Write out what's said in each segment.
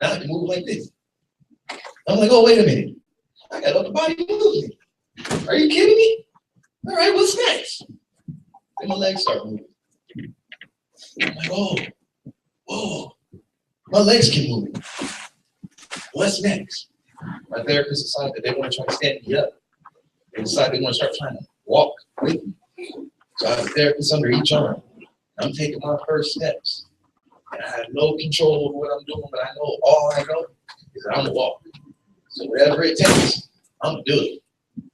Now I can move like this. I'm like, oh, wait a minute. I got upper body movement. Are you kidding me? All right, what's next? And my legs start moving. I'm like, oh, whoa, my legs can move. What's next? My therapist decided that they want to try to stand me up. They decided they want to start trying to walk with me. So I have a therapist under each arm. I'm taking my first steps. And I have no control over what I'm doing, but I know all I know is that I'm gonna walk. So whatever it takes, I'm gonna do it.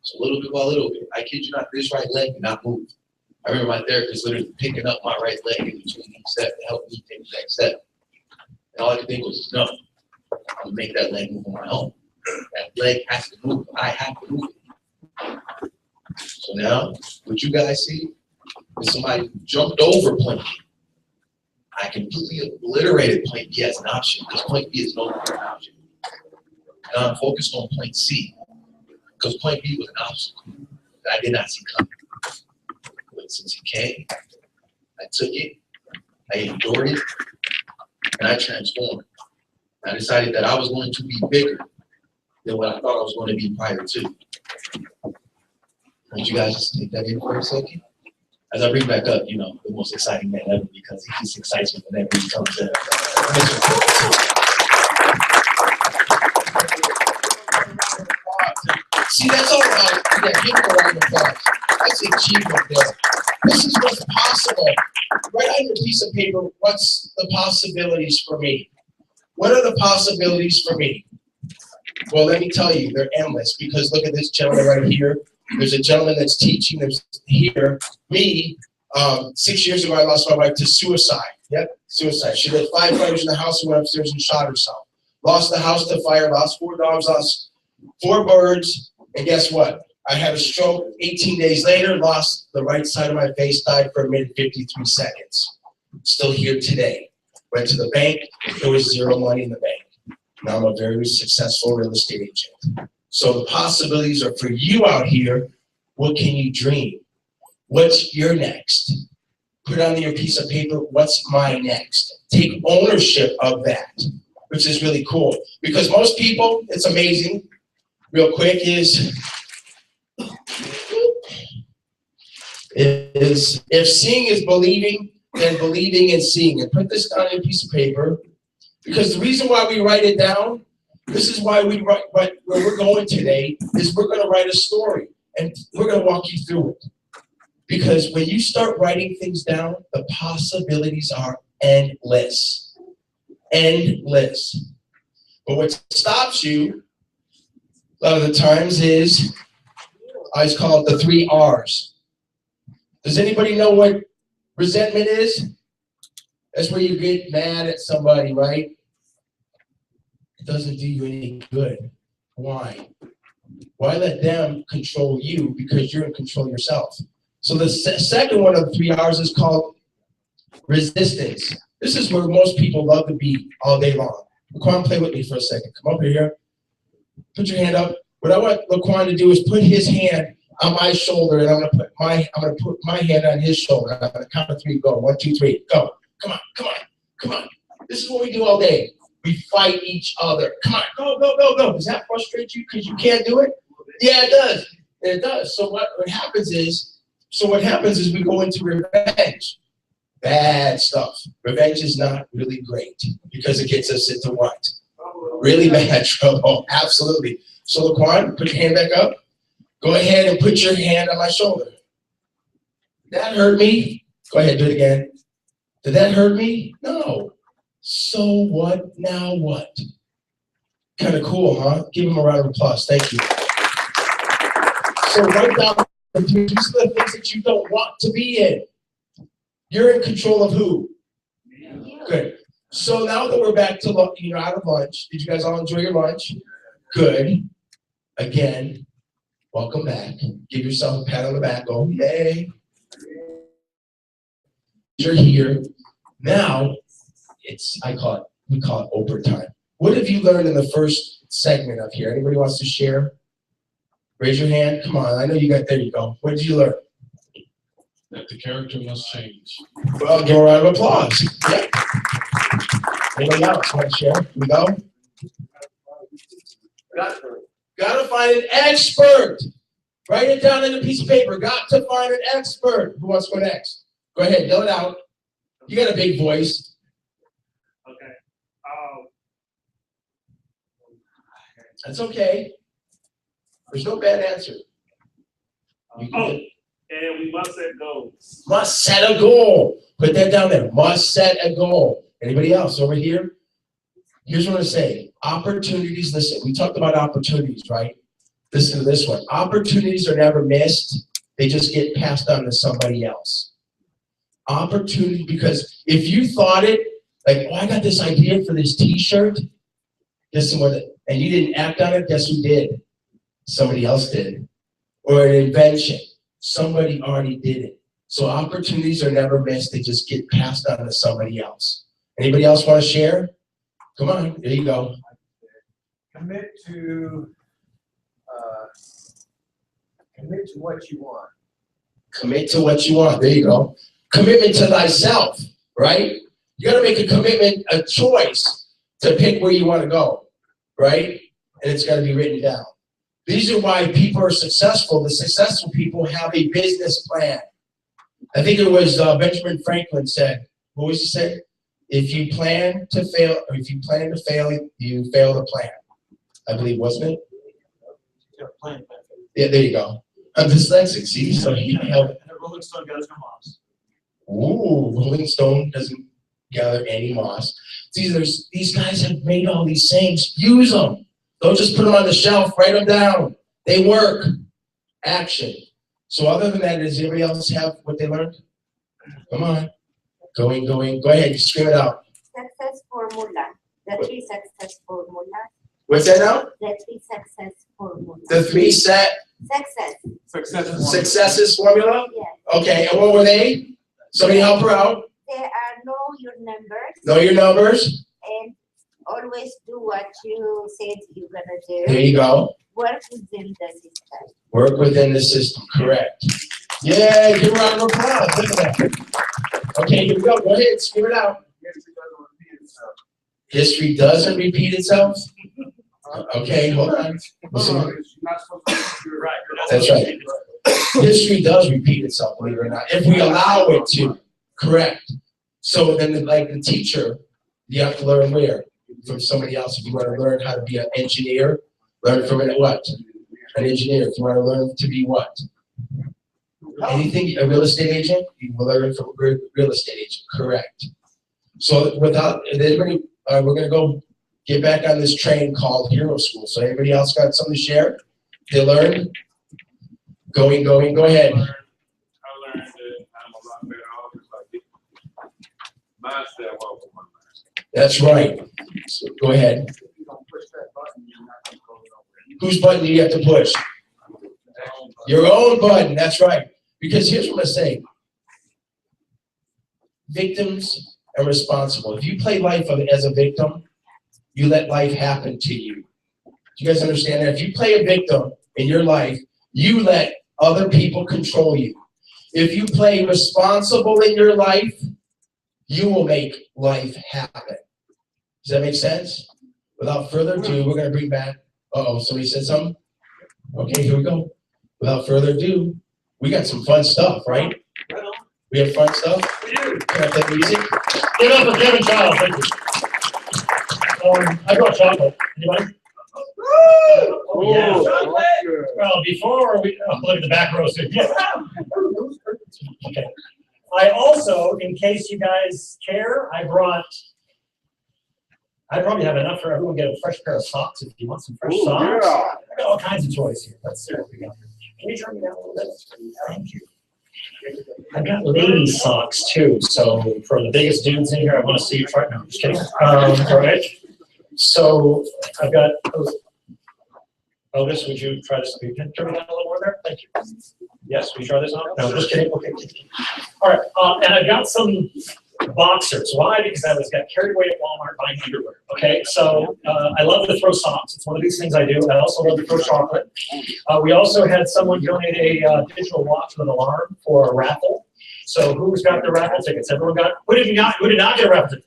So little bit by little bit. I kid you not, this right leg did not move. I remember my therapist literally picking up my right leg in between each step to help me take the next step. And all I could think was, no, I'm gonna make that leg move on my own. That leg has to move. I have to move it. So now, what you guys see is somebody jumped over point B. I completely obliterated point B as an option because point B is no longer an option. Now I'm focused on point C because point B was an obstacle that I did not see coming. But since it came, I took it, I endured it, and I transformed. I decided that I was going to be bigger than what I thought I was going to be prior to. I want you guys just take that in for a second. As I bring back up, you know, the most exciting man ever because he just excites me whenever he comes in. See, that's all right. Yeah, give him a round of applause. That's achievement there. This is what's possible. Write on your piece of paper, what's the possibilities for me? What are the possibilities for me? Well, let me tell you, they're endless because look at this gentleman right here. There's a gentleman that's teaching there's here. Me, 6 years ago, I lost my wife to suicide. Yep, suicide. She had 5 fighters in the house and went upstairs and shot herself. Lost the house to fire, lost 4 dogs, lost 4 birds. And guess what? I had a stroke 18 days later, lost the right side of my face, died for a minute 53 seconds. Still here today. Went to the bank, there was 0 money in the bank. Now I'm a very successful real estate agent. So the possibilities are for you out here. What can you dream? What's your next? Put on your piece of paper, what's my next? Take ownership of that, which is really cool. Because most people, it's amazing, real quick, is if seeing is believing, then believing and seeing. And put this down on a piece of paper. Because the reason why we write it down, this is why we write, where we're going today, is we're going to write a story. And we're going to walk you through it. Because when you start writing things down, the possibilities are endless. Endless. But what stops you, a lot of the times, is, I always call it the 3 R's. Does anybody know what resentment is? That's where you get mad at somebody, right? It doesn't do you any good. Why? Why let them control you because you're in control yourself? So the second one of the 3 R's is called resistance. This is where most people love to be all day long. Laquan, play with me for a second. Come over here. Put your hand up. What I want Laquan to do is put his hand on my shoulder, and I'm gonna put my hand on his shoulder. I'm gonna count to 3. Go. 1, 2, 3. Go. Come on. Come on. Come on. This is what we do all day. We fight each other. Come on. Go. Go. Go. Go. Does that frustrate you because you can't do it? Yeah, it does. It does. So what happens is we go into revenge. Bad stuff. Revenge is not really great because it gets us into what? Really bad trouble. Absolutely. So Laquan, put your hand back up. Go ahead and put your hand on my shoulder. Did that hurt me? Go ahead, do it again. Did that hurt me? No. So what? Now what? Kind of cool, huh? Give him a round of applause. Thank you. So write down these are the things that you don't want to be in. You're in control of who? Good. So now that we're back to out of lunch, did you guys all enjoy your lunch? Good. Again, welcome back. Give yourself a pat on the back. Oh, yay. You're here. Now, we call it Oprah time. What have you learned in the first segment of here? Anybody wants to share? Raise your hand. Come on. I know there you go. What did you learn? That the character must change. Well, give a round of applause. Yeah. Anybody else want to share? Here we go. Gotta find an expert. Write it down on a piece of paper. Got to find an expert. Who wants to go next? Go ahead, yell it out. You got a big voice. Okay. That's okay. There's no bad answer. You can And we must set goals. Must set a goal. Put that down there. Must set a goal. Anybody else over here? Here's what I say. Opportunities, listen, we talked about opportunities, right? Listen to this one. Opportunities are never missed. They just get passed on to somebody else. Opportunity, because if you thought it, like, oh, I got this idea for this t-shirt, listen with it, and you didn't act on it, guess who did? Somebody else did. Or an invention. Somebody already did it. So opportunities are never missed. They just get passed on to somebody else. Anybody else want to share? Come on, there you go. Commit to what you want. Commit to what you want. There you go. Commitment to thyself, right? You got to make a commitment, a choice to pick where you want to go, right? And it's got to be written down. These are why people are successful. The successful people have a business plan. I think it was Benjamin Franklin said, what was he say? If you plan to fail, or if you plan to fail, you fail the plan. I believe, wasn't it? Yeah, there you go. I'm dyslexic, see? So you can help. Rolling Stone gathers no moss. Ooh, Rolling Stone doesn't gather any moss. See, these guys have made all these sayings. Use them. Don't just put them on the shelf. Write them down. They work. Action. So other than that, does anybody else have what they learned? Come on. Going. Go ahead. Scream it out. Success formula. The three success formulas. What's that now? The three success formulas. The three set Success. successes formula? Yes. Okay, and what were they? Somebody help her out. They are know your numbers Know your numbers. and always do what you said you're gonna There do. you go. Work within the system. Work within the system. Correct. Yeah, give a round of applause. Look at that. Okay, here we go. Go ahead. Scream it out. History doesn't repeat itself. Okay, hold on. That's right. History does repeat itself, believe it or not, if we allow it to. Correct. So then, like the teacher, you have to learn where? From somebody else. If you want to learn how to be an engineer, learn from what? An engineer. If you want to learn to be what? Anything, a real estate agent, you will learn from a real estate agent. Correct. So without, then we're going to go get back on this train called Hero School. So anybody else got something to share? They learned? Going. Go ahead. I learned that I'm a lot better off if I get myself off of my mind. That's right. So go ahead. Whose button do you have to push? Your own button. That's right. Because here's what I say. Victims are responsible. If you play life as a victim, you let life happen to you. Do you guys understand that? If you play a victim in your life, you let other people control you. If you play responsible in your life, you will make life happen. Does that make sense? Without further ado, we're going to bring back, somebody said something? Okay, here we go. Without further ado, we got some fun stuff, right? We have fun stuff? We do. Can I play music? Give up for Kevin Child, thank you. I brought chocolate. Anybody? Oh, yeah. Well, before we, look at the back row. So, yeah. Okay. I also, in case you guys care, I probably have enough for everyone to get a fresh pair of socks if you want some fresh socks. Yeah. I got all kinds of toys here. Let's see what we got. Can you turn me down a little bit? Thank you. I've got lady socks too, so for the biggest dudes in here, I want to see you try. No, I'm just kidding. All right. So I've got. Otis, would you try this? Can you turn me down a little more there? Thank you. Yes, we try this on? No, just kidding. Okay. All right. And I've got some boxers. Why? Because I got carried away at Walmart buying underwear. Okay. So I love to throw socks. It's one of these things I do. I also love to throw chocolate. We also had someone donate a digital watch with an alarm for a raffle. So who's got the raffle tickets? Everyone got? Who did not get a raffle ticket?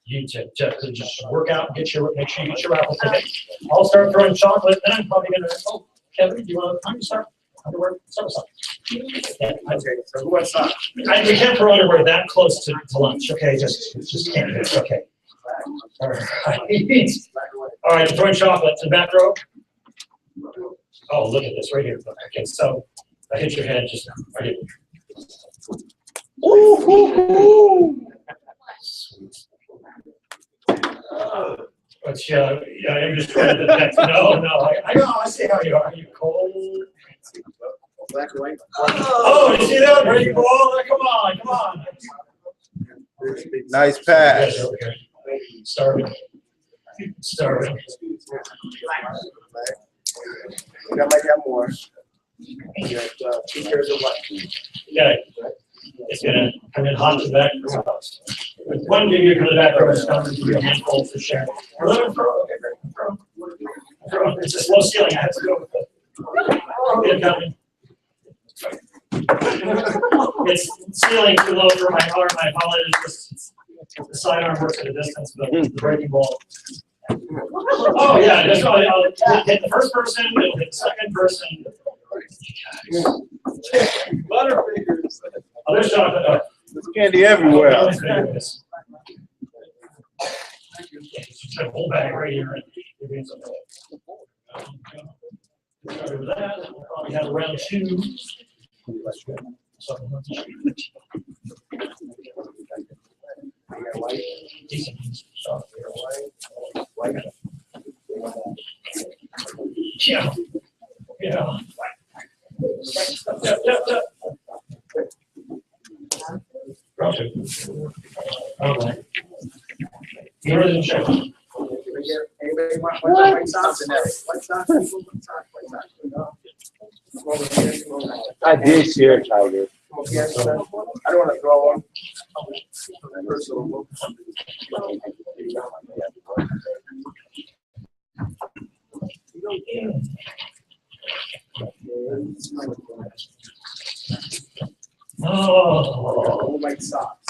You just work out and make sure you get your raffle ticket. I'll start throwing chocolate, then I'm probably gonna, oh, Kevin, do you want to start? Underwear, start with something. Yeah, Okay, so what's up? we can't throw underwear that close to lunch, okay, just can't do it, okay. All right. All right, throwing chocolate to the back row. Oh, look at this right here. Okay, so I hit your head just right here. But yeah, I'm just trying to detect. No, I know. I see how you are. Are you cold? Black and white. Oh, you see that? There you go. Come on. Nice You pass. guys are okay. Starving. I might have more. Two pairs of what? Yeah. It's gonna come in hot to the back. With one video for the back row, it's coming to be a handful to share. We're looking for, okay, great. Throw. It's a slow ceiling. I have to go with it. Coming. It's ceiling too low for my arm. I apologize. The sidearm works at a distance, but the breaking ball. Oh yeah, I'll hit the first person, it'll hit the second person. Butterfingers. Oh, there's chocolate. There's candy everywhere. A whole bag right here. Started with that, we'll probably have round two. Decent chocolate. Yeah. Round two. Okay. You're in check. Anybody want white socks? White socks? I did share, Tiger. I don't want to throw them. Personal. Oh. White socks.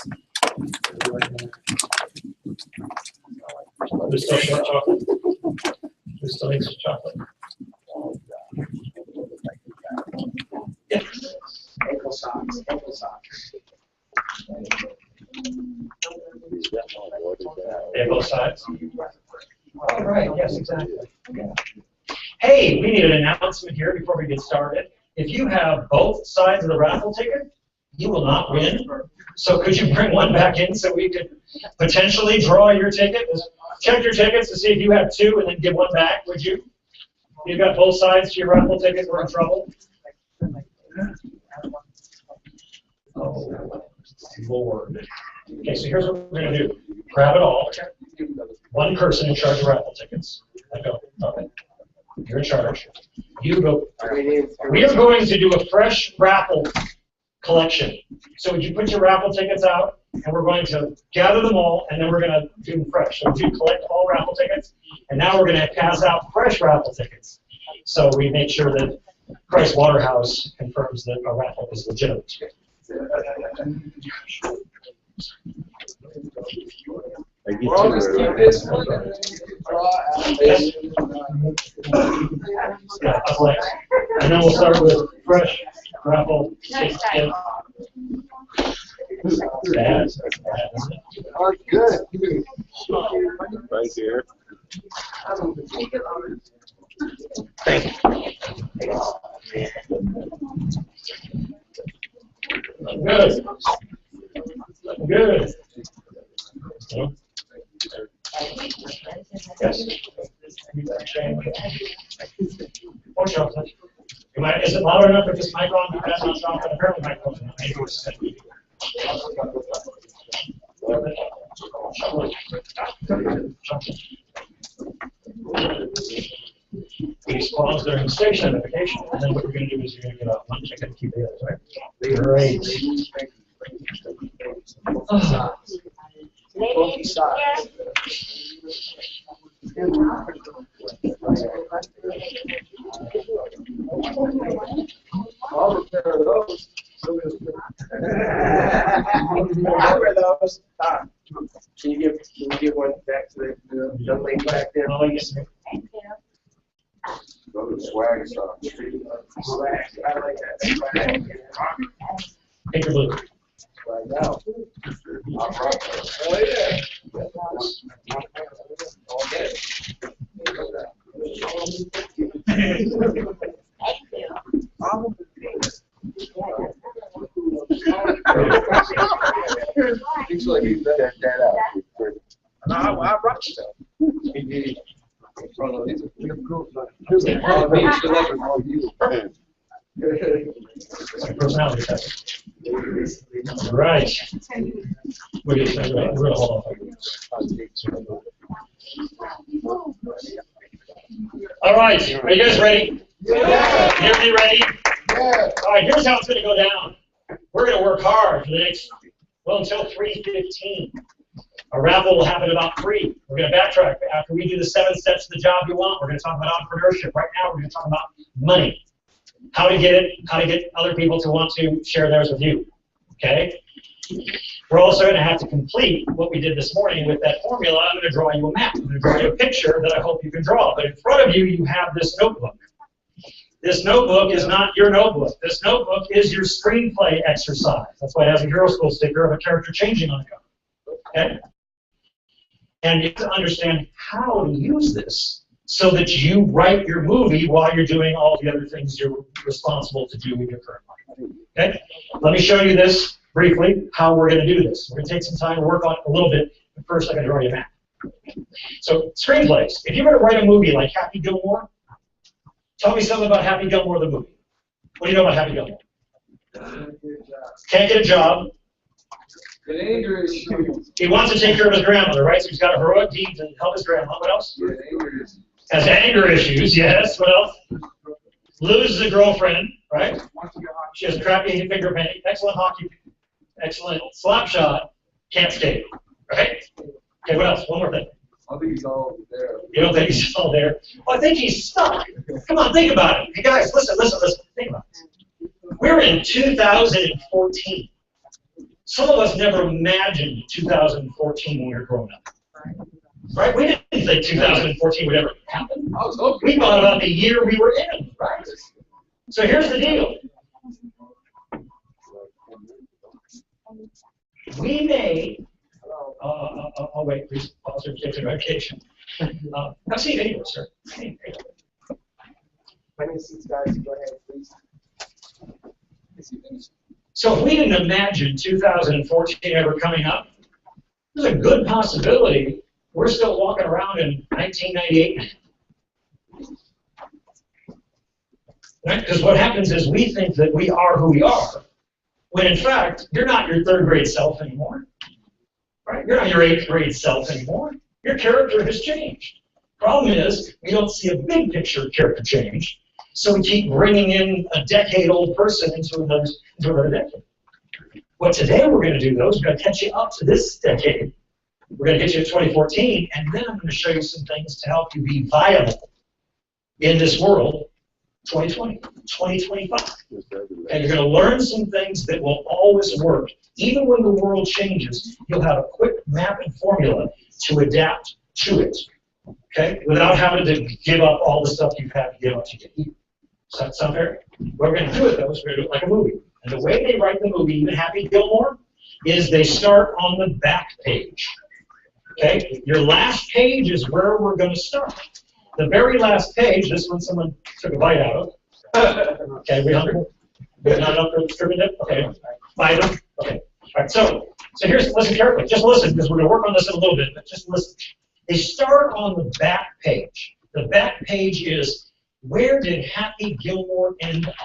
There's still short chocolate. There's still extra chocolate. Yeah. Ankle socks. They have both sides. All right, yes, exactly. Hey, we need an announcement here before we get started. If you have both sides of the raffle ticket, you will not win. So could you bring one back in so we could potentially draw your ticket? Check your tickets to see if you have two and then give one back, would you? You've got both sides to your raffle ticket, we're in trouble. Oh, Lord. Okay, so here's what we're gonna do. Grab it all. One person in charge of raffle tickets. Let go. Okay. You're in charge. You go. We are going to do a fresh raffle collection. So would you put your raffle tickets out, and we're going to gather them all, and then we're going to do them fresh. So we collect all raffle tickets, and now we're going to pass out fresh raffle tickets. So we make sure that Price Waterhouse confirms that our raffle is legitimate. Well, just keep this one. Yeah, collect. And then we'll start with fresh raffle tickets. Bad. Oh, good. Right here. Thank you. Good. Good. Yes. More chocolate. Is it loud enough if this mic on? That's not chocolate. Apparently my phone. These phones during station identification, and then what you're going to do is you're going to get out one ticket and keep the others, right? Great. Ladies, yes. I'll repair those. I wear those. Can you give the young lady back there. Oh, yes, sir. Thank you. Go to Swag Shop. Swag, I like that. Swag. Pink or blue? Right now. Oh, yeah. Thank you. Looks like he's better. Check that out. No, I rock stuff. Personality test. All right. We're gonna hold on. All right, are you guys ready? Everybody ready? All right, here's how it's gonna go down. We're gonna work hard for the next, well, until 3:15. A raffle will happen about 3. We're gonna backtrack. After we do the 7 steps to the job you want, we're gonna talk about entrepreneurship. Right now, we're gonna talk about money. How to get it, how to get other people to want to share theirs with you, okay? We're also gonna have to complete what we did this morning with that formula. I'm gonna draw you a map. I'm gonna draw you a picture that I hope you can draw. But in front of you, you have this notebook. This notebook is not your notebook. This notebook is your screenplay exercise. That's why it has a Hero School sticker of a character changing on the cover, okay? And you have to understand how to use this so that you write your movie while you're doing all the other things you're responsible to do with your current life. Okay? Let me show you this briefly, how we're going to do this. We're going to take some time to work on it a little bit, but first I'm going to draw you a map. So, screenplays. If you're going to write a movie like Happy Gilmore, tell me something about Happy Gilmore the movie. What do you know about Happy Gilmore? Can't get a job. He wants to take care of his grandmother, right? So he's got a heroic deed to help his grandma. What else? Has anger issues, yes. What else? Loses a girlfriend, right? She has a crappy finger painting. Excellent hockey. Excellent slap shot. Can't skate, right? Okay, what else? One more thing. I think he's all there. You don't think he's all there? Well, I think he's stuck. Come on, think about it. You guys, listen. Think about it. We're in 2014. Some of us never imagined 2014 when we were growing up. Right? We didn't think 2014 would ever happen. I was hoping. We thought about the year we were in, right? So here's the deal. We may, oh wait, please pause or take a vacation. Have a seat anywhere, sir. Plenty of seats, guys. Go ahead, please. So if we didn't imagine 2014 ever coming up, there's a good possibility we're still walking around in 1998. Right? Because what happens is we think that we are who we are, when in fact, you're not your 3rd grade self anymore. Right? You're not your 8th grade self anymore. Your character has changed. Problem is, we don't see a big picture character change, so we keep bringing in a decade-old person into another decade. What today we're going to do, though, is we're going to catch you up to this decade. We're going to get you to 2014, and then I'm going to show you some things to help you be viable in this world, 2020, 2025. And you're going to learn some things that will always work. Even when the world changes, you'll have a quick map and formula to adapt to it, okay? Without having to give up all the stuff you've had to give up to get here. Does that sound fair? What we're going to do it, though, is we're going to do it like a movie. And the way they write the movie, even Happy Gilmore, is they start on the back page. Okay? Your last page is where we're going to start. The very last page, this one someone took a bite out of. Okay, we hungry? Not enough for distributing it? Okay. 5 of them? Okay. All right, so here's, listen carefully. Just listen, because we're going to work on this in a little bit, but just listen. They start on the back page. The back page is, where did Happy Gilmore end up?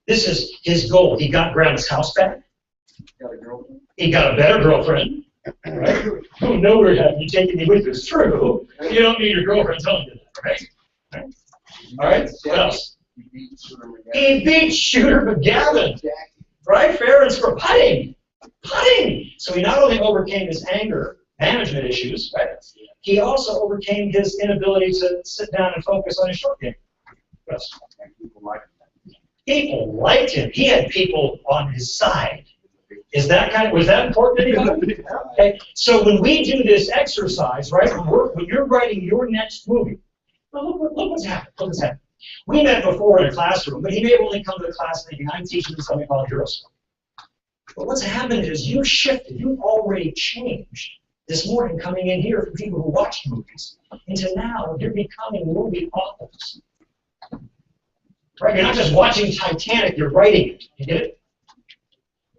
This is his goal. He got Grandma's house back. He got a better girlfriend. Right? Oh, no, we're having you taking me with you. It's true. You don't need your girlfriend telling you that, right? All right. What else? He beat Shooter McGavin. Right? Ferens for putting. Putting. So he not only overcame his anger management issues, right? He also overcame his inability to sit down and focus on his short game. Yes. People liked him. He had people on his side. Was that important to anybody? Okay, so when we do this exercise, right, when you're writing your next movie, well, look what's happened. Look what's happened. We met before in a classroom, but he may have only come to the class thinking, I'm teaching him something called Heroes. But what's happened is you've shifted, you've already changed this morning coming in here for people who watched movies, into now you're becoming movie authors. Right? You're not just watching Titanic, you're writing it. You get it?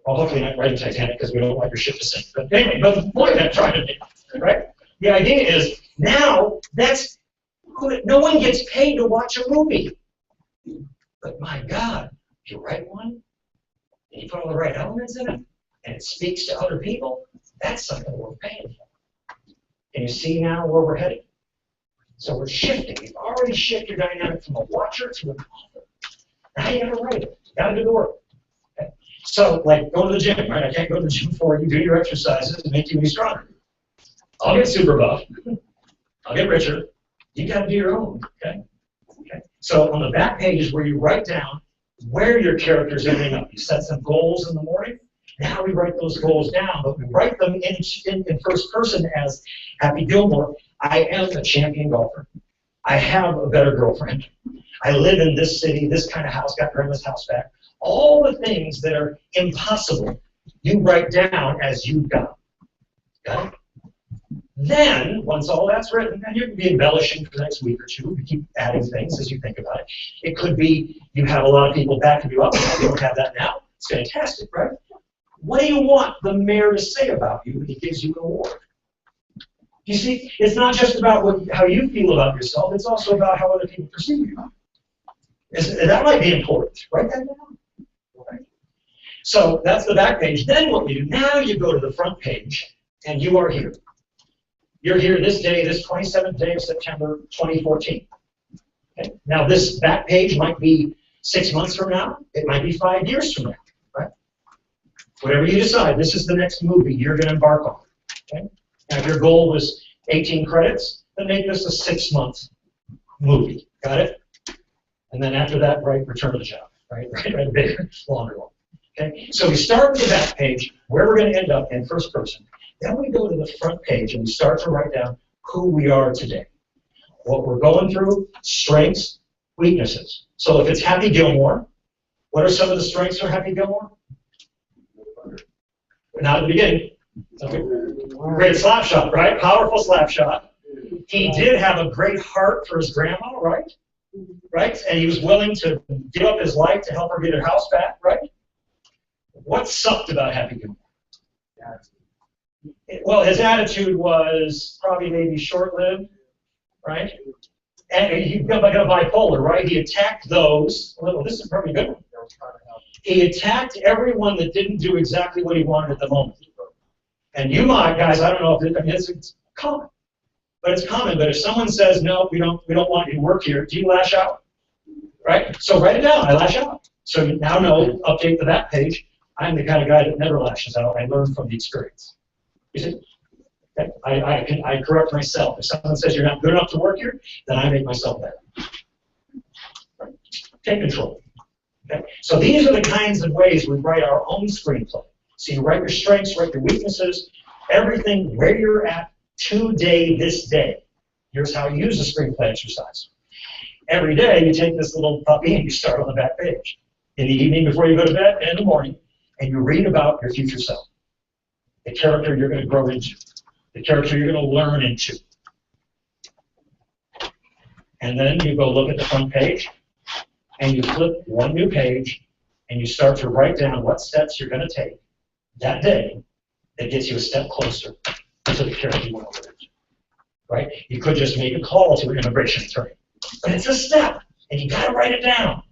Well, hopefully not writing Titanic because we don't want your ship to sink. But anyway, but the point I'm trying to make, right? The idea is now no one gets paid to watch a movie. But my God, if you write one, and you put all the right elements in it, and it speaks to other people, that's something we're paying for. And you see now where we're headed. So we're shifting. We've already shifted your dynamic from a watcher to an author. Now you gotta write it. You gotta do the work. Okay? So, like, go to the gym, right? I can't go to the gym for you, do your exercises, and make you be stronger. I'll get super buff. I'll get richer. You gotta do your own, okay? Okay. So on the back page is where you write down where your character's ending up. You set some goals in the morning. Now we write those goals down, but we write them in first person as Happy Gilmore. I am a champion golfer. I have a better girlfriend. I live in this city, this kind of house, got grandma's house back. All the things that are impossible, you write down as you go. Got it? Then, once all that's written, and you can be embellishing for the next week or two, you keep adding things as you think about it. It could be you have a lot of people backing you up, you don't have that now. It's fantastic, right? What do you want the mayor to say about you when he gives you an award? You see, it's not just about how you feel about yourself, it's also about how other people perceive you. That might be important. Write that down. Right? So that's the back page. Then what you do, now you go to the front page, and you are here. You're here this day, this 27th day of September 2014. Okay? Now this back page might be 6 months from now, it might be 5 years from now, right? Whatever you decide, this is the next movie you're going to embark on. Okay? Now if your goal was 18 credits, then make this a 6-month movie. Got it? And then after that, right, return to the job. Right? Right, a bigger, longer one. Okay? So we start with the back page, where we're going to end up in first person. Then we go to the front page and we start to write down who we are today. What we're going through, strengths, weaknesses. So if it's Happy Gilmore, what are some of the strengths for Happy Gilmore? Not at the beginning. Okay. Great slap shot, right? Powerful slap shot. He did have a great heart for his grandma, right? Right? And he was willing to give up his life to help her get her house back, right? What sucked about Happy Gilmore? Well, his attitude was probably maybe short-lived, right? And he got like a bipolar, right? He attacked those. Well, this is probably good. He attacked everyone that didn't do exactly what he wanted at the moment. And you might, guys, I don't know if it's common, but it's common. But if someone says no, we don't want you to work here, do you lash out? Right? So write it down. I lash out. So you now know. Update the back page. I'm the kind of guy that never lashes out. I learn from the experience. You see? Okay. I correct myself. If someone says you're not good enough to work here, then I make myself better. Right. Take control. Okay. So these are the kinds of ways we write our own screenplay. So you write your strengths, write your weaknesses, everything where you're at today, this day. Here's how you use the screenplay exercise. Every day you take this little puppy and you start on the back page. In the evening before you go to bed and in the morning, and you read about your future self. The character you're going to grow into. The character you're going to learn into. And then you go look at the front page, and you flip one new page, and you start to write down what steps you're going to take that day that gets you a step closer to the character you want to live. Right? You could just make a call to an immigration attorney. But it's a step, and you got to write it down.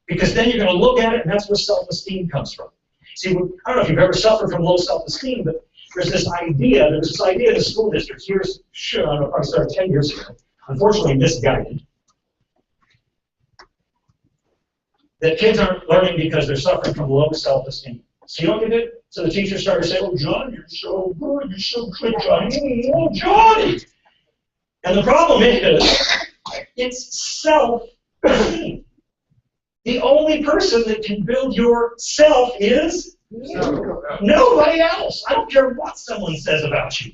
Because then you're going to look at it, and that's where self-esteem comes from. See, I don't know if you've ever suffered from low self-esteem, but there's this idea in the school district, I don't know, probably started 10 years ago, unfortunately misguided, that kids aren't learning because they're suffering from low self-esteem. So you don't get it? So the teacher started saying, oh, John, you're so good, you're so good, Johnny. Oh, Johnny. And the problem is, it's self-esteem. The only person that can build yourself is nobody else. I don't care what someone says about you.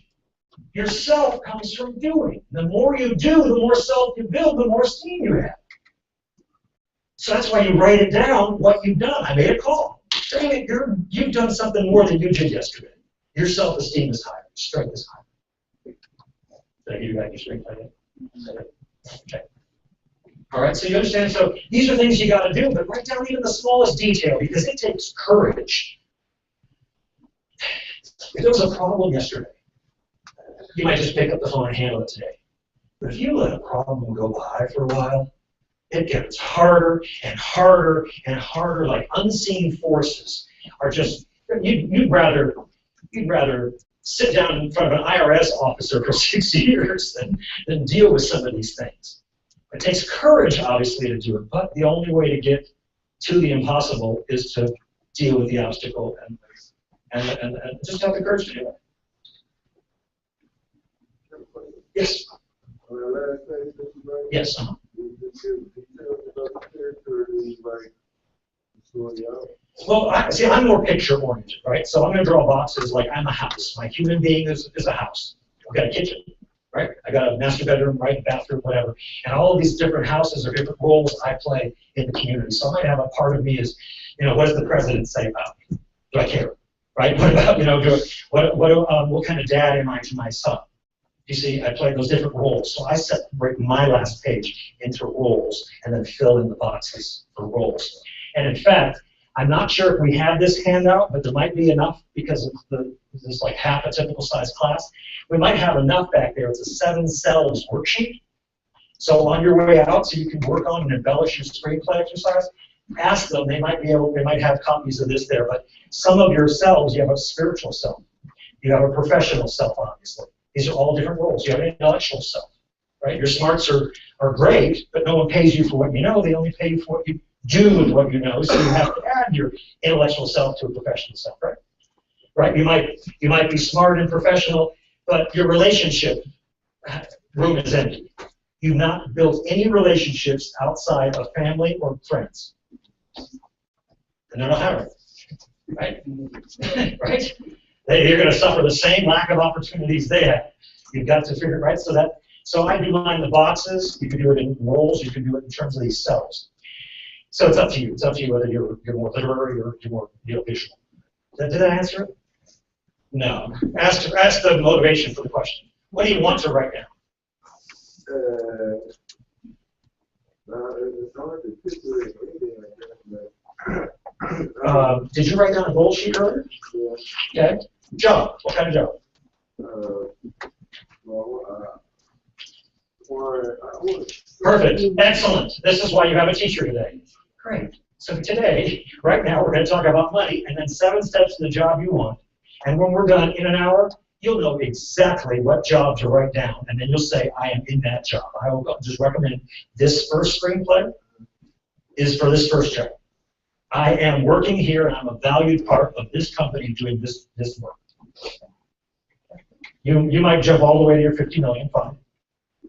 Yourself comes from doing. The more you do, the more self you build, the more esteem you have. So that's why you write it down, what you've done. I made a call. Dang it, you've done something more than you did yesterday. Your self-esteem is higher. Your strength is higher. Did I give you back your strength? Okay. All right, so you understand? So these are things you got to do, but write down even the smallest detail because it takes courage. If there was a problem yesterday, you might just pick up the phone and handle it today. But if you let a problem go by for a while, it gets harder and harder and harder, like unseen forces are just, you'd rather sit down in front of an IRS officer for 6 years than deal with some of these things. It takes courage, obviously, to do it, but the only way to get to the impossible is to deal with the obstacle and just have the courage to do it. Yes? Yes. Well, I'm more picture-oriented, right? So I'm going to draw boxes like I'm a house. My human being is a house. I've got a kitchen, right? I got a master bedroom, right? Bathroom, whatever. And all of these different houses are different roles I play in the community. So I might have a part of me is, what does the president say about me? Do I care, right? What about, what kind of dad am I to my son? You see, I play those different roles. So I separate my last page into roles and then fill in the boxes for roles. And in fact, I'm not sure if we have this handout, but there might be enough because this is like half a typical size class. We might have enough back there. It's a 7 cells worksheet. So on your way out, so you can work on and embellish your screenplay exercise, ask them. They might have copies of this there. But some of your selves, you have a spiritual self. You have a professional self, obviously. These are all different roles. You have an intellectual self, right? Your smarts are great, but no one pays you for what you know. They only pay you for what you do with what you know. So you have to add your intellectual self to a professional self, right? Right? You might be smart and professional, but your relationship room is empty. You've not built any relationships outside of family or friends. And they're not hiring, right? Right? You're going to suffer the same lack of opportunities they have. You've got to figure it right. So I do mine in the boxes. You can do it in roles. You can do it in terms of these cells. So it's up to you. It's up to you whether you're more literary or you're more visual. Did I answer it? No. Ask the motivation for the question. What do you want to write down? Did you write down a goal sheet earlier? Yeah. Okay. Job. What kind of job? Perfect. Excellent. This is why you have a teacher today. Great. So today, right now, we're going to talk about money and then 7 steps to the job you want. And when we're done in an hour, you'll know exactly what job to write down. And then you'll say, I am in that job. I will just recommend this first screenplay is for this first job. I am working here and I'm a valued part of this company doing this work. You might jump all the way to your 50 million, fine.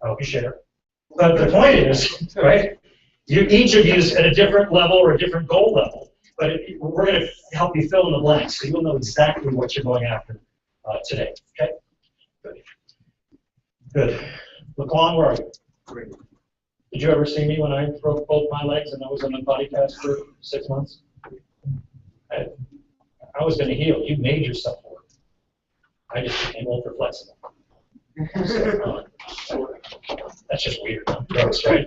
I hope you share. But the point is, right, each of you is at a different level or a different goal level, but we're going to help you fill in the blanks so you'll know exactly what you're going after today, okay? Good. Good. Laquan, where are you? Great. Did you ever see me when I broke both my legs and I was on a body cast for 6 months? I was going to heal. You made yourself work. I just became ultra flexible. So, that's just weird. Gross, right?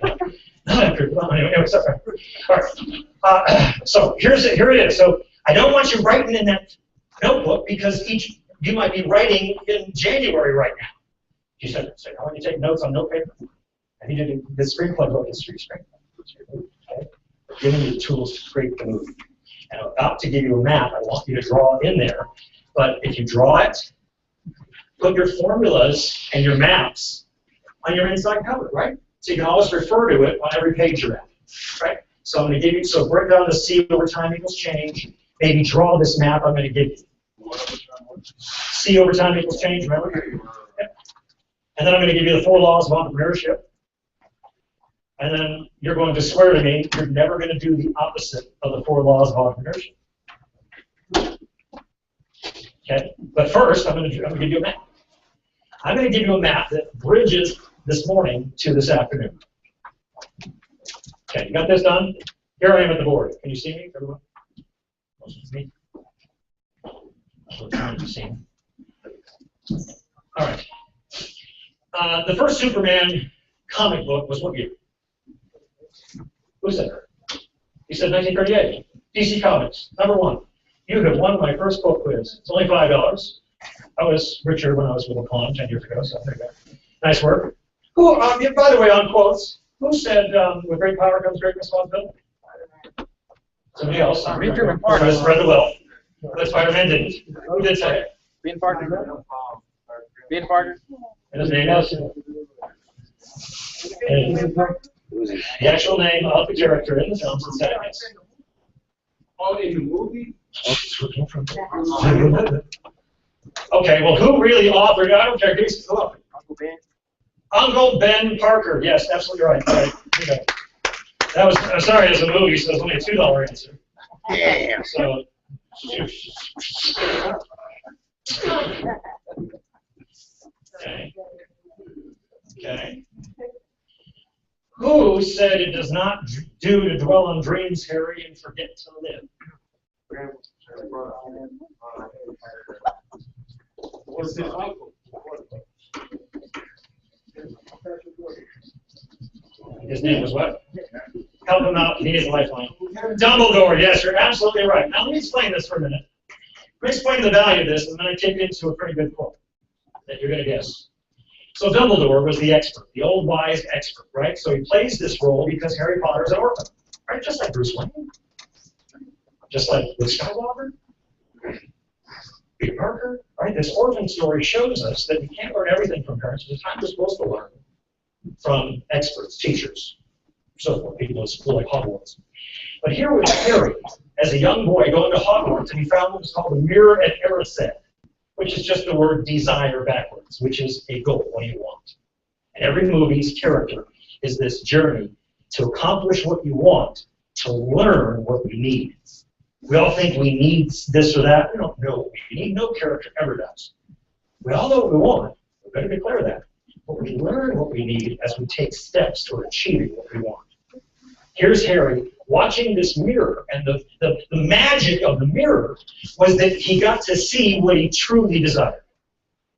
Anyway, sorry. All right. So here it is. So I don't want you writing in that notebook because you might be writing in January right now. You said, so I want you to take notes on note paper. I need to do the screenplay book is screenplay. Okay? Giving you the tools to create the movie. And I'm about to give you a map. I want you to draw in there. But if you draw it, put your formulas and your maps on your inside cover, right? So you can always refer to it on every page you're at, right? So I'm going to give you, so break down the C over time equals change. Maybe draw this map I'm going to give you. C over time equals change, remember? Yep. And then I'm going to give you the 4 laws of entrepreneurship. and then you're going to swear to me you're never going to do the opposite of the 4 laws of entrepreneurship. Okay, but first I'm going to give you a map. I'm going to give you a map that bridges this morning to this afternoon. Okay, you got this done? Here I am at the board. Can you see me, everyone? Most of me. We're trying to see me. All right. The first Superman comic book was what year? Who said that? He said 1938. DC Comics, #1. You have won my first book quiz. It's only $5. I was richer when I was with Apollo 10 years ago, so there you go. Nice work. Who, by the way, on quotes, who said with great power comes great responsibility? Somebody else. Benjamin Parker. Spread the wealth. But Spider-Man didn't. Who did say it? Ben Parker. Ben Parker. And his name is? And the actual name of the character in the film is Sagas. Oh, in the movie? Okay, well, who really authored? I don't care. Who's the author? Uncle Ben. Uncle Ben Parker. Yes, absolutely right. Right. You know. That was. I'm sorry, it's a movie, so it's only a $2 answer. Damn. So. Okay. Okay. Who said it does not do to dwell on dreams, Harry, and forget to live? What's his uncle? His name was what? Help him out. He needs a lifeline. Dumbledore. Yes, you're absolutely right. Now let me explain this for a minute. Let me explain the value of this, and then I take it into a pretty good quote that you're going to guess. So Dumbledore was the expert, the old wise expert, right? So he plays this role because Harry Potter is an orphan, right? Just like Bruce Wayne, just like Luke Skywalker, Peter Parker, right? This orphan story shows us that we can't learn everything from parents. There's times we're supposed to learn from experts, teachers, so forth, people in school like Hogwarts. But here was Harry, as a young boy, going to Hogwarts, and he found what was called the Mirror at Erised, which is just the word desire backwards, which is a goal, what do you want? And every movie's character is this journey to accomplish what you want, to learn what you need. We all think we need this or that. We don't know what we need. No character ever does. We all know what we want. We better declare that. But we learn what we need as we take steps toward achieving what we want. Here's Harry watching this mirror, and the magic of the mirror was that he got to see what he truly desired.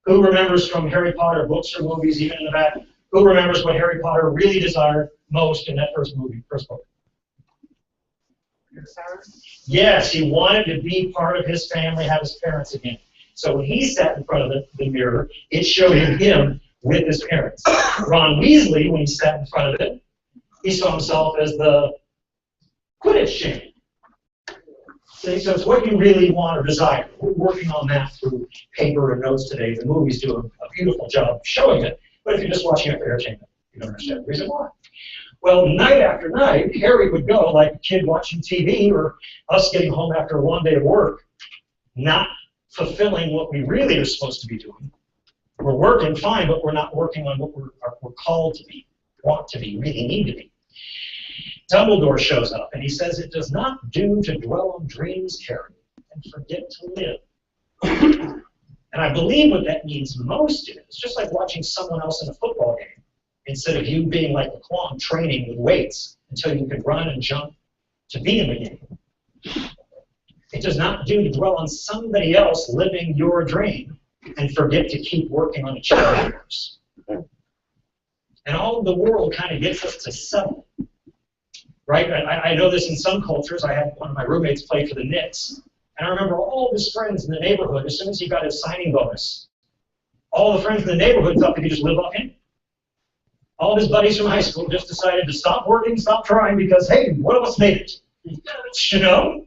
Who remembers from Harry Potter books or movies, even in the back, who remembers what Harry Potter really desired most in that first movie, first book? Yes, he wanted to be part of his family, have his parents again. So when he sat in front of the mirror, it showed him with his parents. Ron Weasley, when he sat in front of it, he saw himself as the Quidditch champion. So it's what you really want or desire. We're working on that through paper and notes today. The movies do a beautiful job of showing it, but if you're just watching it for entertainment, you don't understand the reason why. Well, night after night, Harry would go like a kid watching TV or us getting home after a long day of work, not fulfilling what we really are supposed to be doing. We're working fine, but we're not working on what we're called to be, want to be, really need to be. Dumbledore shows up, and he says, it does not do to dwell on dreams, Harry, and forget to live. And I believe what that means most is, just like watching someone else in a football game, instead of you being like a clown training with weights until you can run and jump to be in the game. It does not do to dwell on somebody else living your dream and forget to keep working on achieving yours. And all of the world kind of gets us to settle. Right? I know this in some cultures. I had one of my roommates play for the Knicks. And I remember all of his friends in the neighborhood, as soon as he got his signing bonus, all the friends in the neighborhood thought they could just live off him. All of his buddies from high school just decided to stop working, stop trying, because, hey, one of us made it. You know?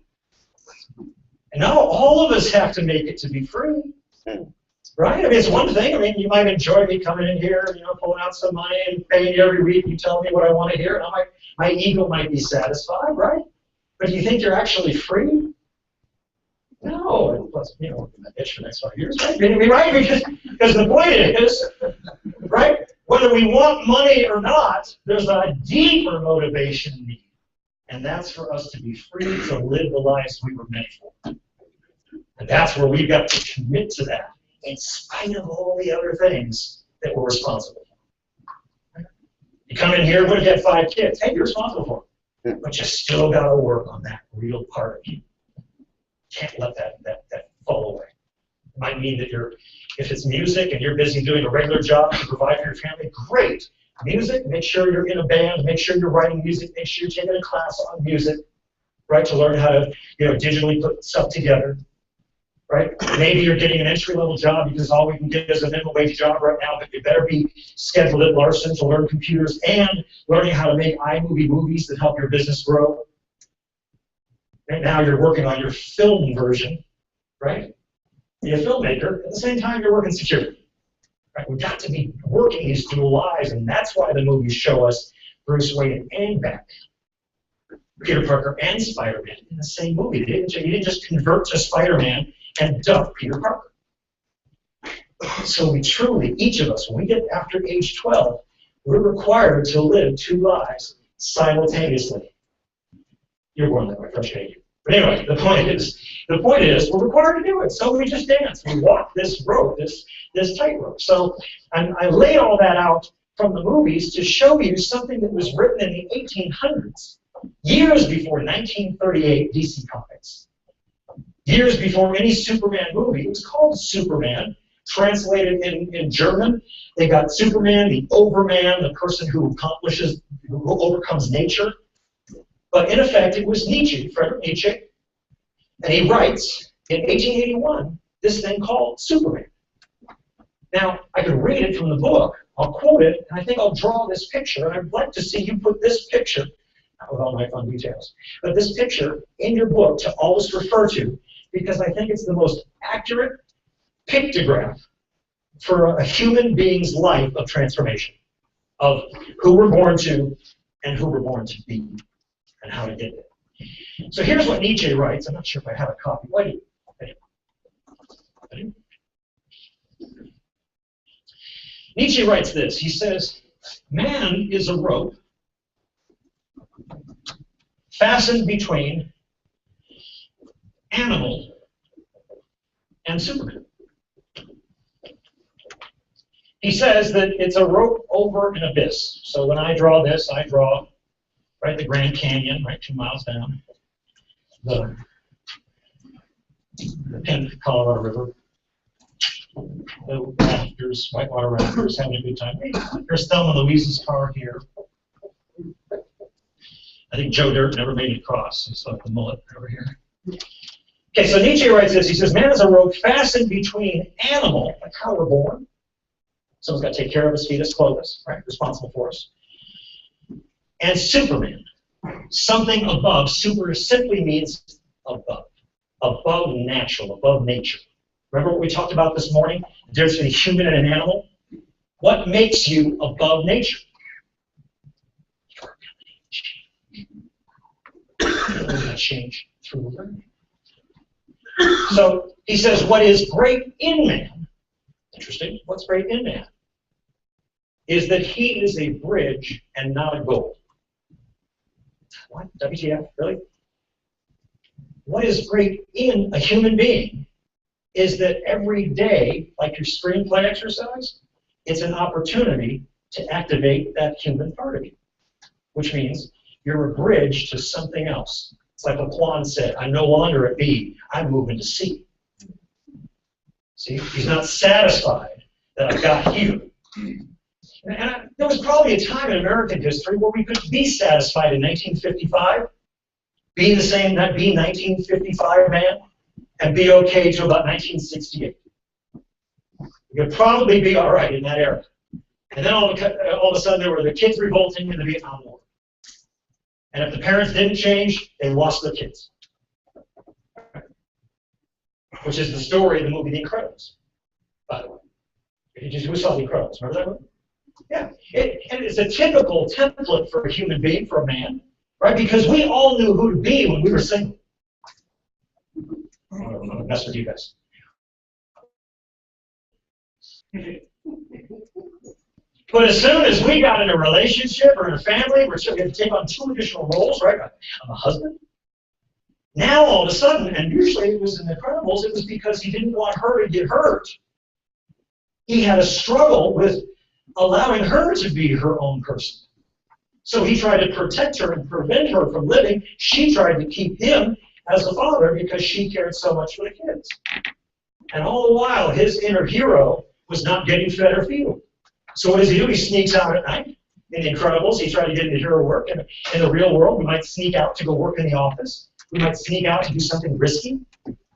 And now all of us have to make it to be free. Right? I mean, it's one thing. I mean, you might enjoy me coming in here, you know, pulling out some money and paying you every week. You tell me what I want to hear, and my ego might be satisfied, right? But do you think you're actually free? No. And plus, you know, I'm going to itch for the next 5 years, right? Right? Because the point is, right? Whether we want money or not, there's a deeper motivation need. And that's for us to be free to live the lives we were meant for. And that's where we've got to commit to that, in spite of all the other things that we're responsible for. You come in here, what if you have 5 kids? Hey, you're responsible for it. But you still got to work on that real part of you. Can't let that fall away. It might mean that if it's music and you're busy doing a regular job to provide for your family, great. Music, make sure you're in a band, make sure you're writing music, make sure you're taking a class on music, right, to learn how to digitally put stuff together. Right? Maybe you're getting an entry-level job because all we can get is a minimum wage job right now, but you better be scheduled at Larson to learn computers and learning how to make iMovie movies that help your business grow. And now you're working on your film version, right? Be a filmmaker, at the same time you're working security. Right? We've got to be working these dual lives, and that's why the movies show us Bruce Wayne and Batman, Peter Parker and Spider-Man in the same movie. You didn't just convert to Spider-Man and dump Peter Parker. So we truly, each of us, when we get after age 12, we're required to live 2 lives simultaneously. You're born that way, frustrating you. But anyway, the point is, we're required to do it. So we just dance. We walk this rope, this tightrope. So I laid all that out from the movies to show you something that was written in the 1800s, years before 1938 DC Comics. Years before any Superman movie. It was called Superman, translated in German. They got Superman, the overman, the person who overcomes nature. But in effect, it was Nietzsche, Friedrich Nietzsche, and he writes in 1881 this thing called Superman. Now, I could read it from the book, I'll quote it, and I think I'll draw this picture, and I'd like to see you put this picture, not with all my fun details, but this picture in your book to always refer to, because I think it's the most accurate pictograph for a human being's life of transformation, of who we're born to and who we're born to be, and how to get there. So here's what Nietzsche writes. I'm not sure if I have a copy. Wait. Nietzsche writes this. He says, man is a rope fastened between animal and Superman. He says that it's a rope over an abyss. So when I draw this, I draw the Grand Canyon, 2 miles down, the Penn Colorado River, the rafters, whitewater rafters, having a good time. There's Thelma Louise's car here. I think Joe Dirt never made it across. He's like the mullet over here. Okay, so Nietzsche writes this. He says, man is a rope fastened between animal, like how we're born. Someone's got to take care of us, feed us, clothe us, right? Responsible for us. And Superman, something above. Super simply means above. Above natural, above nature. Remember what we talked about this morning? The difference between a human and an animal? What makes you above nature? Your ability to change through learning. So he says, what is great in man, interesting, what's great in man, is that he is a bridge and not a goal. What? WTF? Really? What is great in a human being is that every day, like your screenplay exercise, it's an opportunity to activate that human part of you, which means you're a bridge to something else. It's like Laquan said, I'm no longer at B, I'm moving to C. See, he's not satisfied that I've got here. And there was probably a time in American history where we could be satisfied in 1955, be the same, not be 1955 man, and be okay to about 1968. We could probably be all right in that era. And then all of a sudden there were the kids revolting in the Vietnam War. And if the parents didn't change, they lost their kids. Which is the story of the movie The Incredibles, by the way. Who saw The Incredibles? Remember that movie? Yeah. And it's a typical template for a human being, for a man, right? Because we all knew who to be when we were single. I'm going to mess with you guys. But as soon as we got in a relationship or in a family, we had to take on 2 additional roles, right? I'm a husband. Now all of a sudden, and usually it was in the Incredibles, it was because he didn't want her to get hurt. He had a struggle with allowing her to be her own person. So he tried to protect her and prevent her from living. She tried to keep him as a father because she cared so much for the kids. And all the while, his inner hero was not getting fed or fueled. So what does he do? He sneaks out at night. In The Incredibles, he tried to get into hero work. And in the real world, we might sneak out to go work in the office. We might sneak out to do something risky.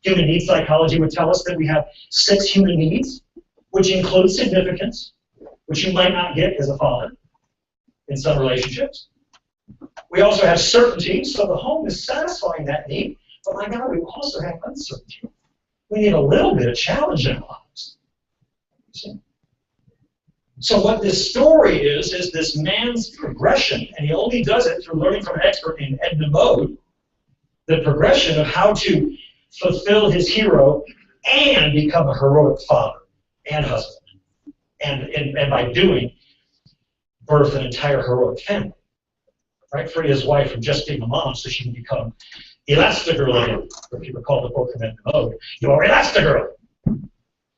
Human needs psychology would tell us that we have 6 human needs, which include significance, which you might not get as a father in some relationships. We also have certainty, so the home is satisfying that need, but my God, we also have uncertainty. We need a little bit of challenge in our lives. See? So what this story is this man's progression, and he only does it through learning from an expert named Edna Mode, the progression of how to fulfill his hero and become a heroic father and husband. And by doing, birth an entire heroic family. Right? Free his wife from just being a mom so she can become Elastigirl again. If you recall the book from Edna Mode, you are Elastigirl.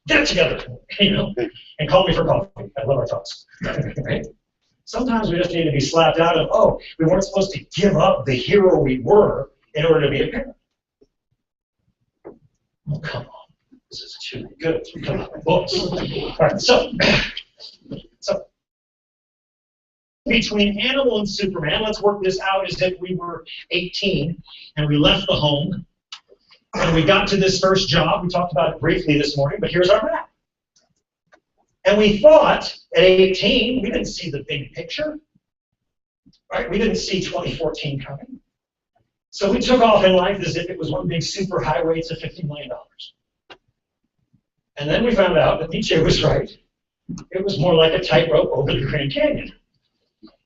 Get it together, you know, and call me for coffee. I love our talks. Right? Sometimes we just need to be slapped out of, oh, we weren't supposed to give up the hero we were in order to be a parent. Oh, come on. This is too good. Come on, books. All right, so between Animal and Superman, let's work this out as if we were 18 and we left the home and we got to this first job. We talked about it briefly this morning, but here's our map. And we thought at 18, we didn't see the big picture, right? We didn't see 2014 coming. So we took off in life as if it was one big super highway to $50 million. And then we found out that Nietzsche was right. It was more like a tightrope over the Grand Canyon.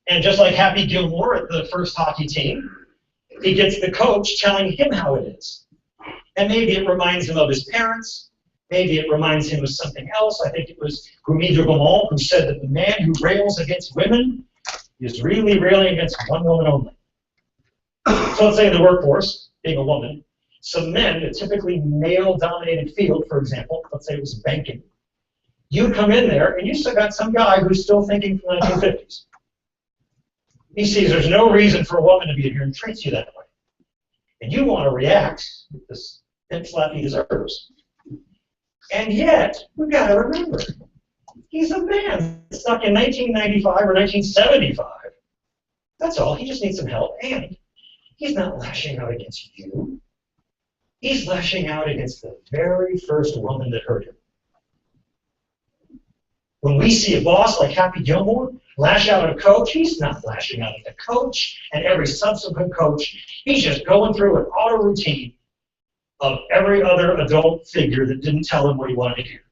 And just like Happy Gilmore at the first hockey team, he gets the coach telling him how it is. And maybe it reminds him of his parents. Maybe it reminds him of something else. I think it was Remy de Beaumont who said that the man who rails against women is really railing against one woman only. So let's say in the workforce, being a woman, some men, a typically male-dominated field, for example, let's say it was banking, you come in there and you still got some guy who's still thinking from the 1950s. He sees there's no reason for a woman to be here and treats you that way. And you want to react with this pimp slap he deserves. And yet, we've got to remember, he's a man stuck in 1995 or 1975. That's all. He just needs some help. And he's not lashing out against you. He's lashing out against the very first woman that hurt him. When we see a boss like Happy Gilmore lash out at a coach, he's not lashing out at the coach and every subsequent coach. He's just going through an auto routine of every other adult figure that didn't tell him what he wanted to hear.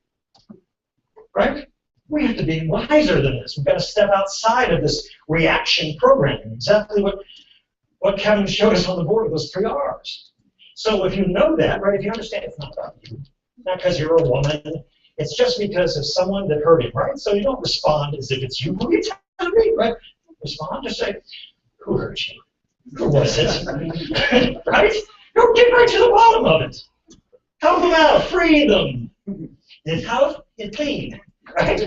Right? We have to be wiser than this. We've got to step outside of this reaction programming. Exactly what Kevin showed us on the board with those 3 R's. So if you know that, right, if you understand it's not about you, not because you're a woman, it's just because of someone that hurt him, right? So you don't respond as if it's you. Who are you telling me, right? Respond, just say, who hurt you? Who was it? Right? Go get right to the bottom of it. Help them out, free them. And help and clean, right?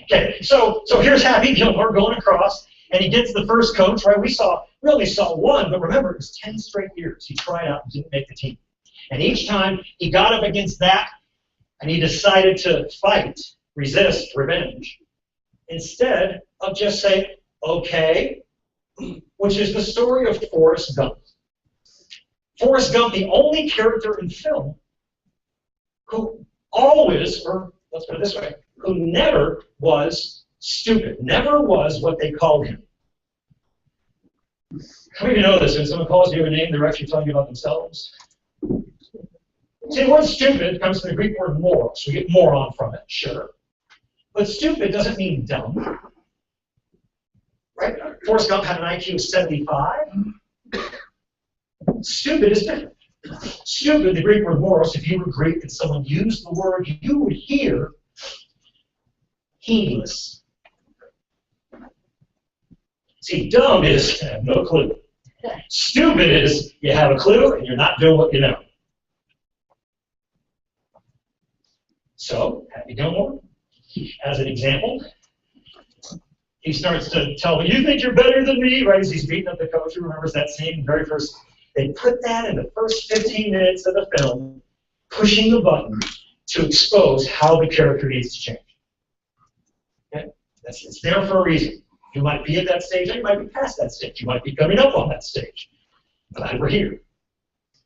Okay, so here's Happy Gilmore going across, and he gets the first coach, right? We only saw one, but remember, it was 10 straight years. He tried out and didn't make the team. And each time he got up against that, and he decided to fight, resist, revenge, instead of just saying, okay, which is the story of Forrest Gump. Forrest Gump, the only character in film who always, or let's put it this way, who never was stupid, never was what they called him. How many of you know this? When someone calls you a name, they're actually talking about themselves. See, the word stupid comes from the Greek word moros. We get moron from it, sure. But stupid doesn't mean dumb. Right? Forrest Gump had an IQ of 75. Stupid is different. Stupid, the Greek word moros, if you were Greek and someone used the word, you would hear heedless. See, dumb is you have no clue. Stupid is you have a clue and you're not doing what you know. So, Happy Gilmore, as an example, he starts to tell me, you think you're better than me, right? As he's beating up the coach, who remembers that scene very first. They put that in the first 15 minutes of the film, pushing the button to expose how the character needs to change. Okay? It's there for a reason. You might be at that stage, or you might be past that stage. You might be coming up on that stage. Glad we're here.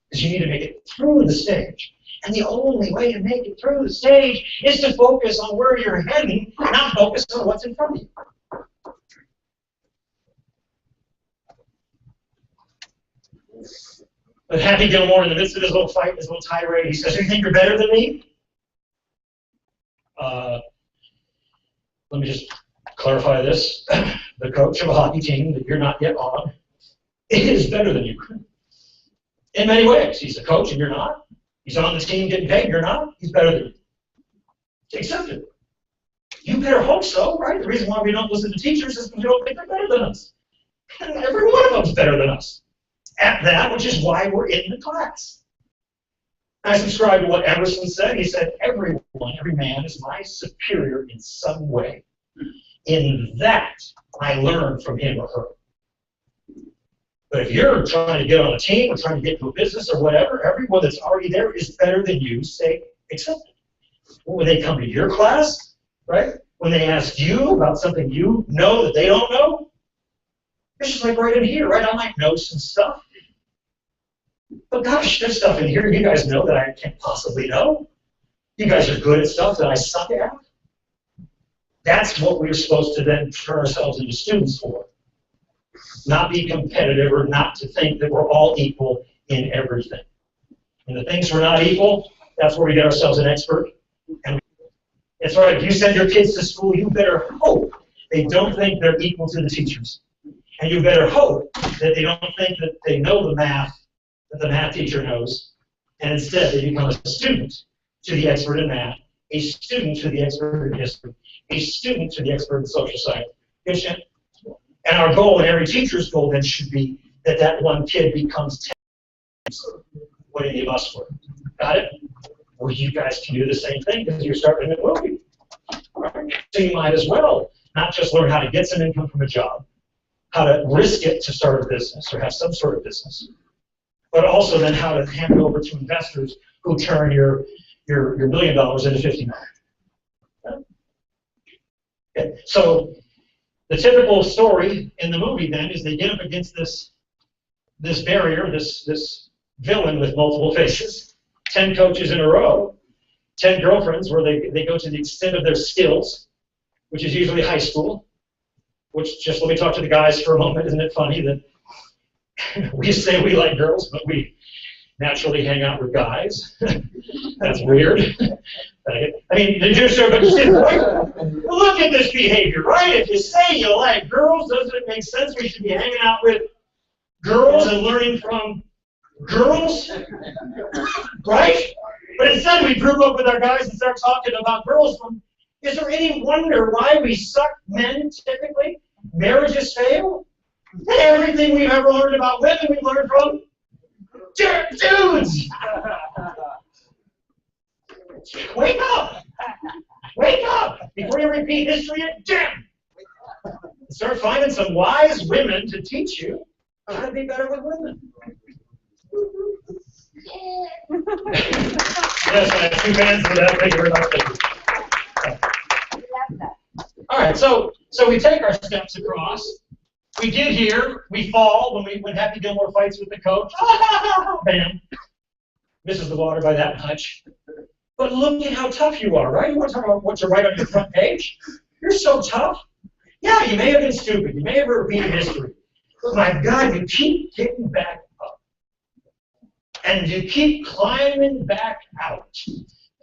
Because you need to make it through the stage. And the only way to make it through the stage is to focus on where you're heading, not focus on what's in front of you. But Happy Gilmore, in the midst of his little fight, his little tirade, he says, you think you're better than me? Let me just clarify this. The coach of a hockey team that you're not yet on is better than you. In many ways. He's the coach and you're not. He's on the team getting paid, you're not. He's better than you. Accept it. You better hope so, right? The reason why we don't listen to teachers is because we don't think they're better than us. And every one of them is better than us at that, which is why we're in the class. I subscribe to what Emerson said. He said, every man is my superior in some way. In that, I learn from him or her. But if you're trying to get on a team or trying to get to a business or whatever, everyone that's already there is better than you. Say, accept it. When they come to your class, right? When they ask you about something you know that they don't know, it's just like right in here, right? I might know some stuff. But gosh, there's stuff in here you guys know that I can't possibly know. You guys are good at stuff that I suck at. That's what we're supposed to then turn ourselves into students for. Not be competitive or not to think that we're all equal in everything. And the things we're not equal, that's where we get ourselves an expert. And it's right, if you send your kids to school, you better hope they don't think they're equal to the teachers. And you better hope that they don't think that they know the math that the math teacher knows, and instead they become a student to the expert in math, a student to the expert in history, a student to the expert in social science. And our goal, and every teacher's goal then should be that that one kid becomes 10 times what any of us were. Got it? Well, you guys can do the same thing because you're starting a movie. Right? So you might as well not just learn how to get some income from a job, how to risk it to start a business or have some sort of business, but also then how to hand it over to investors who turn your $1 million into $50 million. Okay. So the typical story in the movie then is they get up against this barrier, this villain with multiple faces, 10 coaches in a row, 10 girlfriends where they go to the extent of their skills, which is usually high school, which just let me talk to the guys for a moment. Isn't it funny that we say we like girls, but we naturally hang out with guys? That's weird. I mean, the Jews are, but look at this behavior, right? If you say you like girls, doesn't it make sense we should be hanging out with girls and learning from girls? Right? But instead we group up with our guys and start talking about girls. Is there any wonder why we suck men typically? Marriages fail? And everything we've ever learned about women we've learned from dudes! Wake up! Wake up! Before you repeat history again! Start finding some wise women to teach you how to be better with women. Yes, I have 2 fans for that. Thank you very much. All right, so we take our steps across. We get here, we fall when Happy Gilmore fights with the coach. Bam! Misses the water by that much. But look at how tough you are, right? You want to talk about what you write on your front page? You're so tough. Yeah, you may have been stupid. You may have repeated history. But my God, you keep getting back up. And you keep climbing back out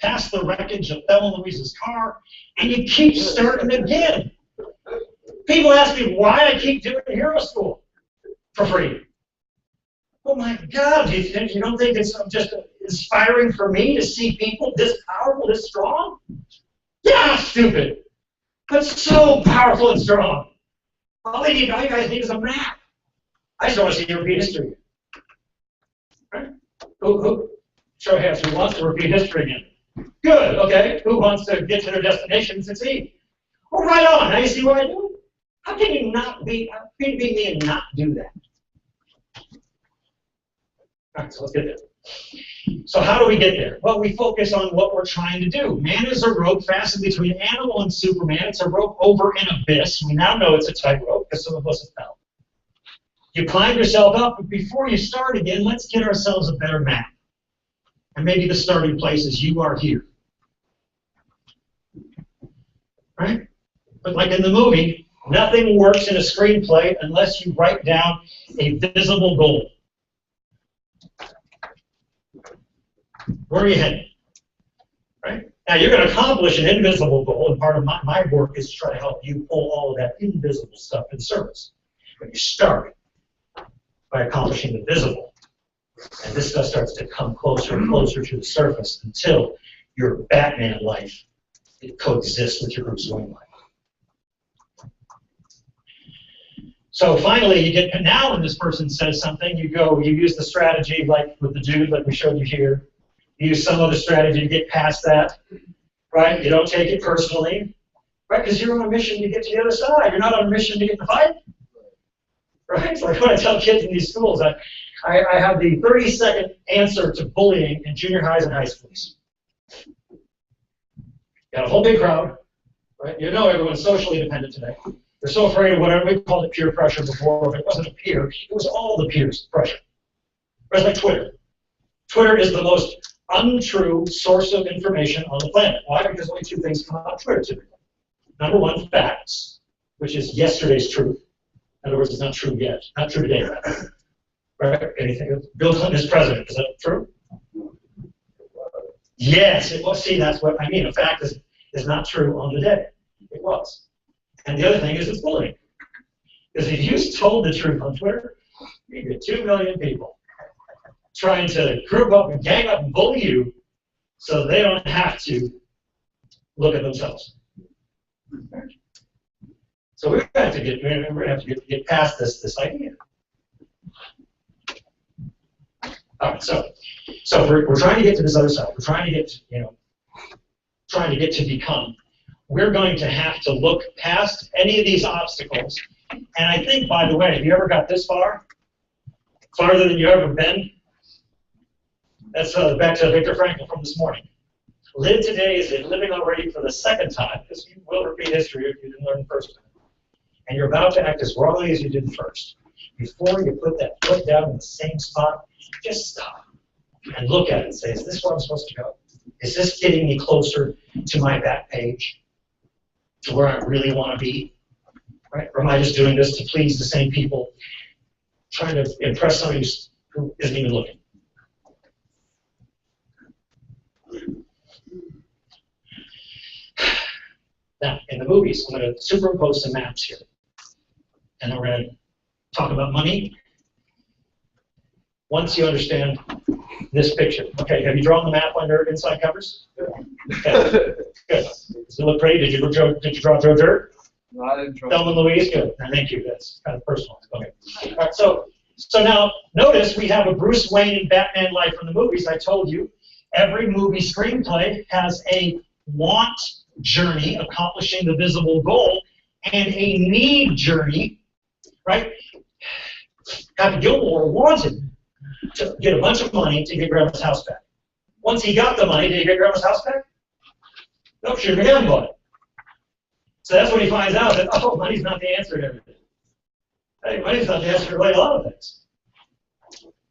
past the wreckage of Thelma Louise's car, and you keep starting again. People ask me why I keep doing hero school for free. Oh my God, you don't think it's just inspiring for me to see people this powerful, this strong? Yeah, stupid. but so powerful and strong. All you guys need is a map. I just want to see you repeat history. Right? Who? Show of hands, who wants to repeat history again? Good, okay. Who wants to get to their destination and succeed? Well, right on. Now you see what I do? How can you be me and not do that? All right, so let's get there. So how do we get there? Well, we focus on what we're trying to do. Man is a rope fastened between animal and Superman. It's a rope over an abyss. We now know it's a tightrope because some of us have fell. You climb yourself up, but before you start again, let's get ourselves a better map. And maybe the starting place is you are here. Right? But like in the movie, nothing works in a screenplay unless you write down a visible goal. Where are you heading? Right? Now you're going to accomplish an invisible goal, and part of my work is to try to help you pull all of that invisible stuff in service. But you start by accomplishing the visible. And this stuff starts to come closer and closer to the surface until your Batman life coexists with your Bruce Wayne life. So finally, you get, now when this person says something, you use the strategy like with the dude, like we showed you here. You use some other strategy to get past that, right? You don't take it personally, right? Because you're on a mission to get to the other side. You're not on a mission to get in the fight, right? It's like when I tell kids in these schools, I have the 30-second answer to bullying in junior highs and high schools. You got a whole big crowd, right? You know everyone's socially dependent today. They're so afraid of whatever, we called it peer pressure before. If it wasn't a peer, it was all the peers' pressure. It's like Twitter. Twitter is the most untrue source of information on the planet. Why? Because only two things come out of Twitter typically. Number one, facts, which is yesterday's truth. In other words, it's not true yet. Not true today. Right? Anything? Bill Clinton is president. Is that true? Yes, it was. See, that's what I mean. A fact is not true on the day. It was. And the other thing is it's bullying. Because if you told the truth on Twitter, you get 2 million people trying to group up and gang up and bully you so they don't have to look at themselves. So we're going to have to get past this idea. All right, so we're trying to get to this other side. We're trying to get to become. We're going to have to look past any of these obstacles. And I think, by the way, have you ever got this far? Farther than you ever been? That's back to Viktor Frankl from this morning. Live today is living already for the second time, because you will repeat history if you didn't learn the first time. And you're about to act as wrongly as you did first. Before you put that foot down in the same spot, just stop and look at it and say, is this where I'm supposed to go? Is this getting me closer to my back page, to where I really want to be? Right? Or am I just doing this to please the same people, trying to impress somebody who isn't even looking? Now, in the movies, I'm going to superimpose some maps here. And then we're going to talk about money once you understand this picture. Okay, have you drawn the map under inside covers? Okay. Good. Does it look pretty? Did you draw Joe Dirt? No, I didn't draw. Thelma and Louise? Good. Thank you. That's kind of personal. Okay. All right, so now notice we have a Bruce Wayne and Batman life from the movies. I told you every movie screenplay has a want journey, accomplishing the visible goal, and a need journey, right? Happy Gilmore wanted to get a bunch of money to get Grandma's house back. Once he got the money, did he get Grandma's house back? Nope, should have been bought it. So that's when he finds out that, oh, money's not the answer to everything. Hey, money's not the answer to a lot of things.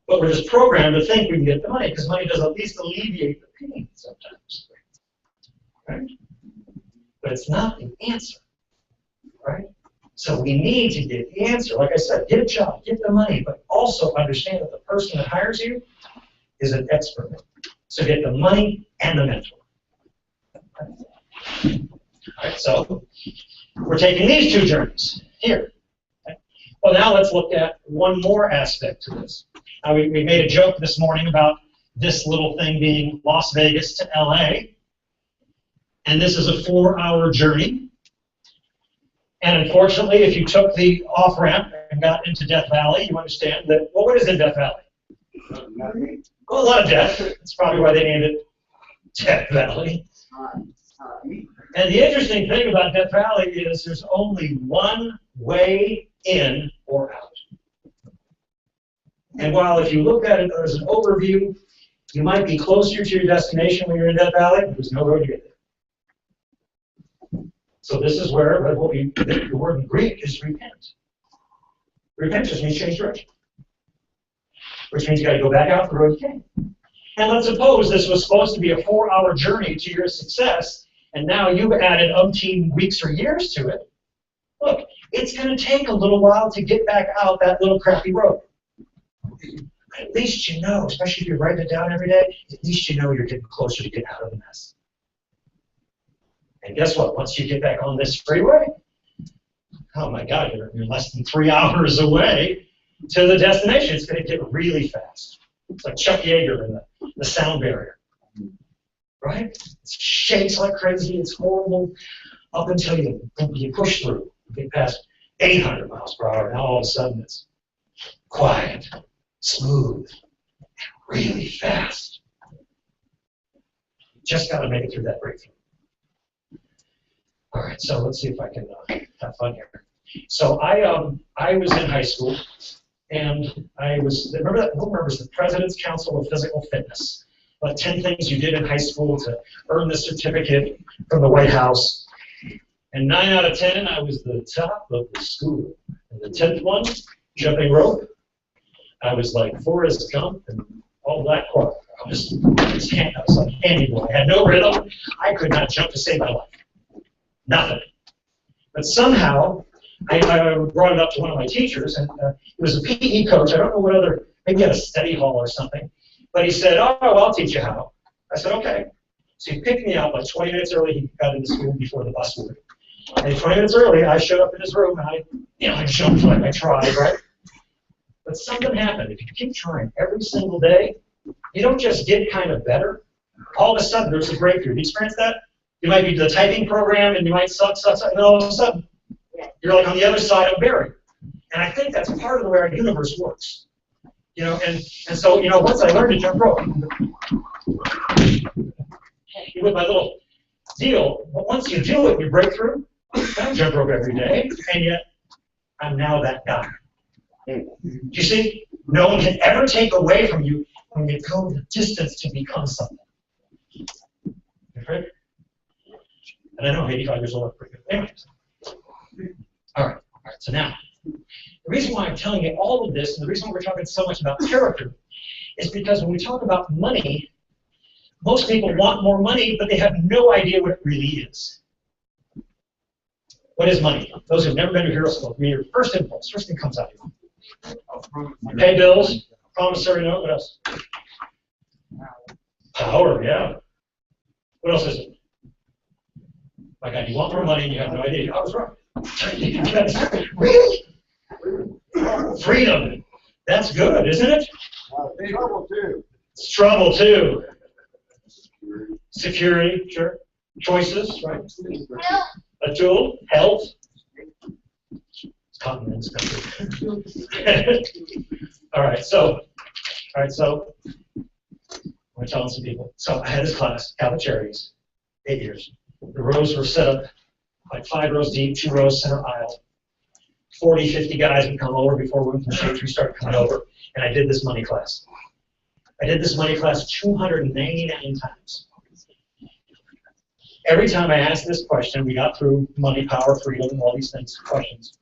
But we're just programmed to think we can get the money, because money does at least alleviate the pain sometimes. Right? But it's not the answer, right? So we need to get the answer. Like I said, get a job, get the money, but also understand that the person that hires you is an expert. So get the money and the mentor. All right, so we're taking these two journeys here. Okay. Well, now let's look at one more aspect to this. Now, we made a joke this morning about this little thing being Las Vegas to LA. And this is a 4-hour journey. And unfortunately, if you took the off-ramp and got into Death Valley, you understand that, well, what is in Death Valley? Well, a lot of death. That's probably why they named it Death Valley. And the interesting thing about Death Valley is there's only one way in or out. And while if you look at it as an overview, you might be closer to your destination when you're in Death Valley, but there's no road to get there. So this is where the word in Greek is repent. Repent just means change direction, which means you got to go back out the road you came. And let's suppose this was supposed to be a 4-hour journey to your success, and now you've added umpteen weeks or years to it. Look, it's going to take a little while to get back out that little crappy road. At least you know, especially if you're writing it down every day, at least you know you're getting closer to get out of the mess. And guess what? Once you get back on this freeway, oh my God, you're less than 3 hours away to the destination. It's going to get really fast. It's like Chuck Yeager in the sound barrier, right? It shakes like crazy. It's horrible up until you push through. You get past 800 miles per hour. Now all of a sudden it's quiet, smooth, and really fast. You just got to make it through that breakthrough. All right, so let's see if I can have fun here. So I was in high school, and I was, who remembers the President's Council of Physical Fitness? About 10 things you did in high school to earn the certificate from the White House. And 9 out of 10, I was the top of the school. And the 10th one, jumping rope, I was like Forrest Gump and all that crap. I was like Andy Boy. I had no rhythm. I could not jump to save my life. Nothing. But somehow, I brought it up to one of my teachers, and he was a PE coach. I don't know what other, maybe he had a study hall or something. But he said, oh, well, I'll teach you how. I said, okay. So he picked me up like 20 minutes early. He got into school before the bus would. And 20 minutes early, I showed up in his room, and I jumped like I tried, right? But something happened. If you keep trying every single day, you don't just get kind of better. All of a sudden, there's a breakthrough. Have you experienced that? You might be the typing program, and you might suck, and all of a sudden, you're like on the other side of barrier. And I think that's part of the way our universe works. You know, and so, you know, once I learned to jump rope, with my little deal, but once you do it, you break through, I don't jump rope every day, and yet I'm now that guy. Do you see? No one can ever take away from you when you go the distance to become something. Okay? And I know 85 years old, pretty good. Anyways. All right, so now, the reason why I'm telling you all of this, and the reason why we're talking so much about character, is because when we talk about money, most people want more money, but they have no idea what it really is. What is money? Those who've never been to Hero School, give me your first impulse, first thing comes out of you. Pay bills, promissory note, what else? Power, yeah. What else is it? My God, you want more money and you have no idea. I was wrong. Really? Freedom. That's good, isn't it? Trouble too. It's trouble too. Security, sure. Choices, right? A tool, health. It's cotton in this country. All right, so I'm telling some people. So I had this class, Catholic Charities, 8 years. The rows were set up like 5 rows deep, 2 rows center aisle. 40, 50 guys would come over before women from stage. We started coming over, and I did this money class. I did this money class 299 times. Every time I asked this question, we got through money, power, freedom, all these things, questions.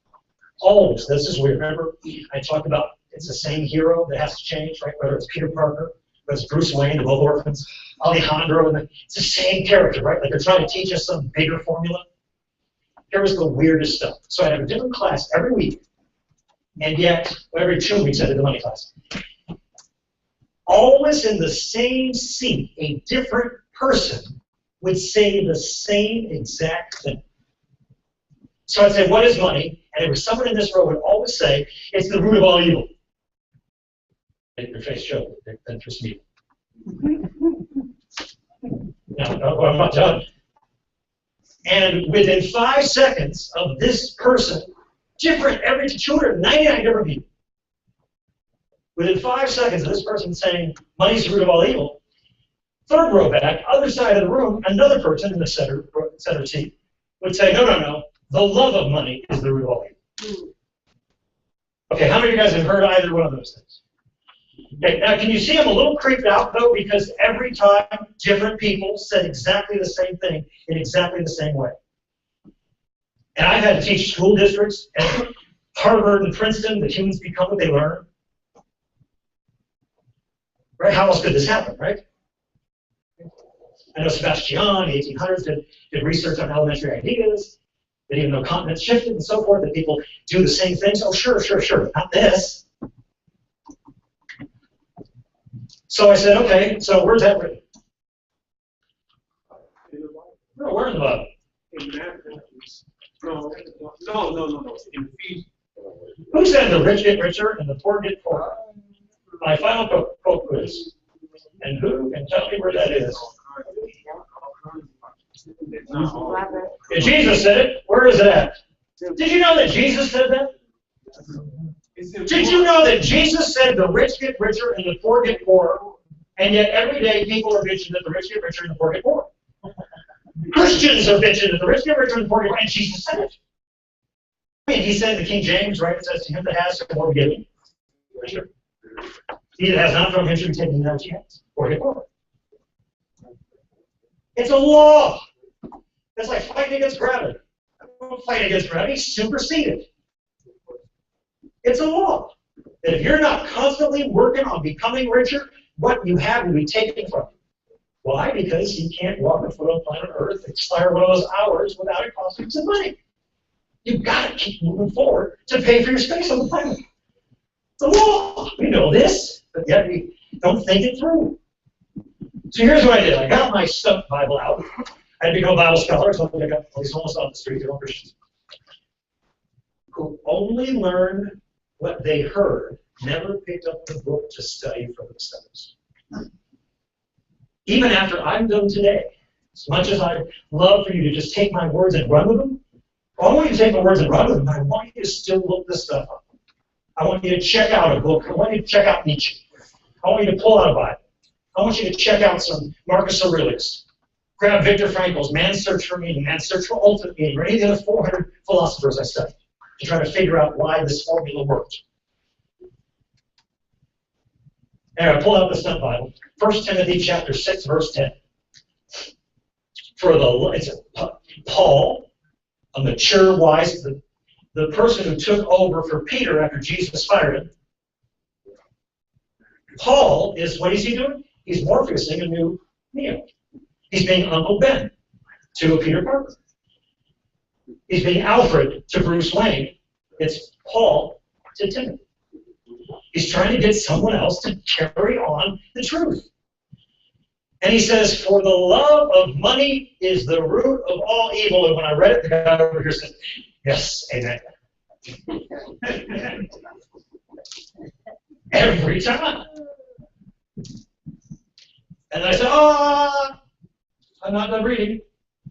Always, this is weird. Remember, I talked about it's the same hero that has to change, right? Whether it's Peter Parker, whether it's Bruce Wayne, the Both Orphans, Alejandro, it's the same character, right? Like they're trying to teach us some bigger formula. Here was the weirdest stuff. So I had a different class every week, and yet every 2 weeks I did the money class. Always in the same seat, a different person would say the same exact thing. So I'd say, what is money? And there was someone in this row who would always say, it's the root of all evil. Make your face show, then twist me. No, I'm not done. And within 5 seconds of this person, different, every 299 different people, within 5 seconds of this person saying, money's the root of all evil, third row back, other side of the room, another person in the center seat would say, no, no, no, the love of money is the root of all evil. Okay, how many of you guys have heard either one of those things? Okay, now can you see I'm a little creeped out though, because every time different people said exactly the same thing in exactly the same way. And I've had to teach school districts at Harvard and Princeton that humans become what they learn. Right? How else could this happen, right? I know Sebastian, in the 1800s, did research on elementary ideas, that even though continents shifted and so forth, that people do the same things. Oh, sure, sure, sure, not this. So I said, okay, so where's that written? No, where in the Bible? No. In Ephesians. Who said the rich get richer and the poor get poorer? My final quote quiz. And who can tell me where that is? Robert. If Jesus said it, where is it at? Did you know that Jesus said that? Did you know that Jesus said the rich get richer and the poor get poorer? And yet every day people are bitching that the rich get richer and the poor get poorer. Christians are bitching that the rich get richer and the poor get poorer, and Jesus said it. I mean, he said in the King James, right, it says to him that has, the more given. Richer. He that has not from him should be taken out he has, or get poorer. It's a law. It's like fighting against gravity. Don't fight against gravity, supersede it. It's a law that if you're not constantly working on becoming richer, what you have will be taken from you. Why? Because you can't walk a foot on planet Earth, expire one of those hours without it costing you some money. You've got to keep moving forward to pay for your space on the planet. The law. We know this, but yet we don't think it through. So here's what I did. I got my stuff Bible out. I had to become a Bible scholar, so I got all these homeless off the street, they're all Christians, who only learned what they heard, never picked up the book to study for themselves. Even after I'm done today, as much as I'd love for you to just take my words and run with them, I want you to take my words and run with them, but I want you to still look this stuff up. I want you to check out a book. I want you to check out Nietzsche. I want you to pull out a Bible. I want you to check out some Marcus Aurelius. Grab Viktor Frankl's Man's Search for Meaning, Man's Search for Ultimate Meaning, or any of the other 400 philosophers I studied to try to figure out why this formula worked. Anyway, I pulled out the stuff Bible. 1 Timothy chapter 6, verse 10. It's Paul, a mature, wise, the person who took over for Peter after Jesus fired him. Paul is, what is he doing? He's Morphusing a new Neo. He's being Uncle Ben to Peter Parker. He's being Alfred to Bruce Wayne. It's Paul to Timothy. He's trying to get someone else to carry on the truth. And he says, for the love of money is the root of all evil. And when I read it, the guy over here said, yes, amen. Every time. And I said, I'm not done reading.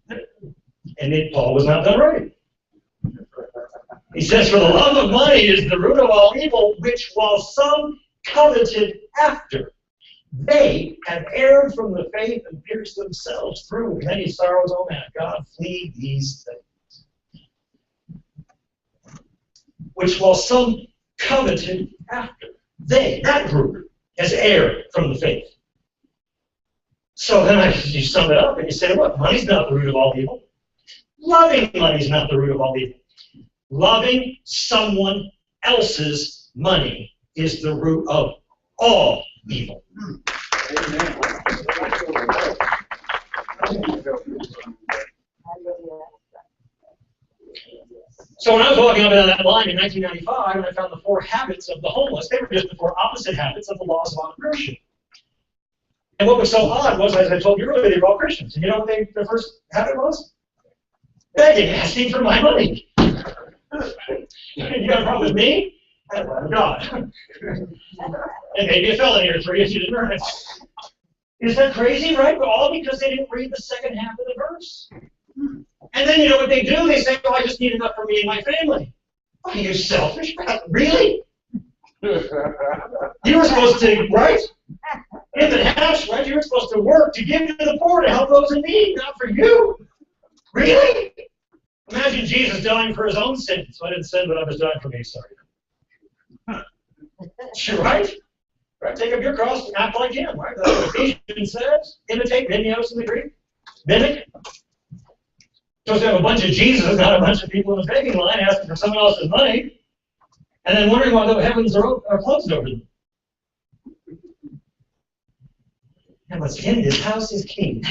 And then Paul was not done writing. He says, for the love of money is the root of all evil, which while some coveted after, they have erred from the faith and pierced themselves through with many sorrows. Oh man, God, flee these things. Which while some coveted after, they, that group, has erred from the faith. So then you sum it up and you say, look, money's not the root of all evil. Loving money is not the root of all evil. Loving someone else's money is the root of all evil. So when I was walking up and down that line in 1995, and I found the 4 habits of the homeless, they were just the 4 opposite habits of the laws of entrepreneurship. And what was so odd was, as I told you earlier, they were all Christians. And you know what their first habit was? Begging, asking for my money. You got a problem with me? God. And maybe a felony or 3 if you didn't earn it. Is that crazy, right? But all because they didn't read the second half of the verse. And then you know what they do? They say, oh, I just need enough for me and my family. Are you selfish? Really? You were supposed to, right? In the house, right? You were supposed to work to give to the poor, to help those in need, not for you. Really? Imagine Jesus dying for his own sins. So I didn't sin, but I was dying for me, sorry. Sure, right? Right? Take up your cross and act like him, right? That's what Ephesians says. Imitate, Menios in the Greek. Mimic. Supposed to have a bunch of Jesus, not a bunch of people in a begging line asking for someone else's money, and then wondering why the heavens are closed over them. And what's in his house is king.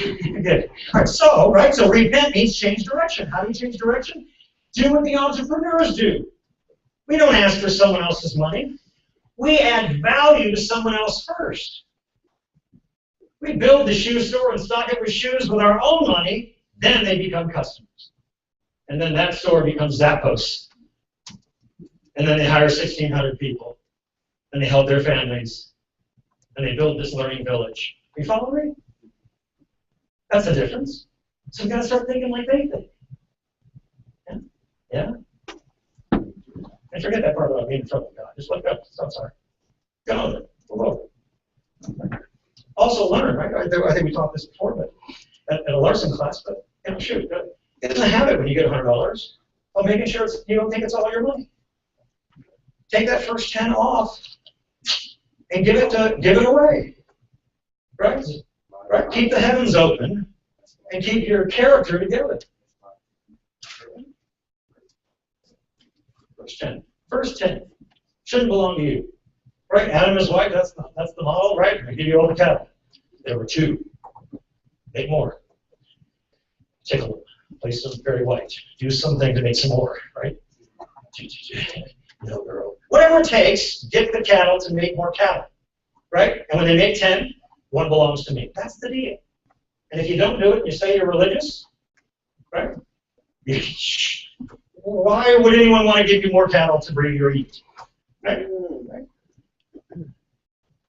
Good. All right, so repent means change direction. How do you change direction? Do what the entrepreneurs do. We don't ask for someone else's money. We add value to someone else first. We build the shoe store and stock it with shoes with our own money, then they become customers. And then that store becomes Zappos. And then they hire 1,600 people. And they help their families. And they build this learning village. You follow me? That's the difference. So we've got to start thinking like they think. Yeah? And forget that part about being in trouble with God. Just look up. I'm sorry. Go on. Go over. Also learn, right? I think we talked this before, but at a Larson class, but shoot, get in the habit when you get $100 of making sure you don't think it's all your money. Take that first 10 off and give it away. Right? Right? Keep the heavens open and keep your character together. First 10 shouldn't belong to you. Right? Adam and his wife, that's the model, right? I give you all the cattle. There were 2. Make more. Tickle them. Place them very white. Do something to make some more, right? No, girl. Whatever it takes, get the cattle to make more cattle. Right? And when they make 10, 1 belongs to me. That's the deal. And if you don't do it, you say you're religious, right? Why would anyone want to give you more cattle to breed or eat? Right?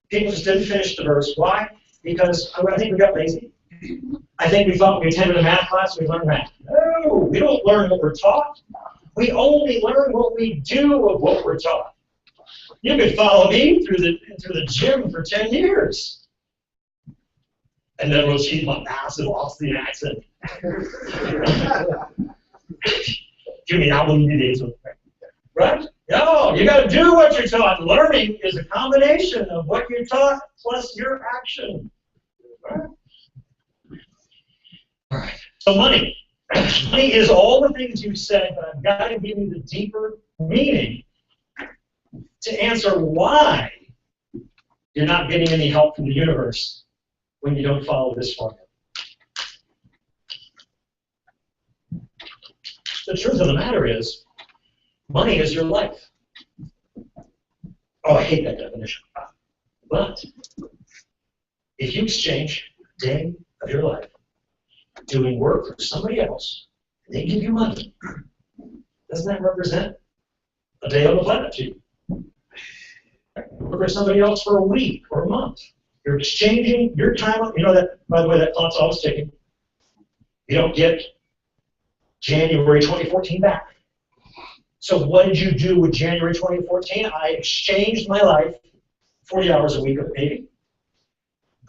People just didn't finish the verse. Why? Because I think we got lazy. I think we thought we attended a math class, we learned math. No, we don't learn what we're taught. We only learn what we do of what we're taught. You could follow me through the gym for 10 years. And then we'll achieve my massive Austin accent. Give me album days, right? No, you got to do what you're taught. Learning is a combination of what you're taught plus your action. Right? All right. So money. Money is all the things you said, but I've got to give you the deeper meaning to answer why you're not getting any help from the universe when you don't follow this formula. The truth of the matter is, money is your life. Oh, I hate that definition. But if you exchange a day of your life doing work for somebody else, and they give you money, doesn't that represent a day on the planet to you? Work for somebody else for a week or a month. You're exchanging your time. You know that, by the way, that clock's always ticking. You don't get January 2014 back. So what did you do with January 2014? I exchanged my life, 40 hours a week of paying.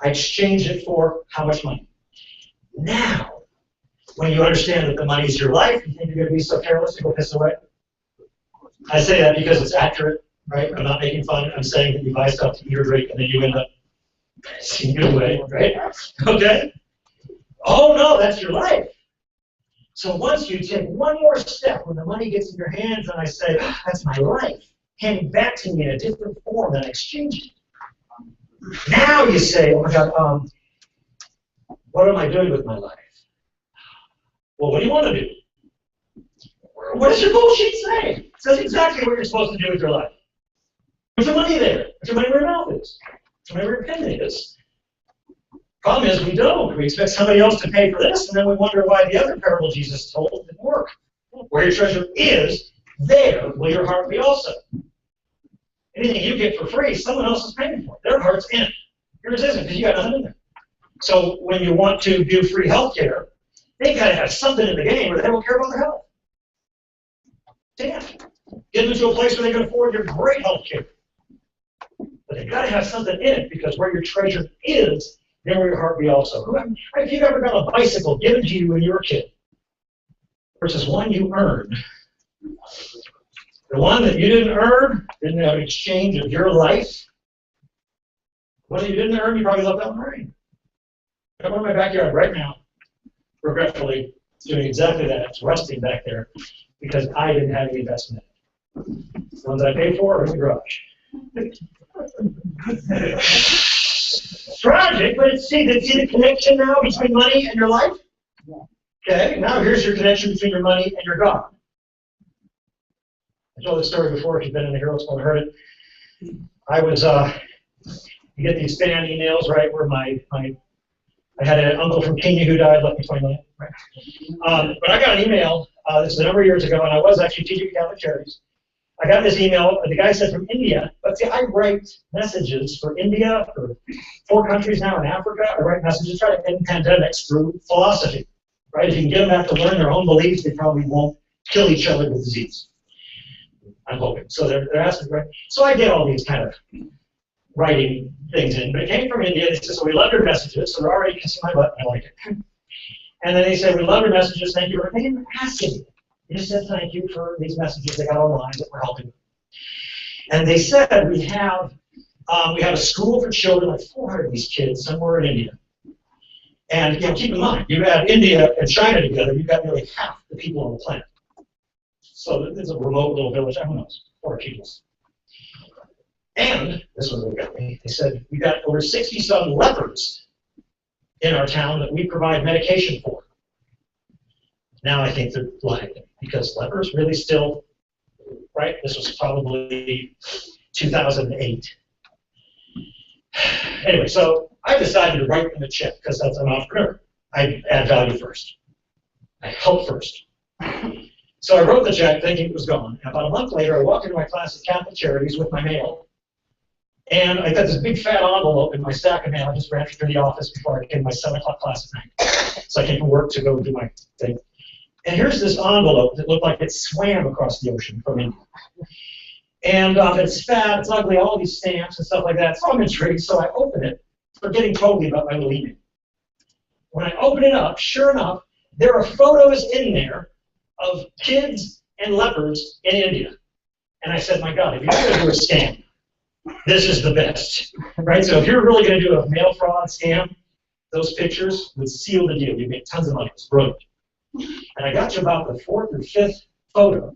I exchanged it for how much money? Now, when you understand that the money is your life, you think you're going to be so careless to go piss away? I say that because it's accurate, right? I'm not making fun. I'm saying that you buy stuff to eat or drink, and then you end up seeing it away, right? Okay? Oh, no, that's your life. So once you take one more step, when the money gets in your hands, and I say, that's my life, hand it back to me in a different form than I exchanged it. Now you say, oh my God, what am I doing with my life? Well, what do you want to do? What does your goal sheet say? It says exactly what you're supposed to do with your life. Put your money there. Put your money where your mouth is. Put your money where your pen is. Problem is, we don't. We expect somebody else to pay for this, and then we wonder why the other parable Jesus told didn't work. Where your treasure is, there will your heart be also. Anything you get for free, someone else is paying for it. Their heart's in it. Yours isn't, because you got nothing in there. So when you want to do free health care, They gotta have something in the game or they don't care about their health. Damn. Get them to a place where they can afford your great health care. But they gotta have something in it because where your treasure is, there will your heart be also. If you've ever got a bicycle given to you when you were a kid versus one you earned, the one that you didn't earn, didn't have an exchange of your life, the one that you didn't earn, you probably left out in the rain. I'm in my backyard right now, regretfully, doing exactly that. It's rusting back there because I didn't have any investment in it. The ones I paid for are in the garage. Tragic, but see the connection now between money and your life? Okay, now here's your connection between your money and your God. I told this story before if you've been in the Hero School and heard it. I was, you get these spam emails, right, where I had an uncle from Kenya who died, left me 20 million, right? But I got an email, this is a number of years ago, and I was actually teaching Catholic Charities. I got this email, the guy said from India, but see, I write messages for India, for 4 countries now in Africa. I write messages, try to end pandemics through philosophy, right? If you can get them back to learn their own beliefs, they probably won't kill each other with disease. I'm hoping. So they're asking, right? So I get all these kind of writing things in, but it came from India. They said, so we love your messages, so they're already kissing my butt, and I like it. And then they said, we love your messages, thank you. They didn't ask anything. They just said thank you for these messages they got online that we're helping. And they said we have a school for children, like 400 of these kids somewhere in India. And keep in mind, you add India and China together, you've got nearly half the people on the planet. So it's a remote little village, who knows, 4 people. And, this was what got me, they said, we got over 60-some lepers in our town that we provide medication for. Now I think they're lying, because lepers really still, right? This was probably 2008. Anyway, so I decided to write them a check, because that's an entrepreneur. I add value first. I help first. So I wrote the check thinking it was gone. And about a month later, I walked into my class at Catholic Charities with my mail. And I got this big fat envelope in my stack of mail. I just ran through the office before I came to my 7 o'clock class at night. So I came from work to go do my thing. And here's this envelope that looked like it swam across the ocean from India. And it's fat, it's ugly, all these stamps and stuff like that. So I'm intrigued, so I open it, forgetting totally about my little email. When I open it up, sure enough, there are photos in there of kids and lepers in India. And I said, my God, if you're going to do a scam, this is the best, right? So if you're really going to do a mail fraud scam, those pictures would seal the deal. You'd make tons of money. It's brilliant. And I got to about the 4th or 5th photo,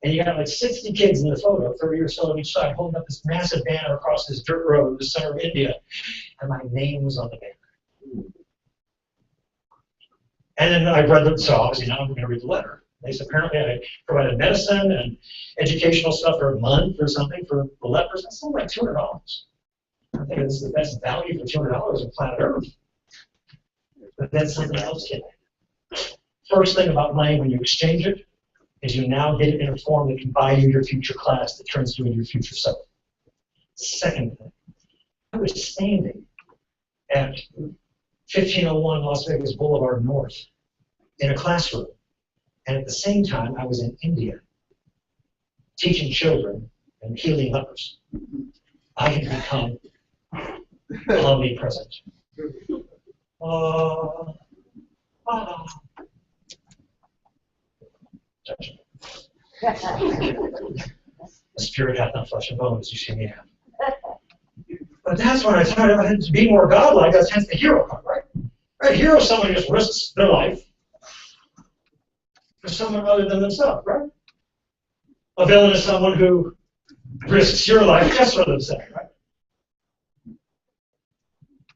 and you got like 60 kids in the photo, 30 or so on each side, holding up this massive banner across this dirt road in the center of India, and my name was on the banner. And then I read them, so obviously now I'm going to read the letter. They said apparently I provided medicine and educational stuff for a month or something for the lepers. That's still like $200. I think this is the best value for $200 on planet Earth. But then something else came in. First thing about money when you exchange it is you now get it in a form that can buy you your future class that turns you into your future self. Second thing, I was standing at 1501 Las Vegas Boulevard North in a classroom. And at the same time, I was in India teaching children and healing lepers. I had become omnipresent. The spirit hath not flesh and bone, as you see me have. But that's when I started to be more godlike. That's hence the hero card, right? Right, hero is someone who just risks their life for someone other than themselves, right? A villain is someone who risks your life just for themselves, right?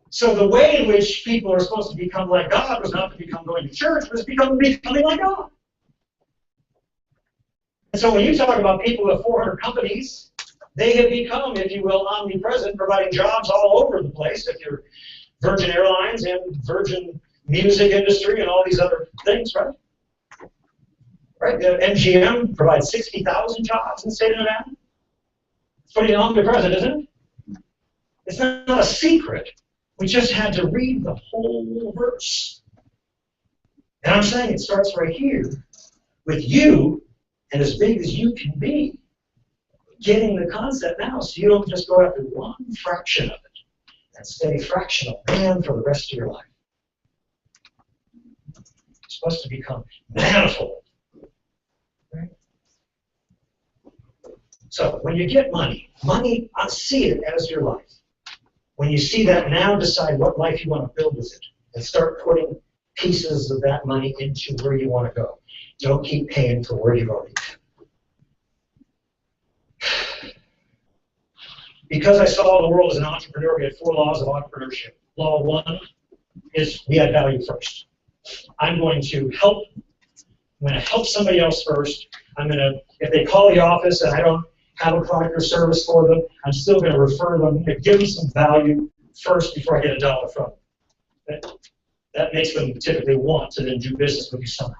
So the way in which people are supposed to become like God was not to become going to church, but becoming like God. And so when you talk about people with 400 companies, they have become, if you will, omnipresent, providing jobs all over the place. If you're Virgin Airlines and Virgin Music Industry and all these other things, right? Right? MGM provides 60,000 jobs in the state of Nevada. It's pretty omnipresent, isn't it? It's not a secret. We just had to read the whole verse. And I'm saying it starts right here with you, and as big as you can be, getting the concept now so you don't just go after one fraction of it and stay fractional man for the rest of your life. You're supposed to become manifold. Right? So when you get money, I see it as your life. When you see that, now decide what life you want to build with it and start putting pieces of that money into where you want to go. Don't keep paying for where you've already been. Because I saw the world as an entrepreneur, we had 4 laws of entrepreneurship. Law 1 is we add value first. I'm going to help somebody else first. If they call the office and I don't have a product or service for them, I'm still going to refer them and give them some value first before I get $1 from them. That makes them typically want to then do business with you somehow.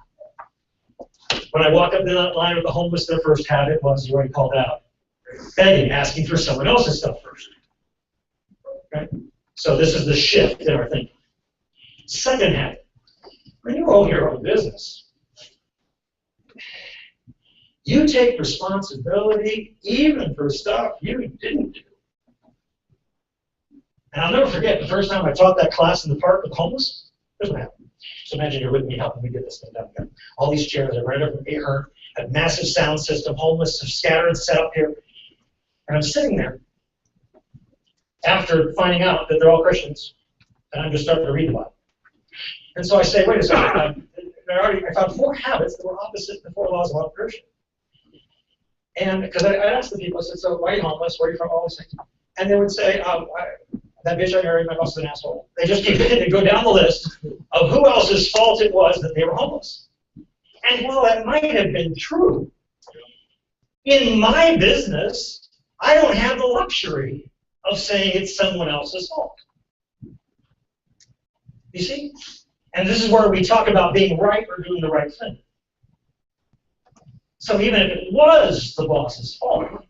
When I walk up to that line with the homeless, their first habit was, you already called out, begging, asking for someone else's stuff first. Okay? So this is the shift in our thinking. Second habit, when you own your own business, you take responsibility even for stuff you didn't do. And I'll never forget the first time I taught that class in the park with the homeless. Here's what happened. So imagine you're with me helping me get this thing done. Got all these chairs, I rented them from Ahern, a massive sound system, homeless, scattered, set up here. And I'm sitting there after finding out that they're all Christians, and I'm just starting to read the Bible. And so I say, wait a second, I found 4 habits that were opposite the 4 laws of entrepreneurship. And because I asked the people, I said, so why are you homeless? Where are you from? All these things. And they would say, that bitch I married, my boss is an asshole. They just keep they go down the list of who else's fault it was that they were homeless. And while that might have been true, in my business, I don't have the luxury of saying it's someone else's fault. You see? And this is where we talk about being right or doing the right thing. So even if it was the boss's fault,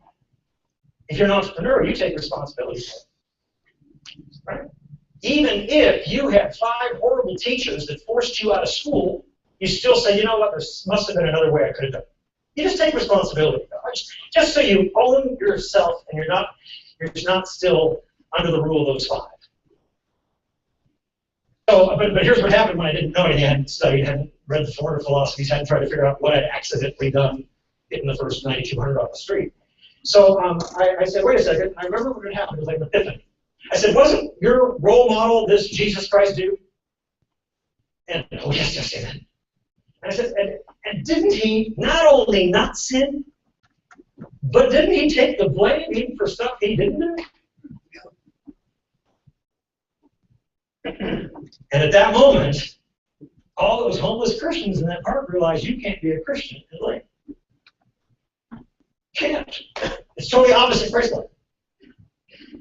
if you're an entrepreneur, you take responsibility for it. Right? Even if you had 5 horrible teachers that forced you out of school, you still say, you know what, there must have been another way I could have done it. You just take responsibility. Just so you own yourself and you're not still under the rule of those 5. So, but here's what happened when I didn't know anything. I hadn't studied, hadn't read the 400 philosophies, hadn't tried to figure out what I'd accidentally done getting the first 9,200 off the street. So I said, wait a second, I remember what had happened. It was like an epiphany. I said, wasn't your role model this Jesus Christ dude? And, oh, yes, amen. And I said, and didn't he not only not sin, but didn't he take the blame even for stuff he didn't do? And at that moment, all those homeless Christians in that park realized you can't be a Christian in Lane. Can't. It's totally opposite Christ-like.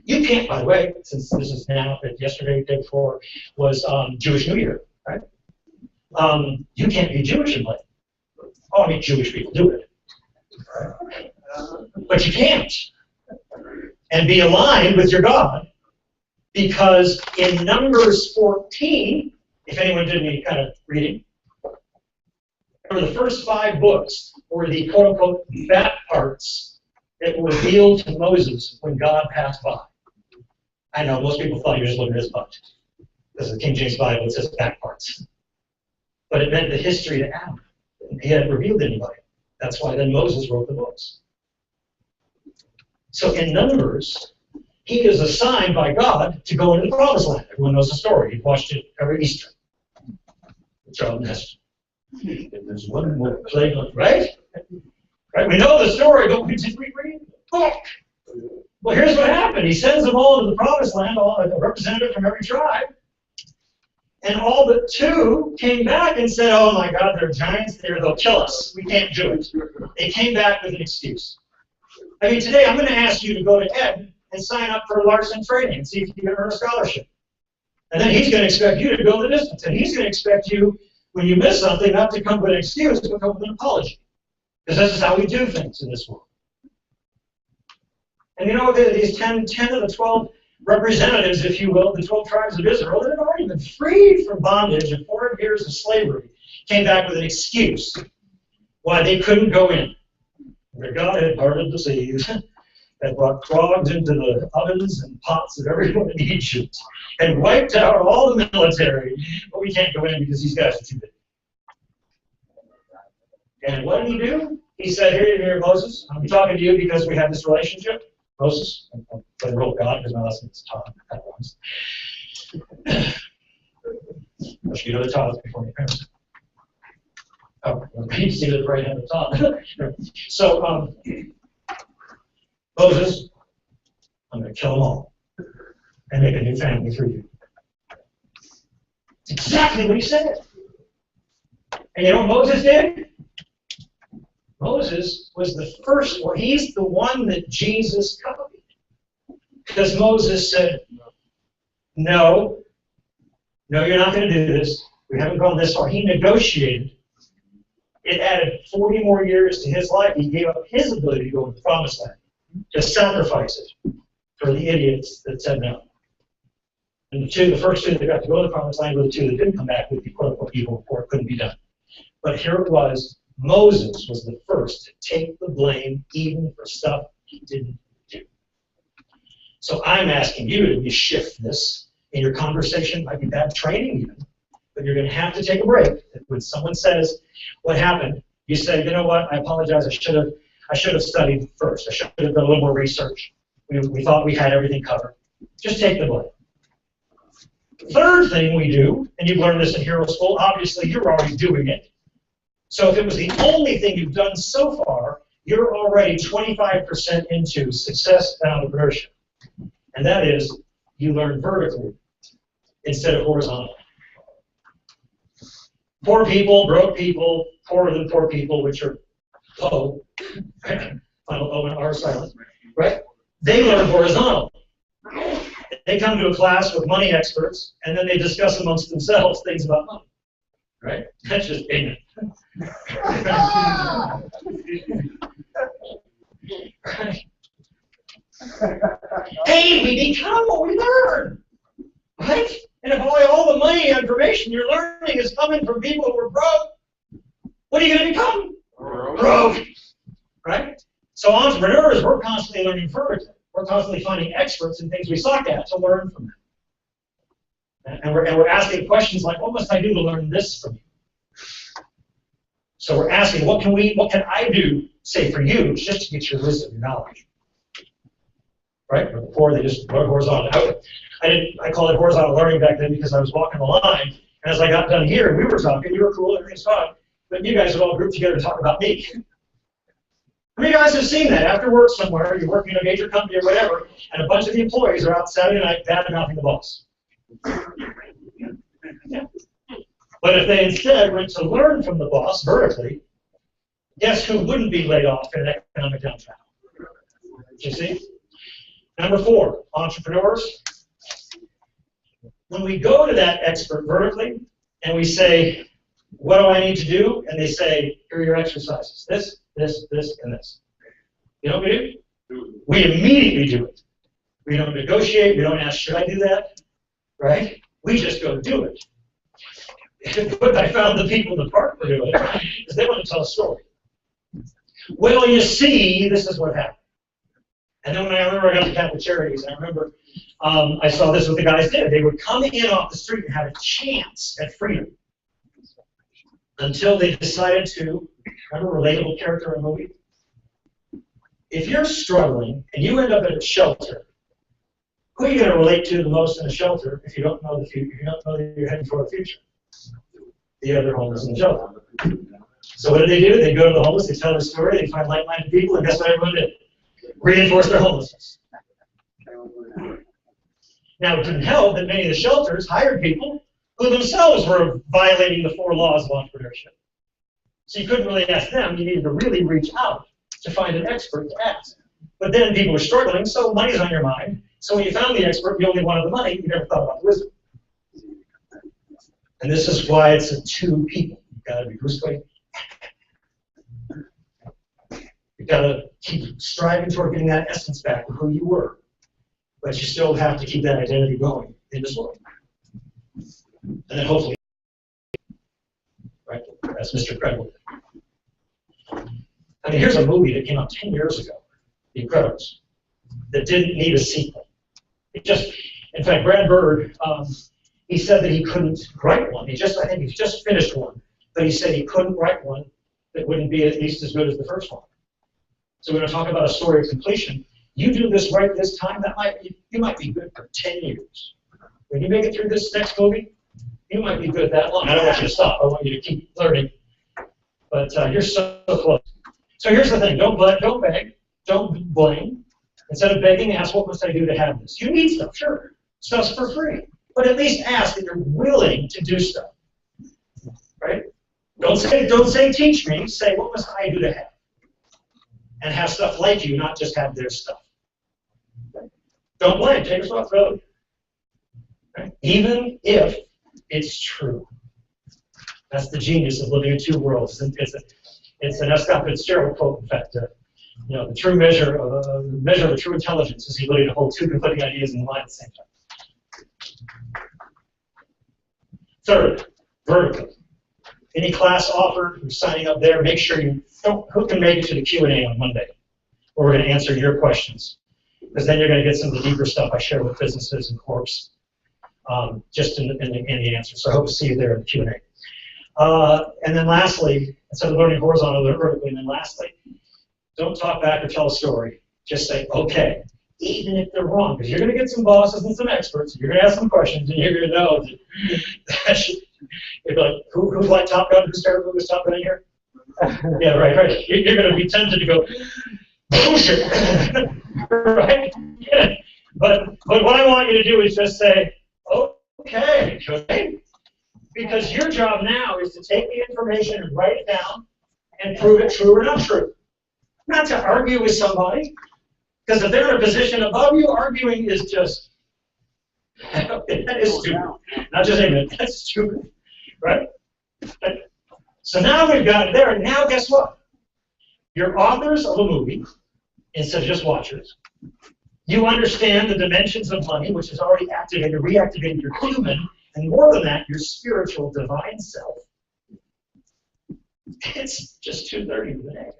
You can't, by the way, since this is now, yesterday, day before, was Jewish New Year, right? You can't be Jewish in Lane. Oh, I mean, Jewish people do it. Right? But you can't. And be aligned with your God, because in Numbers 14, if anyone did any kind of reading, remember the first 5 books were the quote-unquote back parts that were revealed to Moses when God passed by. I know, most people thought he was just looking at his butt, because the King James Bible, it says back parts. But it meant the history to Adam. He hadn't revealed anybody. That's why then Moses wrote the books. So in Numbers, he is assigned by God to go into the Promised Land. Everyone knows the story. He watched it every Easter. Charlton Heston. And there's one more plague, right? Right? We know the story, but we did read the book. Well, here's what happened. He sends them all to the Promised Land, a representative from every tribe. And all but 2 came back and said, oh my God, they're giants there, they'll kill us. We can't do it. They came back with an excuse. I mean, today I'm going to ask you to go to Ed and sign up for Larson training and see if you can earn a scholarship. And then he's going to expect you to go the distance. And he's going to expect you, when you miss something, not to come with an excuse, but come with an apology. Because this is how we do things in this world. And you know, these 10 of the 12 representatives, if you will, the 12 tribes of Israel, that had already been freed from bondage and 400 years of slavery. came back with an excuse why they couldn't go in. Their God had parted the seas, had brought frogs into the ovens and pots of everyone in Egypt, and wiped out all the military, but we can't go in because these guys are too big. And what did he do? He said, here, Moses, I'm talking to you because we have this relationship. Moses, I'm playing role God because my last name is Todd. You know the Todd before your parents. Oh, you see the right hand of Todd. So, Moses, I'm going to kill them all and make a new family through you. It's exactly what he said. And you know what Moses did? Moses was the first, or he's the one that Jesus copied. Because Moses said, no, you're not going to do this. We haven't gone this far. He negotiated. It added 40 more years to his life. He gave up his ability to go to the promised land, to sacrifice it for the idiots that said no. And the first two that got to go to the promised land were the two that didn't come back with the quote-unquote evil report, couldn't be done. But here it was. Moses was the first to take the blame even for stuff he didn't do. So I'm asking you to shift this in your conversation. It might be bad training even, but you're going to have to take a break. When someone says what happened, you say, you know what, I apologize, I should have studied first. I should have done a little more research. We thought we had everything covered. Just take the blame. Third thing we do, and you've learned this in Hero School, obviously you're already doing it. So if it was the only thing you've done so far, you're already 25% into success and entrepreneurship. And that is, you learn vertically instead of horizontally. Poor people, broke people, poorer than poor people, which are O, final O and R silent, right? They learn horizontal. They come to a class with money experts, and then they discuss amongst themselves things about money, right? That's just ignorant. Right. Hey, we become what we learn, right? And if all the money and information you're learning is coming from people who are broke, what are you going to become? Broke, right? So entrepreneurs, we're constantly learning vertically. We're constantly finding experts in things we suck at to learn from them. And we're asking questions like, what must I do to learn this from you? So we're asking, what can I do, say for you, just to get your wisdom, your knowledge? Right? Before they just learn horizontal. I called it horizontal learning back then because I was walking the line, and as I got done here, and we were talking, you were cool, everything's fine, but you guys would all group together to talk about me. How many of you guys have seen that? After work somewhere, you're working in a major company or whatever, and a bunch of the employees are out Saturday night bad-mouthing the boss. Yeah. But if they instead went to learn from the boss vertically, guess who wouldn't be laid off in an economic downturn? You see? Number 4, entrepreneurs. When we go to that expert vertically and we say, what do I need to do? And they say, here are your exercises. This, and this. You know what we do? We immediately do it. We don't negotiate. We don't ask, should I do that? Right? We just go do it. What I found the people in the park were doing is they want to tell a story. Well, you see, this is what happened. And then when I remember I got to Catholic Charities, and I remember I saw this what the guys did. They would come in off the street and have a chance at freedom until they decided to, remember relatable character in a movie? If you're struggling and you end up in a shelter, who are you going to relate to the most in a shelter if you don't know the future, if you don't know that you're heading for the future? The other homeless in the shelter. So what do? They go to the homeless, they tell their story, they find like-minded people, and guess what everyone did? Reinforce their homelessness. Now, it didn't help that many of the shelters hired people who themselves were violating the 4 laws of entrepreneurship. So you couldn't really ask them, you needed to really reach out to find an expert to ask. But then people were struggling, so money's on your mind. So when you found the expert, you only wanted the money, you never thought about the wisdom. And this is why it's a 2 people. You've got to be Gusto. You've got to keep striving toward getting that essence back of who you were. But you still have to keep that identity going in this world. And then hopefully, right? as Mr. Credible did. I mean, here's a movie that came out 10 years ago, The Incredibles, that didn't need a sequel. It just, in fact, Brad Bird, he said that he couldn't write one. I think he just finished one, but he said he couldn't write one that wouldn't be at least as good as the first one. So we're going to talk about a story of completion. You do this right this time, you might be good for 10 years. When you make it through this next movie, you might be good that long. I don't want you to stop. I want you to keep learning. But you're so close. So here's the thing. Don't beg. Don't blame. Instead of begging, ask, what must I do to have this? You need stuff, sure. Stuff's for free. But at least ask that you're willing to do stuff. Right? Don't say teach me. Say, what must I do to have? And have stuff like you, not just have their stuff. Don't blame. Take responsibility. Right? Even if it's true. That's the genius of living in two worlds. It's an F. Scott Fitzgerald quote, in fact. The true measure of true intelligence is the ability to hold two conflicting ideas in the mind at the same time. Third, vertical. Any class offered who's signing up there, make sure who can make it to the Q&A on Monday, where we're going to answer your questions. Because then you're going to get some of the deeper stuff I share with businesses and corps, just in the answer. So I hope to see you there in the Q&A. And then lastly, instead of learning horizontally, learn vertically. And then lastly, don't talk back or tell a story. Just say, okay, even if they're wrong, because you're going to get some bosses and some experts. You're going to ask some questions, and you're going to know that you're like, who's like Top Gun? Who's favorite movie was Top Gun in here? Yeah, right. You're going to be tempted to go, bullshit, right? Yeah. But what I want you to do is just say, okay, because your job now is to take the information and write it down and prove it true or not true. Not to argue with somebody, because if they're in a position above you, arguing is just, that is stupid. Not just saying that, that's stupid, right? So now we've got it there, and now guess what? You're authors of a movie instead of just watchers. You understand the dimensions of money, which has already reactivated your human, and more than that, your spiritual divine self. It's just 2:30 today.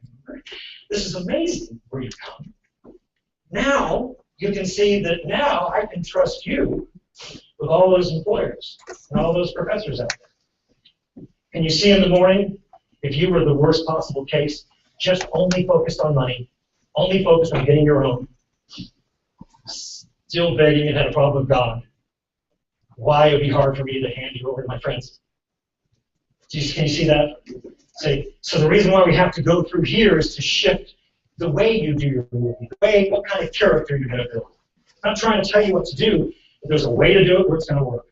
This is amazing where you've come. Now, you can see that now I can trust you with all those employers and all those professors out there. Can you see in the morning, if you were the worst possible case, just only focused on money, only focused on getting your own, still begging and had a problem with God, why it would be hard for me to hand you over to my friends? Can you see that? So the reason why we have to go through here is to shift the way you do your movie, what kind of character you're going to build. I'm not trying to tell you what to do, but there's a way to do it where it's going to work.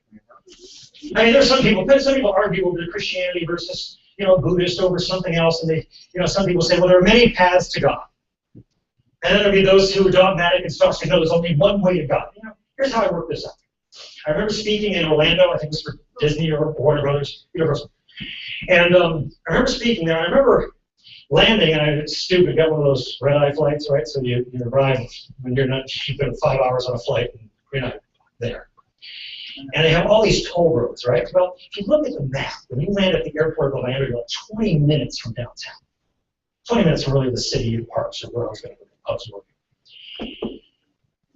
I mean, there's some people argue over the Christianity versus, Buddhist over something else, and some people say, well, there are many paths to God. And then there'll be those who are dogmatic and start saying, no, there's only one way to God. Here's how I work this out. I remember speaking in Orlando, I think it was for Disney or Warner Brothers, Universal. And I remember speaking there, and I remember landing, and I was stupid, got one of those red-eye flights, right? So you arrive when you've been 5 hours on a flight, and you're not there. And they have all these toll roads, right? Well, if you look at the map, when you land at the airport of Orlando, you're like 20 minutes from downtown. 20 minutes from really the city parks or where I was going to go. I was working.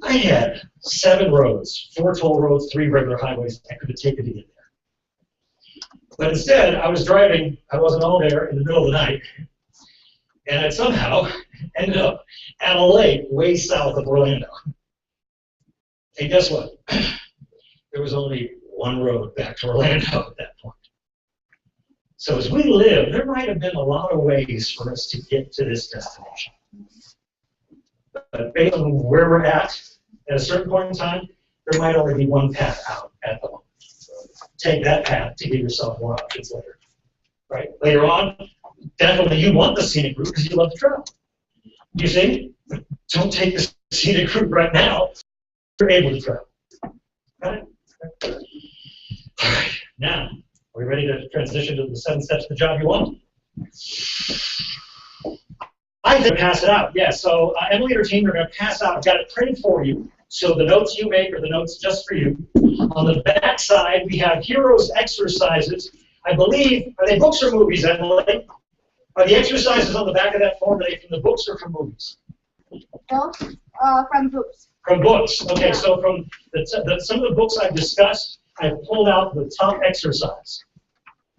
I had 7 roads, 4 toll roads, 3 regular highways I could have taken to get there. But instead, I was driving, I wasn't all there in the middle of the night, and I somehow ended up at a lake way south of Orlando. And guess what? There was only one road back to Orlando at that point. So as we live, there might have been a lot of ways for us to get to this destination. But based on where we're at a certain point in time, there might only be one path out at the moment. Take that path to give yourself more options later. Right? Later on, definitely you want the scenic route because you love to travel. You see? But don't take the scenic route right now. You're able to travel. Got it? All right. Now, are we ready to transition to the 7 steps to the job you want? I think pass it out. Yeah, so Emily and her team are going to pass out. I've got it printed for you. So the notes you make are the notes just for you. On the back side, we have heroes exercises I believe, are they books or movies, Emily? Are the exercises on the back of that form, are they from the books or from movies? Both, from books. From books. Okay, so from some of the books I've discussed, I've pulled out the top exercise.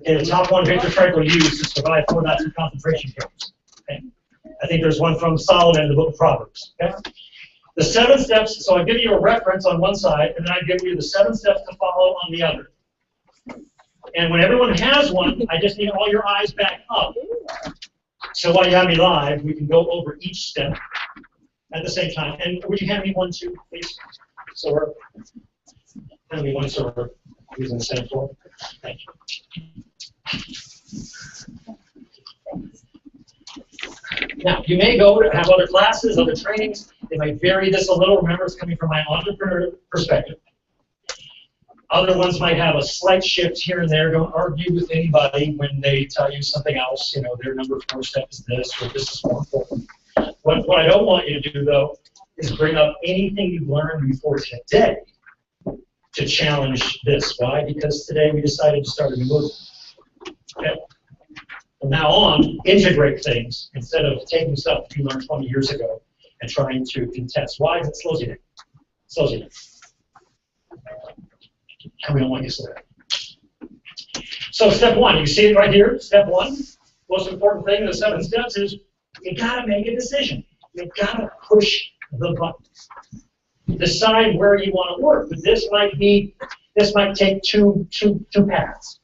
Okay, the top one Viktor Frankl used to survive 4 Nazi concentration camps. Okay. I think there's one from Solomon in the book of Proverbs. Okay. The 7 steps, so I give you a reference on one side, and then I give you the 7 steps to follow on the other. And when everyone has one, I just need all your eyes back up. So while you have me live, we can go over each step at the same time. And would you hand me one too, please? So we're hand me one so we're using the same form. Thank you. Now, you may go to have other classes, other trainings. They might vary this a little. Remember, it's coming from my entrepreneur perspective. Other ones might have a slight shift here and there. Don't argue with anybody when they tell you something else. You know, their number 4 step is this, or this is more important. What I don't want you to do, though, is bring up anything you've learned before today to challenge this. Why? Because today we decided to start a new movement. Okay? From now on, integrate things instead of taking stuff you learned 20 years ago and trying to contest. Why? It slows you down. It slows you down. And we don't want you to slow down. So step 1, you see it right here. Step 1, most important thing in the 7 steps is you gotta make a decision. You gotta push the button. Decide where you want to work. But this might take two paths.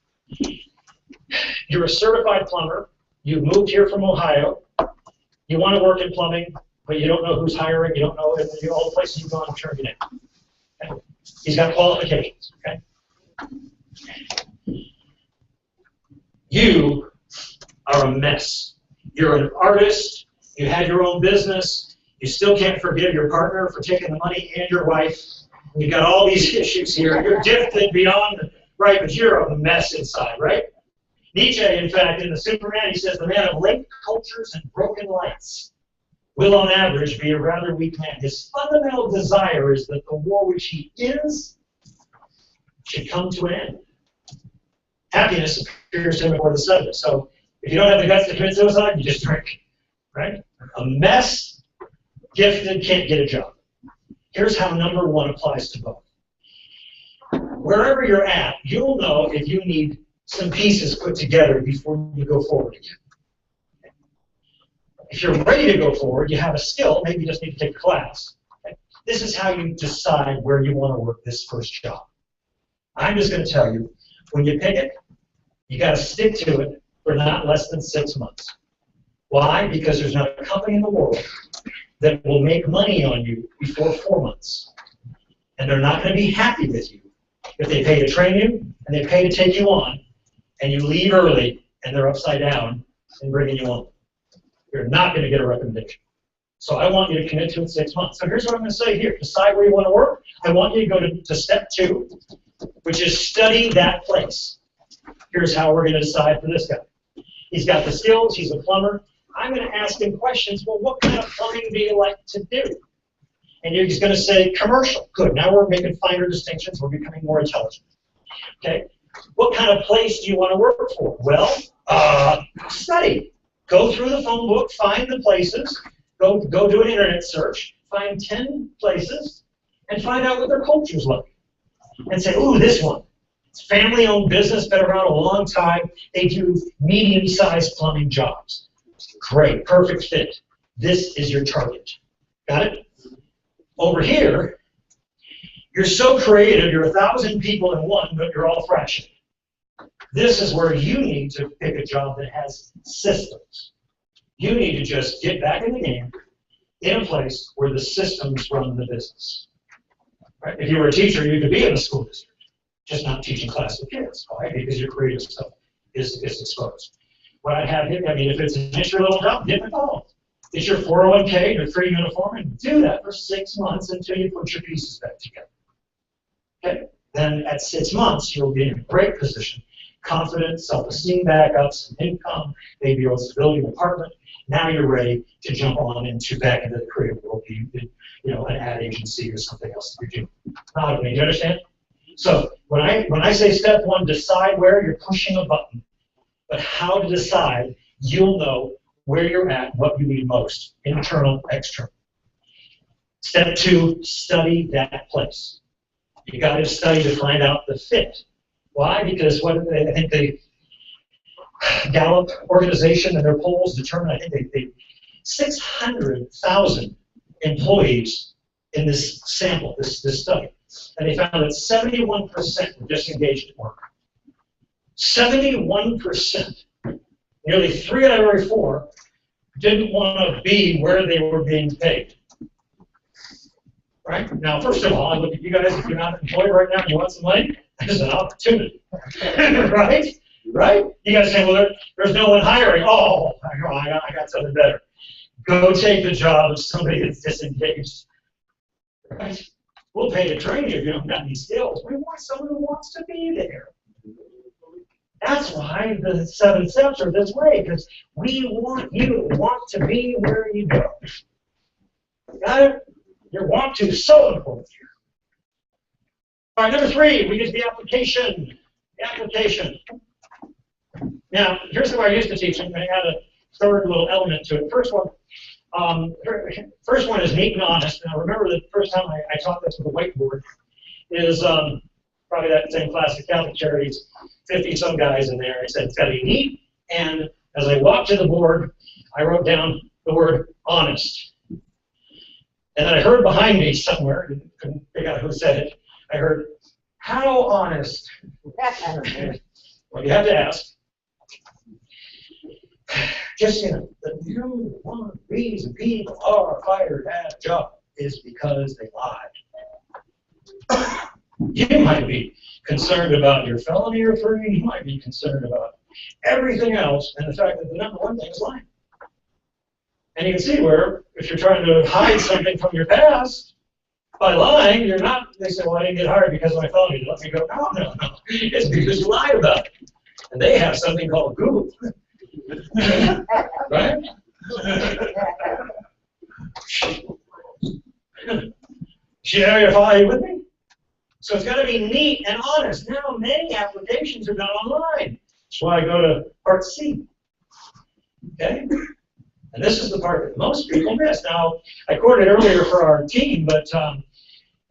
You're a certified plumber. You moved here from Ohio. You want to work in plumbing, but you don't know who's hiring. You don't know all the places you've gone to turn you down. Okay? He's got qualifications. Okay. You are a mess. You're an artist. You had your own business. You still can't forgive your partner for taking the money and your wife. You've got all these issues here. You're gifted beyond, right, but you're a mess inside, right? Nietzsche, in fact, in the Superman, he says, the man of late cultures and broken lights will, on average, be a rather weak man. His fundamental desire is that the war which he is should come to an end. Happiness appears to him before the sun. So if you don't have the guts to commit suicide, you just drink, right? A mess, gifted, can't get a job. Here's how number 1 applies to both. Wherever you're at, you'll know if you need some pieces put together before you go forward again. If you're ready to go forward, you have a skill, maybe you just need to take a class. This is how you decide where you want to work this first job. I'm just going to tell you, when you pick it, you got to stick to it for not less than 6 months. Why? Because there's not a company in the world that will make money on you before 4 months. And they're not going to be happy with you if they pay to train you and they pay to take you on, and you leave early and they're upside down and bringing you on. You're not going to get a recommendation. So I want you to commit to it 6 months. So here's what I'm going to say here. Decide where you want to work. I want you to go to step 2, which is study that place. Here's how we're going to decide for this guy. He's got the skills. He's a plumber. I'm going to ask him questions. Well, what kind of plumbing do you like to do? And he's going to say commercial. Good. Now we're making finer distinctions. We're becoming more intelligent. Okay. What kind of place do you want to work for? Well, study. Go through the phone book. Find the places. Go do an internet search. Find 10 places and find out what their culture's like. And say, ooh, this one. It's family-owned business, been around a long time. They do medium-sized plumbing jobs. Great, perfect fit. This is your target. Got it? Over here, you're so creative, you're 1,000 people in one, but you're all fractured. This is where you need to pick a job that has systems. You need to just get back in the game in a place where the systems run the business. Right? If you were a teacher, you could be in a school district, just not teaching class with kids. Why? Because your creative stuff is exposed. What I have here, I mean, if it's an entry-level job, get involved. It's your 401k, your free uniform, and do that for 6 months until you put your pieces back together. Okay? Then at 6 months, you'll be in a great position. Confidence, self-esteem back up, some income, maybe your own stability in the apartment. Now you're ready to jump on back into the creative world, an ad agency or something else that you're doing. Do you understand? So when I say step one, decide where you're pushing a button, but how to decide, you'll know where you're at, what you need most, internal, external. Step two, study that place. You got to study to find out the fit. Why? Because I think the Gallup organization and their polls determined, I think they 600,000 employees in this sample, this study. And they found that 71% were disengaged at work. 71%. Nearly 3 out of every 4 didn't want to be where they were being paid. Right? Now, first of all, I look at you guys, if you're not employed right now and you want some money, there's an opportunity. Right? Right? You guys say, well, there's no one hiring. Oh, I got something better. Go take the job of somebody that's disengaged. Right? We'll pay to train you if you don't got any skills. We want someone who wants to be there. That's why the 7 steps are this way, because we want you to want to be where you go. Got it? Your want to is so important here. All right, number 3, we get to the application. The application. Now, here's what I used to teach. I'm going to add a third little element to it. First one is neat and honest. Now, remember the first time I taught this with a whiteboard is probably that same class at Catholic Charities, 50-some guys in there. I said, it's got to be neat. And as I walked to the board, I wrote down the word honest. And then I heard behind me somewhere, couldn't figure out who said it, I heard, how honest? Well, you have to ask. Just, the number one reason people are fired at a job is because they lied. You might be concerned about your felony referring, you might be concerned about everything else, and the fact that the number one thing is lying. And you can see where, if you're trying to hide something from your past, by lying, you're not, they say, well, I didn't get hired because of my felony. Let me go, no. It's because you lied about it. And they have something called Google. Right? Yeah, are you with me? So it's got to be neat and honest. Now, many applications are done online. That's why I go to part C. Okay? And this is the part that most people miss. Now, I quoted earlier for our team, but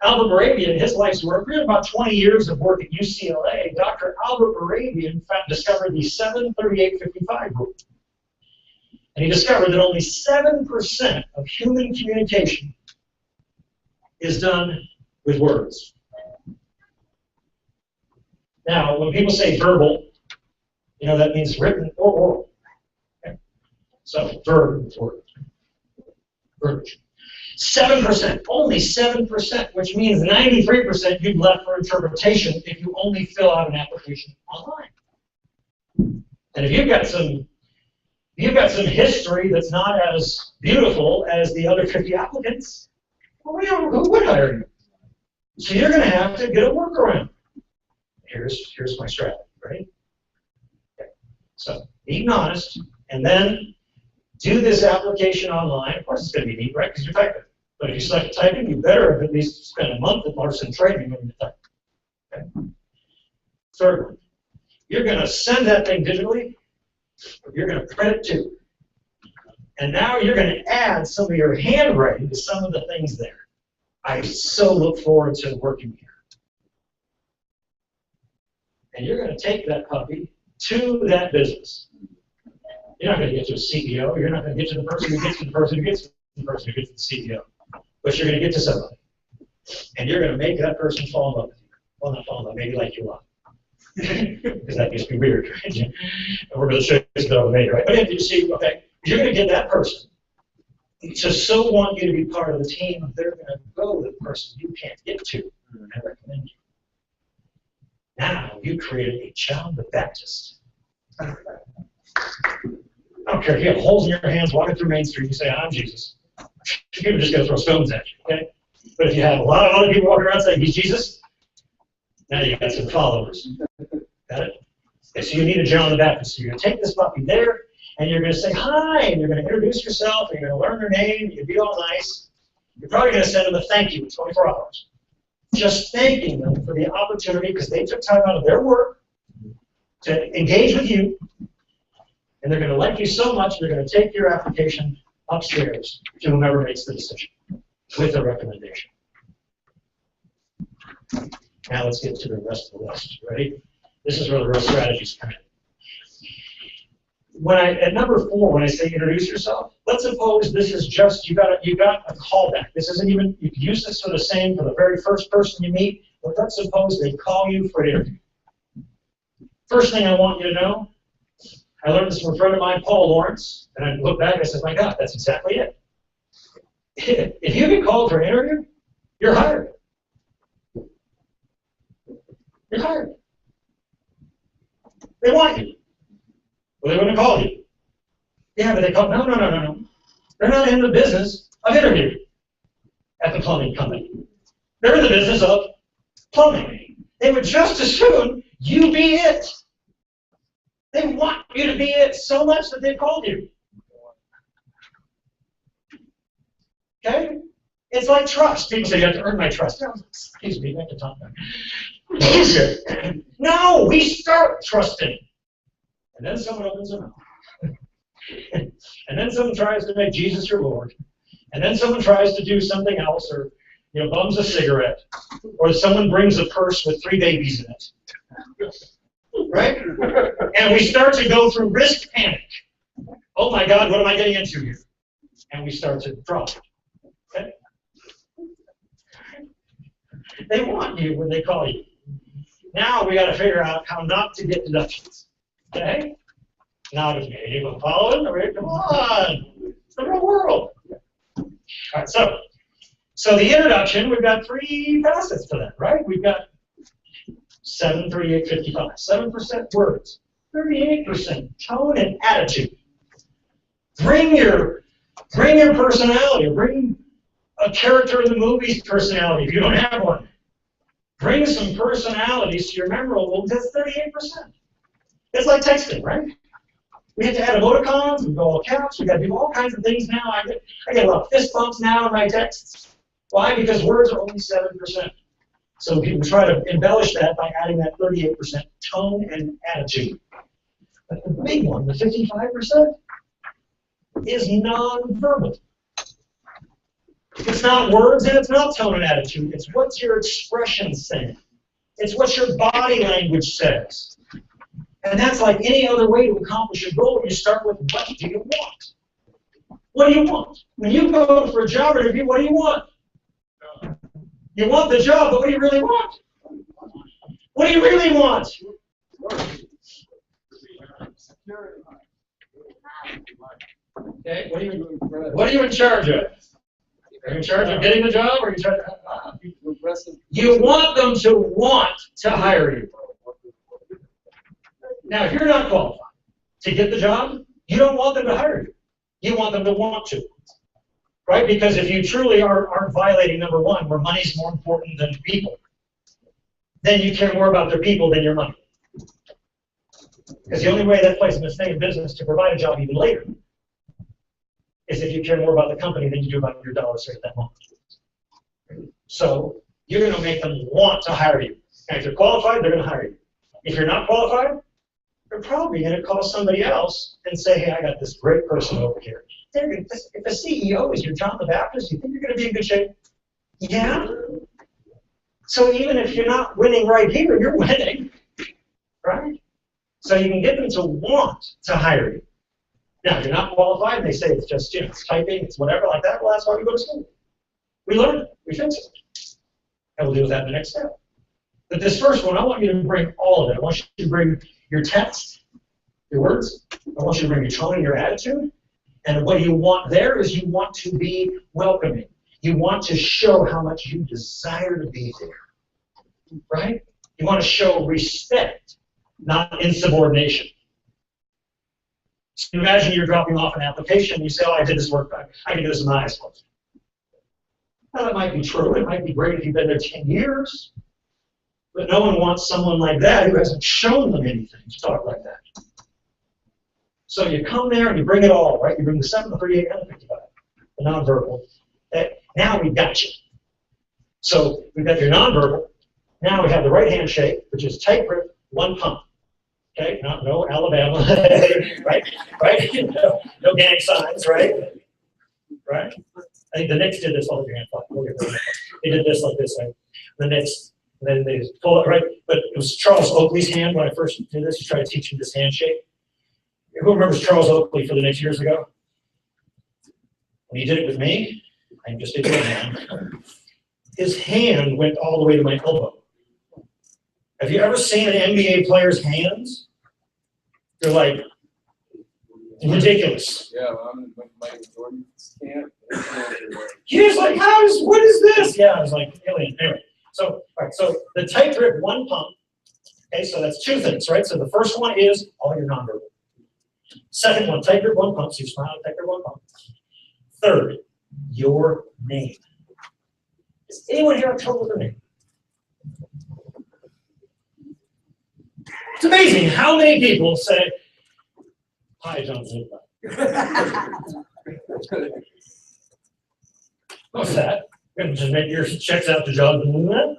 Albert Moravian, his life's work, we had about 20 years of work at UCLA. Dr. Albert Moravian discovered the 73855 rule. And he discovered that only 7% of human communication is done with words. Now, when people say verbal, that means written or oral. Okay? So, verb is word. Verbiage. 7%, only 7%, which means 93% you've left for interpretation if you only fill out an application online. And if you've got some history that's not as beautiful as the other 50 applicants, well, who would hire you? So you're going to have to get a workaround. Here's my strategy, right? Okay. So be honest, and then do this application online. Of course, it's going to be neat, right? Because you're typing. But if you select typing, you better have at least spend a month at Larson training when you type. Okay. Third one, you're going to send that thing digitally. You're going to print it too. And now you're going to add some of your handwriting to some of the things there. I so look forward to working here. And you're going to take that puppy to that business. You're not going to get to a CEO. You're not going to get to the person who gets to the person who gets to the person who gets to the CEO. But you're going to get to somebody. And you're going to make that person fall in love with you. Well, not fall in love, maybe like you a lot. Because that used to be weird, right? And we're going to show you this bit of a major, right? But if you see, okay, you're going to get that person to so want you to be part of the team, they're going to go to the person you can't get to and recommend you. Now you created a John the Baptist. I don't care if you have holes in your hands walking through Main Street, you say, I'm Jesus. People are just going to throw stones at you, okay? But if you have a lot of other people walking around saying, he's Jesus, now you've got some followers. Got it? Okay, so you need a John the Baptist. So you're going to take this puppy there, and you're going to say hi, and you're going to introduce yourself, and you're going to learn their name, you're going to be all nice. You're probably going to send them a thank you in 24 hours. just thanking them for the opportunity because they took time out of their work to engage with you, and they're going to like you so much, they're going to take your application upstairs to whomever makes the decision with a recommendation. Now let's get to the rest of the list. Ready? This is where the real strategies come in. At number 4, when I say introduce yourself, let's suppose this is just you got a callback. This isn't even, you can use this for the same for the very first person you meet, but let's suppose they call you for an interview. First thing I want you to know, I learned this from a friend of mine, Paul Lawrence, and I look back and I said, my God, that's exactly it. If you get called for an interview, you're hired. You're hired. They want you. Well, they wouldn't call you. Yeah, but they call, no. They're not in the business of interviewing at the plumbing company. They're in the business of plumbing. They would just as soon you be it. They want you to be it so much that they called you. Okay? It's like trust. People say you have to earn my trust. Excuse me, I have to talk about it. No, we start trusting. And then someone opens their mouth. And then someone tries to make Jesus your Lord. And then someone tries to do something else, or bums a cigarette. Or someone brings a purse with 3 babies in it. Right? And we start to go through risk panic. Oh my God, what am I getting into here? And we start to drop. Okay? They want you when they call you. Now we got to figure out how not to get deductions. Okay? Now if you're following, come on. It's the real world. All right, so the introduction, we've got 3 facets to that, right? We've got 7, 38, 55. 7% words. 38% tone and attitude. Bring your personality. Bring a character in the movie's personality if you don't have one. Bring some personalities to your memorable. That's 38%. It's like texting, right? We have to add emoticons, we go all caps, we got to do all kinds of things now. I get a lot of fist bumps now in my texts. Why? Because words are only 7%. So people try to embellish that by adding that 38% tone and attitude. But the big one, the 55%, is non-verbal. It's not words and it's not tone and attitude. It's what's your expression saying. It's what your body language says. And that's like any other way to accomplish a goal. You start with, what do you want? What do you want? When you go for a job interview, what do you want? You want the job, but what do you really want? What do you really want? Okay, what are you in charge of? Are you in charge of getting the job, or are you in charge of, you want them to want to hire you. Now, if you're not qualified to get the job, you don't want them to hire you. You want them to want to. Right? Because if you truly aren't violating number 1, where money's more important than people, then you care more about their people than your money. Because the only way that place is going to stay in business to provide a job even later is if you care more about the company than you do about your dollars right at that moment. So you're going to make them want to hire you. And if you're qualified, they're going to hire you. If you're not qualified, they're probably going to call somebody else and say, hey, I got this great person over here. If a CEO is your John the Baptist, you think you're going to be in good shape? Yeah. So even if you're not winning right here, you're winning, right? So you can get them to want to hire you. Now, if you're not qualified, and they say it's just, it's typing, it's whatever like that, well, that's why we go to school. We learn it, we fix it. And we'll deal with that in the next step. But this first one, I want you to bring all of it. I want you to bring your text, your words. I want you to bring your tone and your attitude. And what you want there is you want to be welcoming. You want to show how much you desire to be there, right? You want to show respect, not insubordination. So imagine you're dropping off an application, you say, oh, I did this work, I can do this in my eyes closed. Now that might be true, it might be great if you've been there 10 years, but no one wants someone like that who hasn't shown them anything to talk like that. So you come there and you bring it all, right? You bring the 7, the 38, and the 55, the nonverbal. Now we got you. So we've got your nonverbal. Now we have the right hand shake, which is tight grip, one pump. Okay, no Alabama, right? Right? No gang signs, right? Right? I think the Knicks did this all the hand flat. They did this like this, right? The Knicks, and then they pull it, right? But it was Charles Oakley's hand when I first did this. He tried to teach him this handshake. Who remembers Charles Oakley for the Knicks years ago? When he did it with me, I just did one hand. His hand went all the way to my elbow. Have you ever seen an NBA player's hands? They're like ridiculous. Yeah, I'm Michael Jordan. He was like, what is this? Yeah, I was like, alien. Anyway, so, all right, so the tight grip, one pump. Okay, so that's two things, right? So the first one is all your nonverbal. Second one, tight grip, one pump. So you smile, tight grip, one pump. Third, your name. Does anyone here have trouble with their name? It's amazing how many people say, "Hi, John Zuba." What's that? Just make your checks out to John Zuba?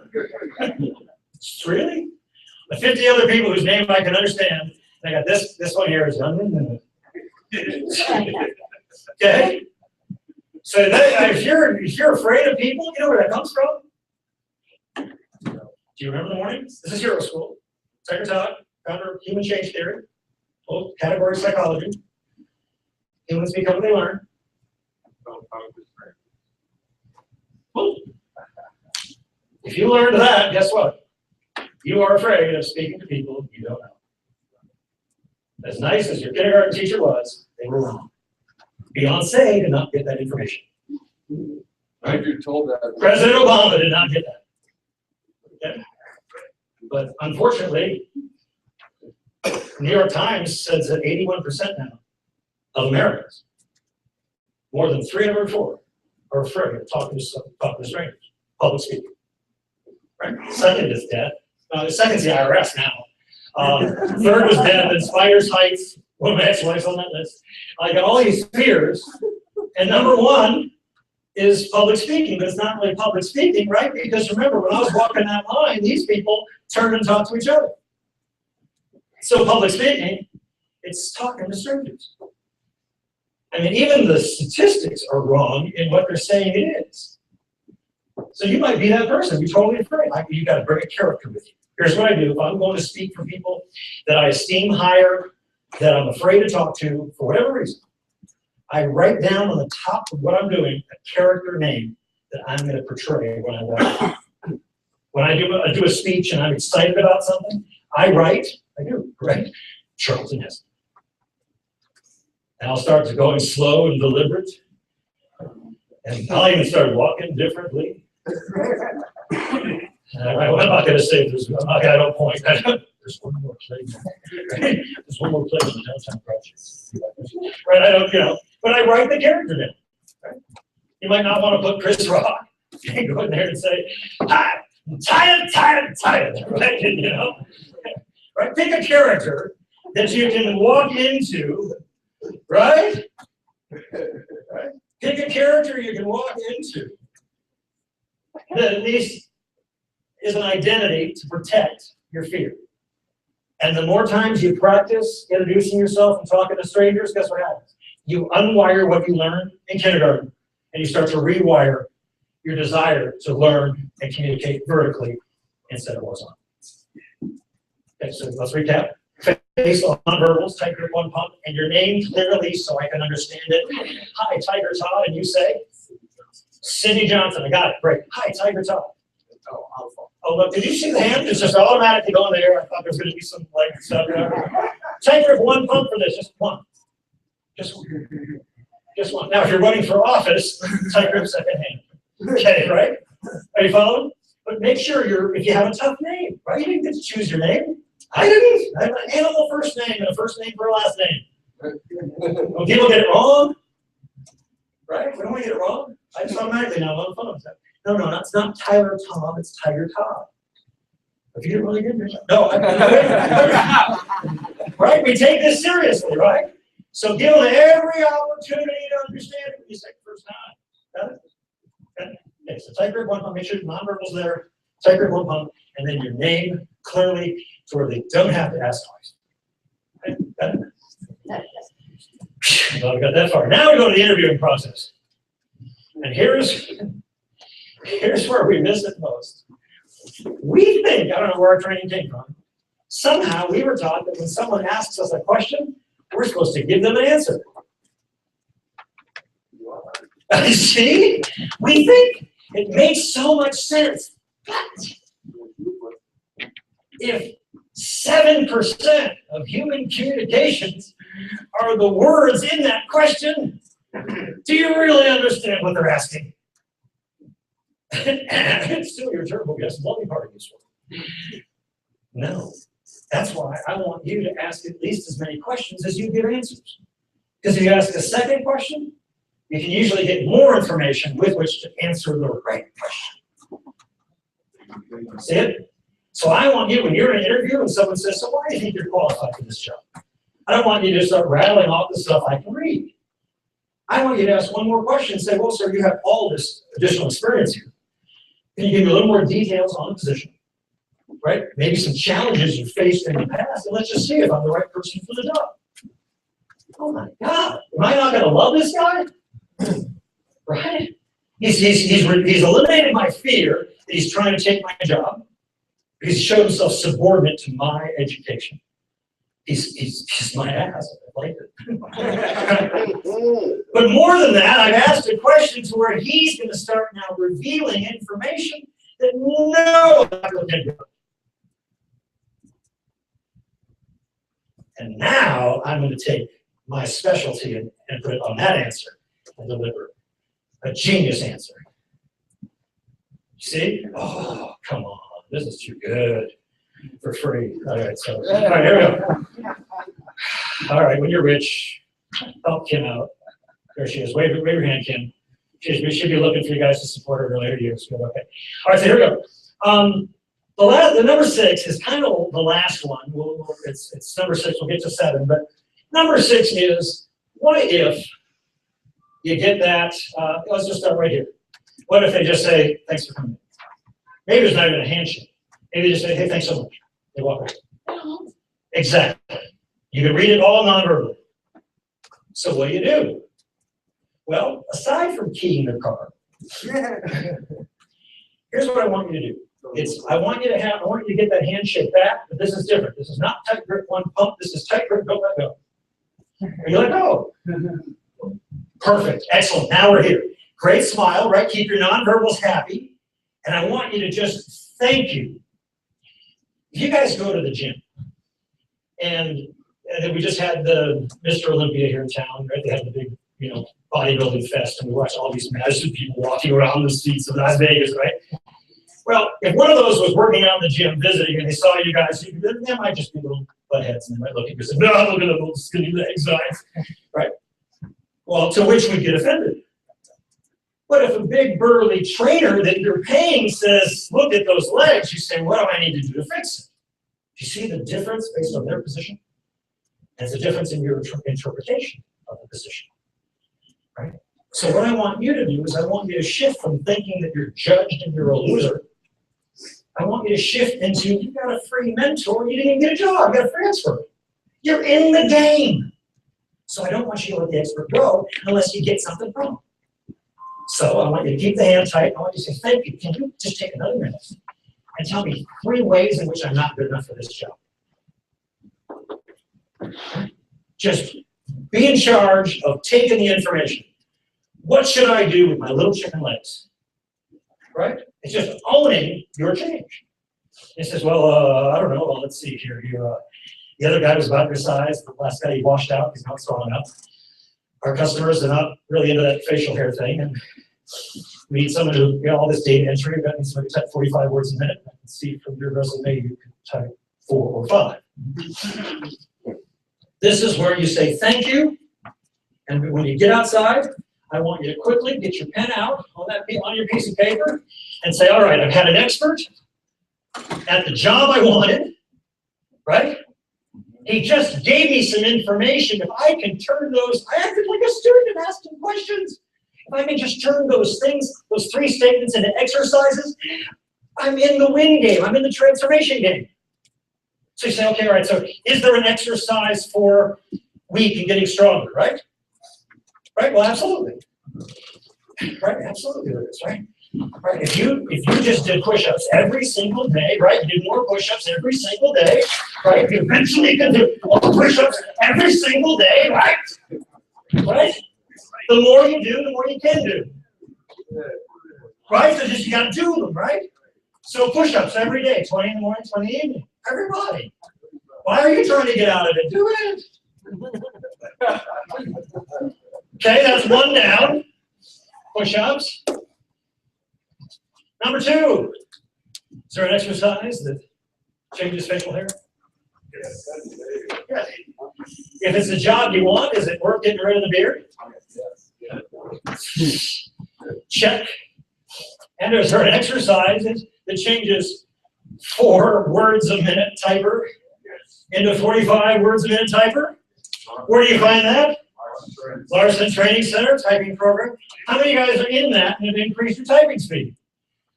Really? The 50 other people whose name I can understand, and I got this one here is John. Okay? So that, if you're afraid of people, you know where that comes from? Do you remember the morning? This is Hero School. Tiger Todd, founder of human change theory, both category psychology. Humans become what they learn. Well, if you learned that, guess what? You are afraid of speaking to people you don't know. As nice as your kindergarten teacher was, they were wrong. Beyonce did not get that information. Right? You're told that. President Obama did not get that. Okay? But unfortunately, New York Times says that 81% now of Americans, more than 3 out of 4, are afraid of talking to strangers, public speaking. Right? Second is death. Second's the IRS now. Third was death, and spiders, heights. One of my ex-wives on that list. I got all these fears, and number one is public speaking, but it's not really public speaking, right? Because remember, when I was walking that line, these people turned and talked to each other. So public speaking, it's talking to strangers. I mean, even the statistics are wrong in what they're saying it is. So you might be that person, be totally afraid. You got to bring a character with you. Here's what I do. If I'm going to speak for people that I esteem higher, that I'm afraid to talk to, for whatever reason, I write down on the top of what I'm doing a character name that I'm going to portray when I walk. When I do a speech and I'm excited about something, I write, Charlton Heston. And I'll start to going slow and deliberate. And I'll even start walking differently. I'm not going to say this. I don't point. There's one more play. There's one more play in the downtown project. Right? I don't, but I write the character down. Right? You might not want to put Chris Rock. You can go in there and say, "Hi, I'm tired, right? Right? Pick a character that you can walk into, right? Right? Pick a character you can walk into that at least is an identity to protect your fear. And the more times you practice introducing yourself and talking to strangers, guess what happens? You unwire what you learned in kindergarten, and you start to rewire your desire to learn and communicate vertically instead of horizontally. Okay, so let's recap. Face on verbals, tight grip, one pump, and your name clearly so I can understand it. Hi, Tiger Todd, and you say? Cindy Johnson, I got it, great. Hi, Tiger Todd. Oh, look, did you see the hand? It's just automatically going there. I thought there was going to be some like stuff there. Tight grip, one pump for this, just one. Just one. Now, if you're running for office, tight grip, second hand. Okay, right? Are you following? But make sure if you have a tough name, right? You didn't get to choose your name. I didn't. I have an animal first name and a first name for a last name. When people get it wrong, right? We don't want to get it wrong. I just automatically now on the phone. No, it's not Tyler Tom, it's Tiger Todd. If you didn't really get it, no. Right? We take this seriously, right? So give them every opportunity to understand what you say the first time. Got it? Okay. so type group 1 pump, make sure the nonverbal's there, type group 1 pump, and then your name clearly to where they don't have to ask twice. Right? Got it? Well, we got that far. Now we go to the interviewing process. And here's where we miss it most. We think, I don't know where our training came from, somehow we were taught that when someone asks us a question, we're supposed to give them an answer. See? We think it makes so much sense. But if 7% of human communications are the words in that question, do you really understand what they're asking? It's still your turbo gas multi-part useful. No. That's why I want you to ask at least as many questions as you give answers. Because if you ask a second question, you can usually get more information with which to answer the right question. See it? So I want you, when you're in an interview and someone says, so why do you think you're qualified for this job? I don't want you to start rattling off the stuff I can read. I want you to ask one more question and say, well, sir, you have all this additional experience here. Can you give me a little more details on the position? Right? Maybe some challenges you faced in the past, and let's just see if I'm the right person for the job. Oh my God, am I not going to love this guy? Right? He's eliminated my fear that he's trying to take my job. He's showed himself subordinate to my education. He's my ass. I like it. But more than that, I've asked a question to where he's going to start now revealing information that no applicant does. And now I'm going to take my specialty and put it on that answer and deliver a genius answer. See? Oh, come on. This is too good for free. All right, so, all right, here we go. All right, when you're rich, help Kim out. There she is. Wave your hand, Kim. We should be looking for you guys to support her earlier years. Okay. All right, so here we go. The number 6 is kind of the last one. It's number 6. We'll get to 7, but number 6 is, what if you get that? Let's just start right here. What if they just say, thanks for coming? Maybe there's not even a handshake. Maybe they just say, hey, thanks so much. They walk away. Exactly. You can read it all nonverbally. So what do? Well, aside from keying their car, here's what I want you to do. I want you to get that handshake back, but this is different. This is not tight grip 1 pump. This is tight grip, don't let go. And you let go. Perfect. Excellent. Now we're here. Great smile, right? Keep your nonverbals happy. And I want you to just thank you. If you guys go to the gym, and then we just had the Mr. Olympia here in town, right? They had the big, bodybuilding fest, and we watched all these massive people walking around the streets of Las Vegas, right? Well, if one of those was working out in the gym, visiting, and they saw you guys, they might just be little butt heads, and they might look at you and say, no, look at the little skinny legs, right? Well, to which we get offended. But if a big burly trainer that you're paying says, look at those legs, you say, what do I need to do to fix it? Do you see the difference based on their position? And it's a difference in your interpretation of the position, right? So what I want you to do is I want you to shift from thinking that you're judged and you're a loser. I want you to shift into, you got a free mentor, you didn't even get a job, you got a transfer. You're in the game. So I don't want you to let the expert go unless you get something from them. So I want you to keep the hand tight. I want you to say, thank you. Can you just take another minute and tell me 3 ways in which I'm not good enough for this job? Just be in charge of taking the information. What should I do with my little chicken legs? Right? It's just owning your change. It says, well, I don't know. Well, let's see here. The other guy was about your size. The last guy he washed out. He's not strong enough. Our customers are not really into that facial hair thing, and we need someone who, all this data entry, that means somebody type 45 words a minute. I can see from your resume you can type 4 or 5. This is where you say thank you, and when you get outside, I want you to quickly get your pen out on your piece of paper and say, all right, I've had an expert at the job I wanted, right? He just gave me some information. If I can turn those, I acted like a student and asked him questions. If I can just turn those things, those 3 statements into exercises, I'm in the win game. I'm in the transformation game. So you say, okay, all right, so is there an exercise for weak and getting stronger, right? Right, well, absolutely. Right, absolutely there is, right? Right, if you just did push-ups every single day, right, you did more push-ups every single day, right, you eventually can do more push-ups every single day, right? Right? The more you do, the more you can do. Right, so just you gotta do them, right? So push-ups every day, 20 in the morning, 20 in the evening. Everybody. Why are you trying to get out of it? Do it. Okay, that's 1 down. Push-ups. Number 2. Is there an exercise that changes facial hair? Yeah. If it's the job you want, is it worth getting rid of the beard? Check. And is there an exercise that changes 4 words a minute typer into 45 words a minute typer? Where do you find that? Larson Training Center typing program. How many guys are in that and have increased your typing speed?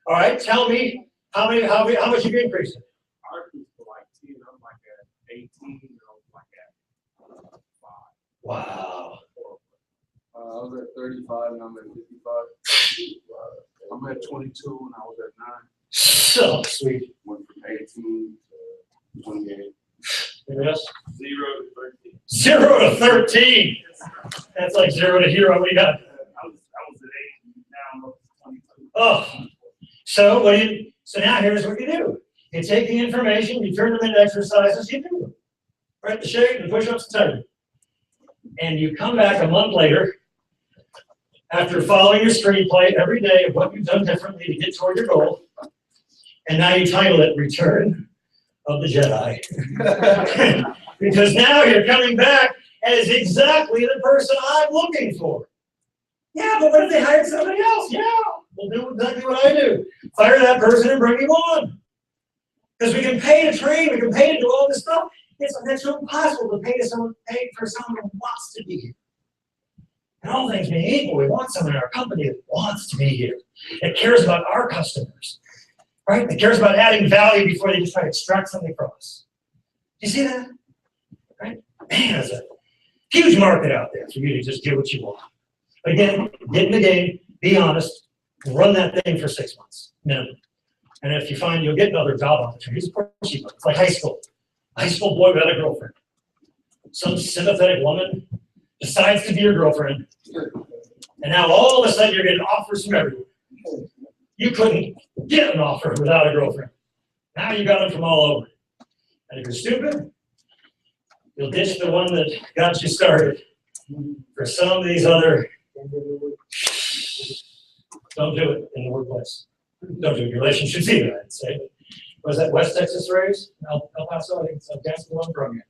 All right, tell me how much you've increased it. Ours was like 10, I'm like at 18, I was like at 5. Wow. I was at 35 and I'm at 55. I'm at 22 and I was at 9. So sweet. Went from 18 to 28. Yes. 0 to 13. 0 to 13. That's like 0 to hero. What do you got? I was at 8, now I'm up to 22. Oh. So now here's what you do. You take the information, you turn them into exercises, you do them. Right? The shake, the push-ups, the typing. And you come back a month later, after following your screenplay every day of what you've done differently to get toward your goal, and now you title it Return of the Jedi. Because now you're coming back as exactly the person I'm looking for. Yeah, but what if they hired somebody else? Yeah, we'll do exactly what I do. Fire that person and bring him on. Because we can pay to train, we can pay to do all this stuff. That's impossible to pay for someone who wants to be here. And all things being equal, we want someone in our company that wants to be here, that cares about our customers, right? That cares about adding value before they just try to extract something from us. Do you see that? Right? Man, there's a huge market out there for you to just get what you want. But again, get in the game, be honest, run that thing for 6 months, minimum. And if you find you'll get another job opportunity, of course you will. It's like high school. A high school boy without a girlfriend. Some sympathetic woman decides to be your girlfriend. And now all of a sudden you're getting offers from everywhere. You couldn't get an offer without a girlfriend. Now you got them from all over. And if you're stupid, you'll ditch the one that got you started for some of these other. Don't do it in the workplace. Don't do it in your relationships either, I'd say. Was that West Texas Rays? El Paso, I think it's against the one from here.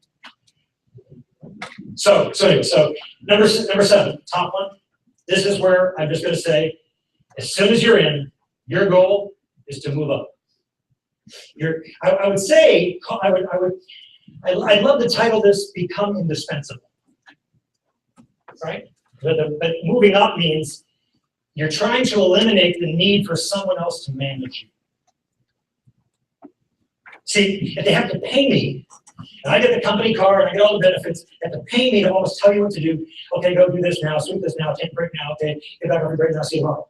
So number 7, top one. This is where I'm just going to say, as soon as you're in, your goal is to move up. I would say, I'd love to title this "Become Indispensable." Right? But moving up means you're trying to eliminate the need for someone else to manage you. See, if they have to pay me, and I get the company car and I get all the benefits, they have to pay me to almost tell you what to do. Okay, go do this now, sweep this now, take a break now, okay, get back on the break now, see you tomorrow.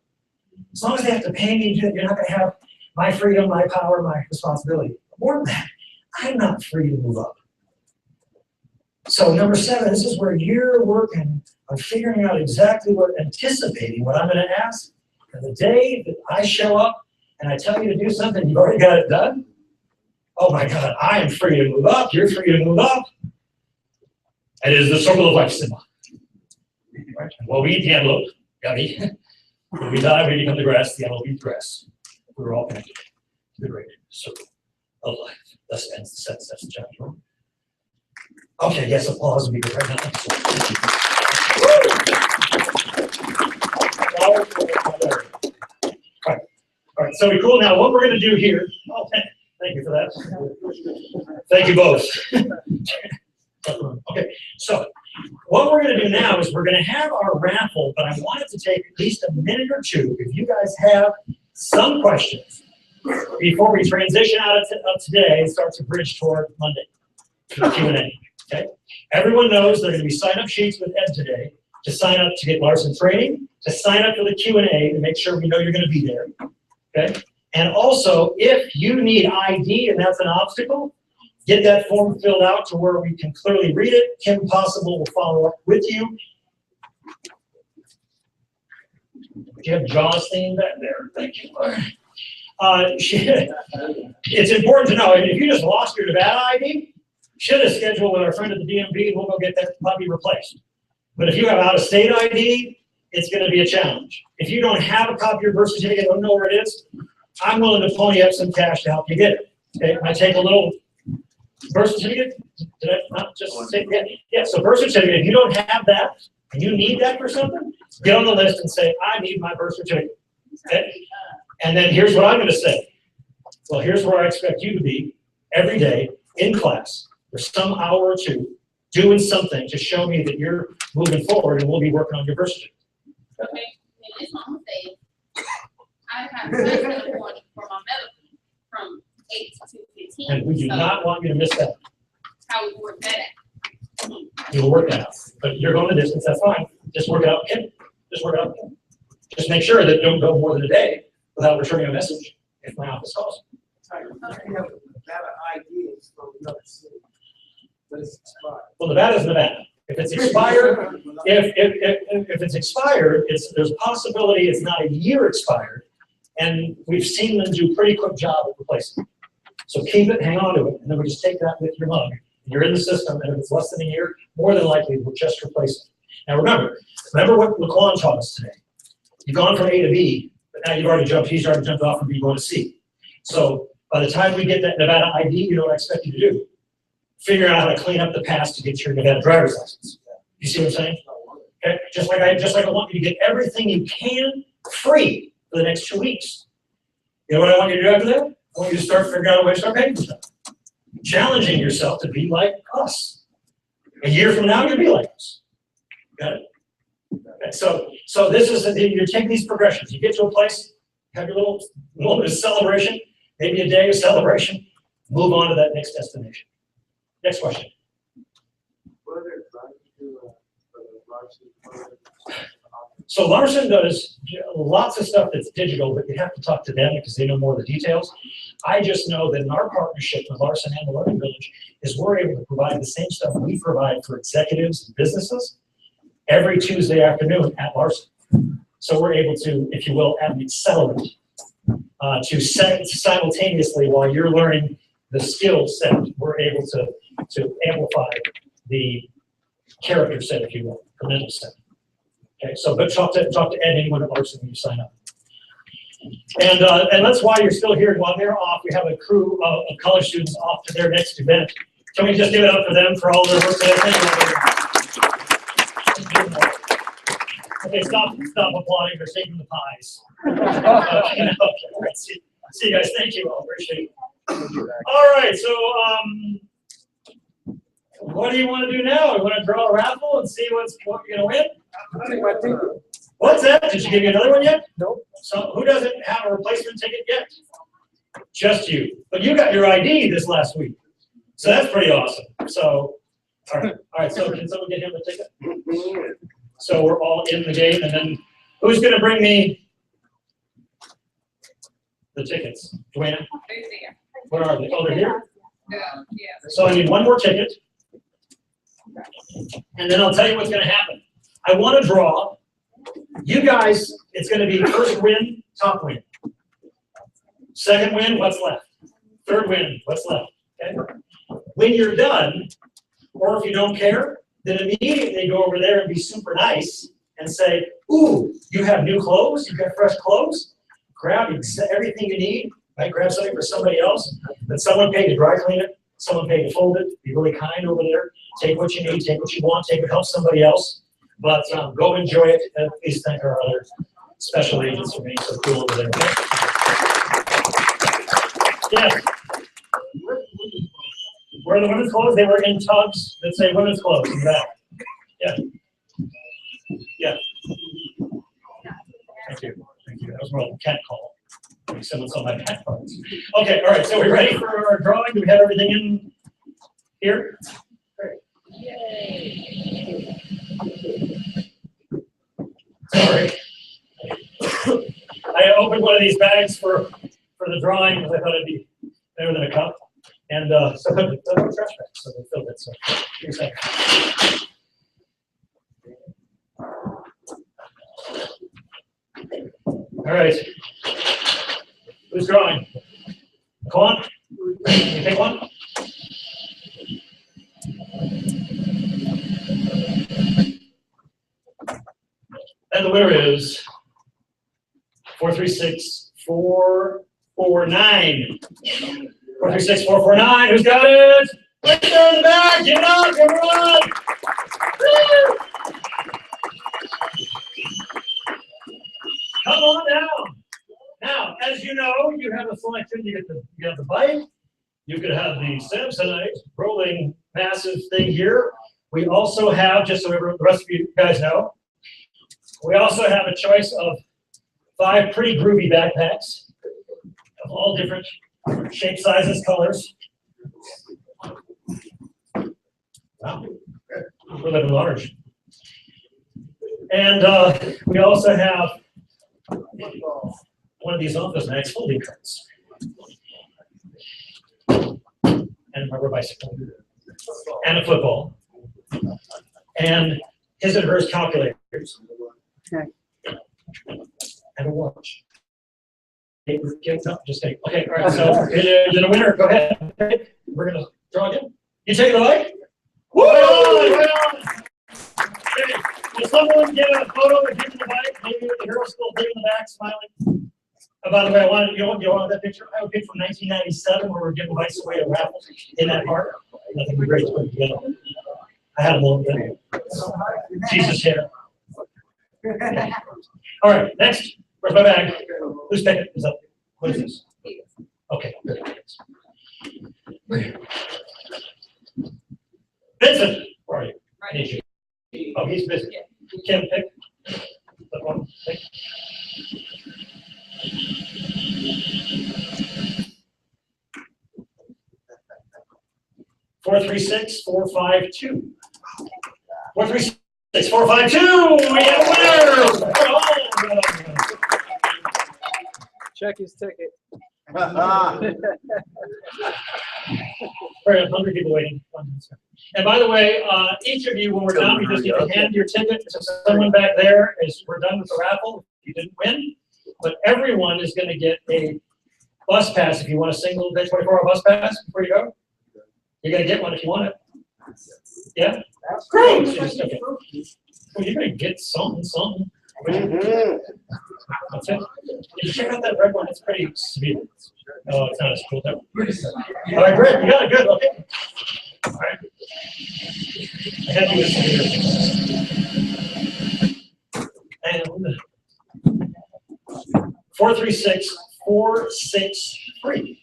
As long as they have to pay me to do it, you're not going to have my freedom, my power, my responsibility. More than that, I'm not free to move up. So number 7, this is where you're working on figuring out exactly anticipating what I'm going to ask. And the day that I show up and I tell you to do something, you've already got it done. Oh my God, I am free to move up. You're free to move up. It is the circle of life, Simba. Right? Well, we eat the antelope, yummy. When we die, we become the grass, the antelope eats grass. We're all connected to the great circle of life. Thus ends the sentence. That's the chapter. Okay, yes, applause would be good right now. All right, so we cool. Now, what we're going to do here, thank you for that. Thank you both. Okay, so What we're gonna do now is we're gonna have our raffle, but I wanted to take at least a minute or two, if you guys have some questions, before we transition out of today and start to bridge toward Monday, to the Q&A, okay? Everyone knows there are gonna be sign-up sheets with Ed today, to sign up to get Larson training, to sign up for the Q&A to make sure we know you're gonna be there, okay? And also, if you need ID and that's an obstacle, get that form filled out to where we can clearly read it. Kim Possible will follow up with you. Do you have Jaws theme back there? Thank you. It's important to know, if you just lost your Nevada ID, should have scheduled with our friend at the DMV, and we'll go get that puppy replaced. But if you have out-of-state ID, it's gonna be a challenge. If you don't have a copy of your birth certificate, don't know where it is, I'm willing to pony up some cash to help you get it. Okay, I take a little birth certificate. Did I not just say, yeah, so birth certificate, if you don't have that, and you need that for something, get on the list and say, I need my birth certificate. Okay? And then here's what I'm gonna say. Well, here's where I expect you to be every day in class for some hour or two, doing something to show me that you're moving forward, and we'll be working on your birth certificate. Okay, and it's on say, I have a special appointment for my medical from 8 to 2:15. And we do so not want you to miss that. how we work that out. You'll work that out. But you're going the distance, that's fine. Just work it out, Kim. Just work it out. Just make sure that don't go more than a day without returning a message if my office calls. Well, Nevada's Nevada. If it's expired, if it's expired, there's a possibility it's not a year expired, and we've seen them do a pretty quick job at replacing it. So keep it, hang on to it, and then we just take that with your mug. You're in the system, and if it's less than a year, more than likely we'll just replace it. Now remember what Laquan taught us today. You've gone from A to B, but now he's already jumped off from B going to C. So by the time we get that Nevada ID, you know what I expect you to do? Figure out how to clean up the past to get your Nevada driver's license. You see what I'm saying? Okay, just like I want you to get everything you can free for the next 2 weeks. You know what I want you to do after that? I want you to start figuring out a way to start paying for stuff. Challenging yourself to be like us. A year from now, you'll be like us. Got it? Okay, so this is, you take these progressions. You get to a place, have your little moment of celebration, maybe a day of celebration, move on to that next destination. Next question. So Larson does lots of stuff that's digital, but you have to talk to them because they know more of the details. I just know that in our partnership with Larson and the Learning Village is we're able to provide the same stuff we provide for executives and businesses every Tuesday afternoon at Larson. So we're able to, if you will, add an accelerant to simultaneously while you're learning the skill set, we're able to amplify the character set, if you will, the mental set. Okay, so but talk to Ed, anyone at Larson when you sign up. And that's why you're still here. While they're off, we have a crew of college students off to their next event. Can we just give it up for them for all their work today? Okay, stop applauding. They're taking the pies. Okay, see you guys. Thank you all. Appreciate it. All right, so what do you want to do now? You want to draw a raffle and see what you're gonna win? What's that? Did you give me another one yet? Nope. So who doesn't have a replacement ticket yet? Just you. But you got your ID this last week, so that's pretty awesome. So, all right. So can someone get him a ticket? So we're all in the game, and then who's gonna bring me the tickets? Dwayne? Where are they? Oh, they're here? Yeah. So I need one more ticket. And then I'll tell you what's gonna happen. I wanna draw, you guys, it's gonna be first win, top win. Second win, what's left? Third win, what's left? Okay? When you're done, or if you don't care, then immediately go over there and be super nice and say, ooh, you have new clothes, you got fresh clothes, grab everything you need, right? Grab something for somebody else, that someone paid to dry clean it, someone paid to fold it, be really kind over there, take what you need, take what you want, take what helps somebody else, but go enjoy it, and please thank our other special agents for being so cool over there. Okay? Yes. Where are the women's clothes? They were in tubs that say women's clothes in the back. Yeah. That was more like a cat call. Like someone saw my cat cards. Okay, all right, so we ready for our drawing? Do we have everything in here? Great. Yay. Sorry. I opened one of these bags for the drawing because I thought it'd be better than a cup. And so I put the trash bag, so they filled it. So here's that. All right. Who's drawing? Come on. You pick one. And the winner is 436449. 436449. Who's got it? Right there in the back. Give it up, everyone. Woo! Come on down. Now, as you know, you have a selection. You have the bike. You could have the Samsonite rolling massive thing here. We also have, just so the rest of you guys know, we also have a choice of 5 pretty groovy backpacks of all different shapes, sizes, colors. Wow, we're living large. And we also have one of these Office Max folding carts. And a rubber bicycle. And a football. And his and hers calculators. And a watch. No, just kidding. Okay, all right, so is it a winner? Go ahead. Okay, we're gonna draw again. You taking the bike? Woo! Right on! Okay. Will someone get a photo of him in the bike? Maybe with the girl still taking the back, smiling. Oh, by the way, you want that picture? I have a picture from 1997 where we're giving bikes away to raffles in that park. I think we're great to put together. I had a little bit. Jesus hair. Yeah. All right, next. Where's my bag? Who's picking? Is up? What is this? Okay. Vincent, where are you? Right. Oh, he's busy. Kim, pick. That one. Pick. Four, 3, 6, 4, 5, 2. 4, 3, 6, 4, 5, 2. We have a winner. Check his ticket. Very 100 people waiting. And by the way, each of you, when we're done, you just need to hand your ticket to someone back there as we're done with the raffle. You didn't win, but everyone is going to get a bus pass if you want a single day 24-hour bus pass before you go. You're going to get one if you want it. Yeah? Great. So just, okay. Well, you're going to get something. That's it. Did you check out that red one? It's pretty severe. Oh, it's not as cool though. All right, great. You got it. Good. Okay. All right. I had you with severe. And 436463.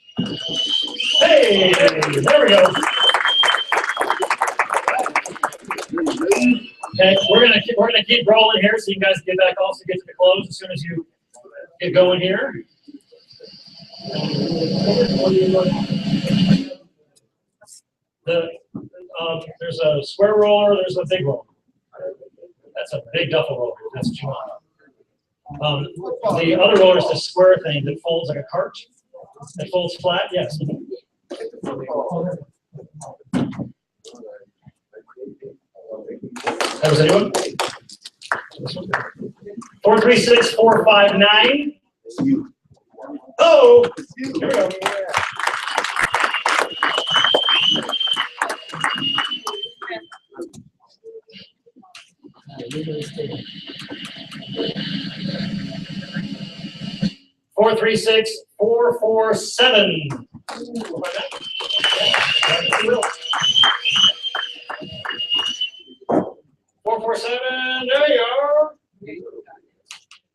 Hey, there we go. Okay, we're gonna keep rolling here, so you guys get back also get to the close as soon as you get going here. There's a square roller, there's a big roller. That's a big duffel roller. That's what you want. The other roller is the square thing that folds like a cart. That folds flat. Yes. That was anyone? 436459. Oh, here we go. 436447. 447, there you are.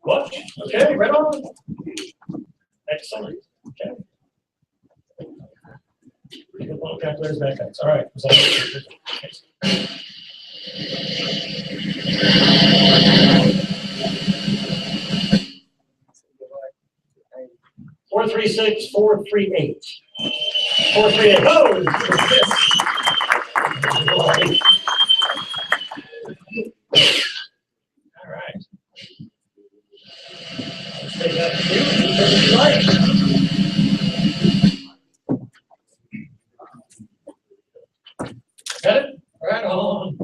What? Okay, right on. Excellent. Okay. Calculators back up. All right. 436, 438. 438. Oh! All right. Let's take that to you. If you like. Got it? Right on.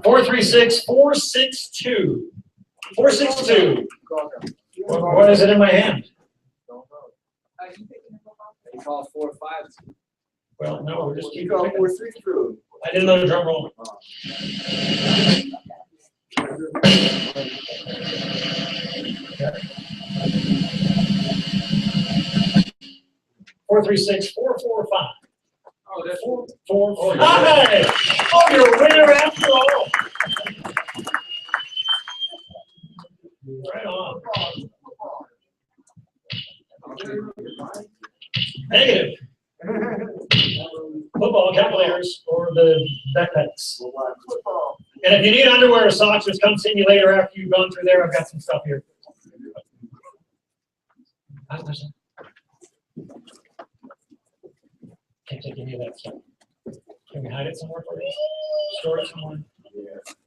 436, 462. 462. What is it in my hand? You call 4 5. Well, no, we're just keep You go picking. 4 6 through. I didn't know the drum roll. 436, 445. Oh, that's 4. Hi! Oh, you're a winner after all. Right on. Negative. Football, Cavaliers, or the backpacks. And if you need underwear or socks, just come see me later after you've gone through there. I've got some stuff here. Can't take any of that stuff. Can we hide it somewhere for you? Store it somewhere?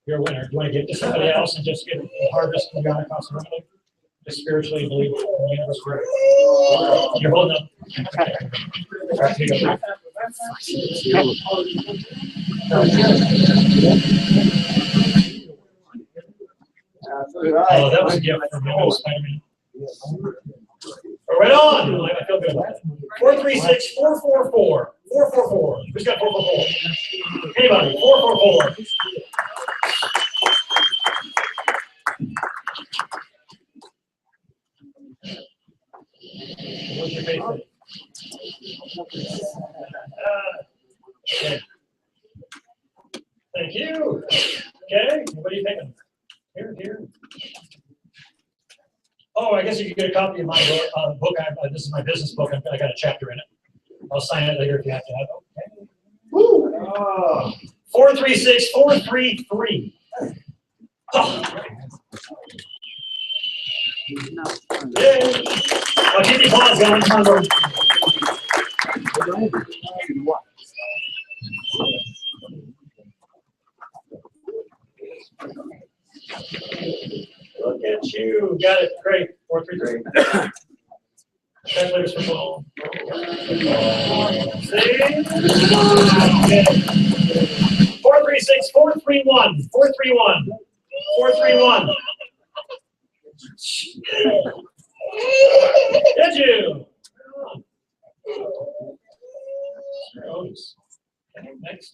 You're a winner. Do you want to give it to somebody else and just get a harvest from God across the room? Just spiritually believe in the universe. You're holding up. All right, here you go. Oh, that was a gift from you, Spider-Man. Right on. I feel good about it. 436, 444. 444. Who's got 444? Anybody? 444. What's your favorite? Okay. Thank you. Okay. What are you thinking? Here. Oh, I guess you could get a copy of my book. This is my business book. I got a chapter in it. I'll sign it later if you have to have it. Okay. Woo! 436, 433. Oh. Yay. I'll keep your paws going. Come on, bro. Look at you. Got it. Great. 433. Calculators for ball. See? 436, 431. 431. 431. Did you? Okay, next.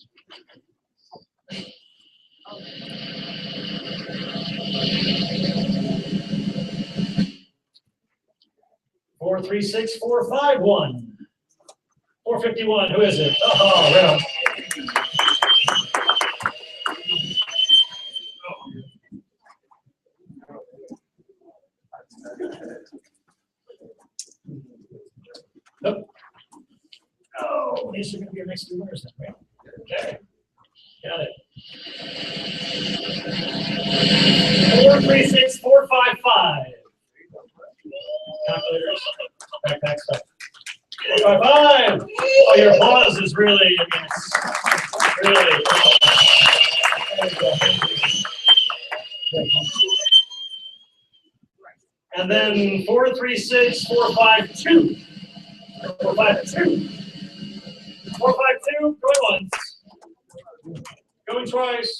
Four, 3, 6, 4, 5, 1. 451. Who is it? Oh, right on. Nope. Oh, these are going to be our next two winners then, right? Okay. Got it. 4, 3, 6, 4, 5, 5. Calculators. Backpack stuff. 4, 5, 5. Oh, your applause is really, it's really. And then 4, 3, 6, 4, 5, 2. 4, 5, 2. 4, 5, 2. Going once. Going twice.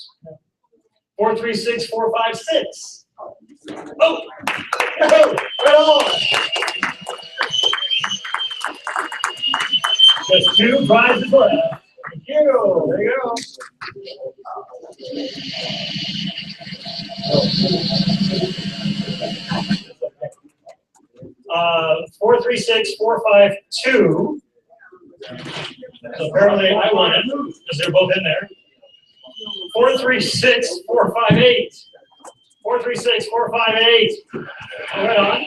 4, 3, 6, 4, 5, 6. Oh! Right on! Just 2 prizes left. Thank you. There you go. 4, 3, 6, 4, 5, 2. So apparently I won it because they're both in there. 4, 3, 6, 4, 5, 8. 4, 3, 6, 4, 5, 8. Right on.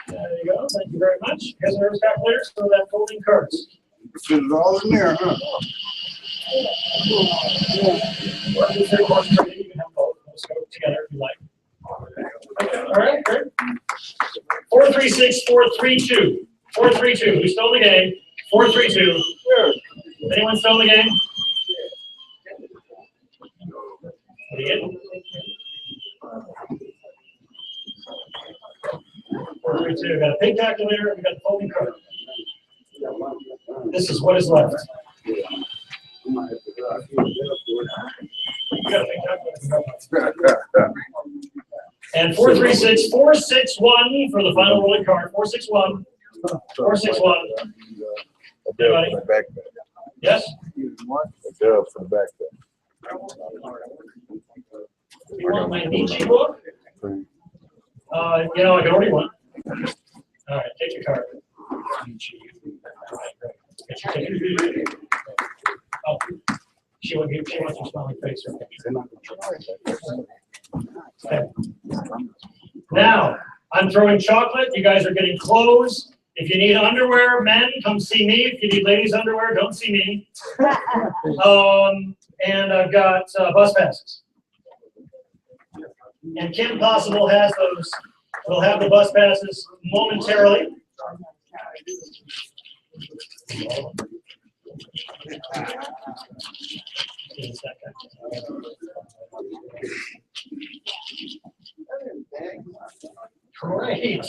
There you go. Thank you very much. You guys are calculators for that folding cards. Fit it all in there, huh? Or if there's a horse trading, you can have both. Let's go together if you like. All right, great. 436, 432. 432. Who's still in the game? 432. Anyone still in the game? What do you get? 432. We've got a pig calculator. We've got the folding card. This is what is left. We got a pig calculator. And 436, 461 for the final rolling card. 461. 461. Anybody? Yes? A dove for the back there. You want my Nietzsche book? You know, I can order one. All right, take your card. Get your ticket. Oh, she wants your smiling face. Okay. Now, I'm throwing chocolate. You guys are getting clothes. If you need underwear, men, come see me. If you need ladies' underwear, don't see me. And I've got bus passes. And Kim Possible has those. We'll have the bus passes momentarily. Great.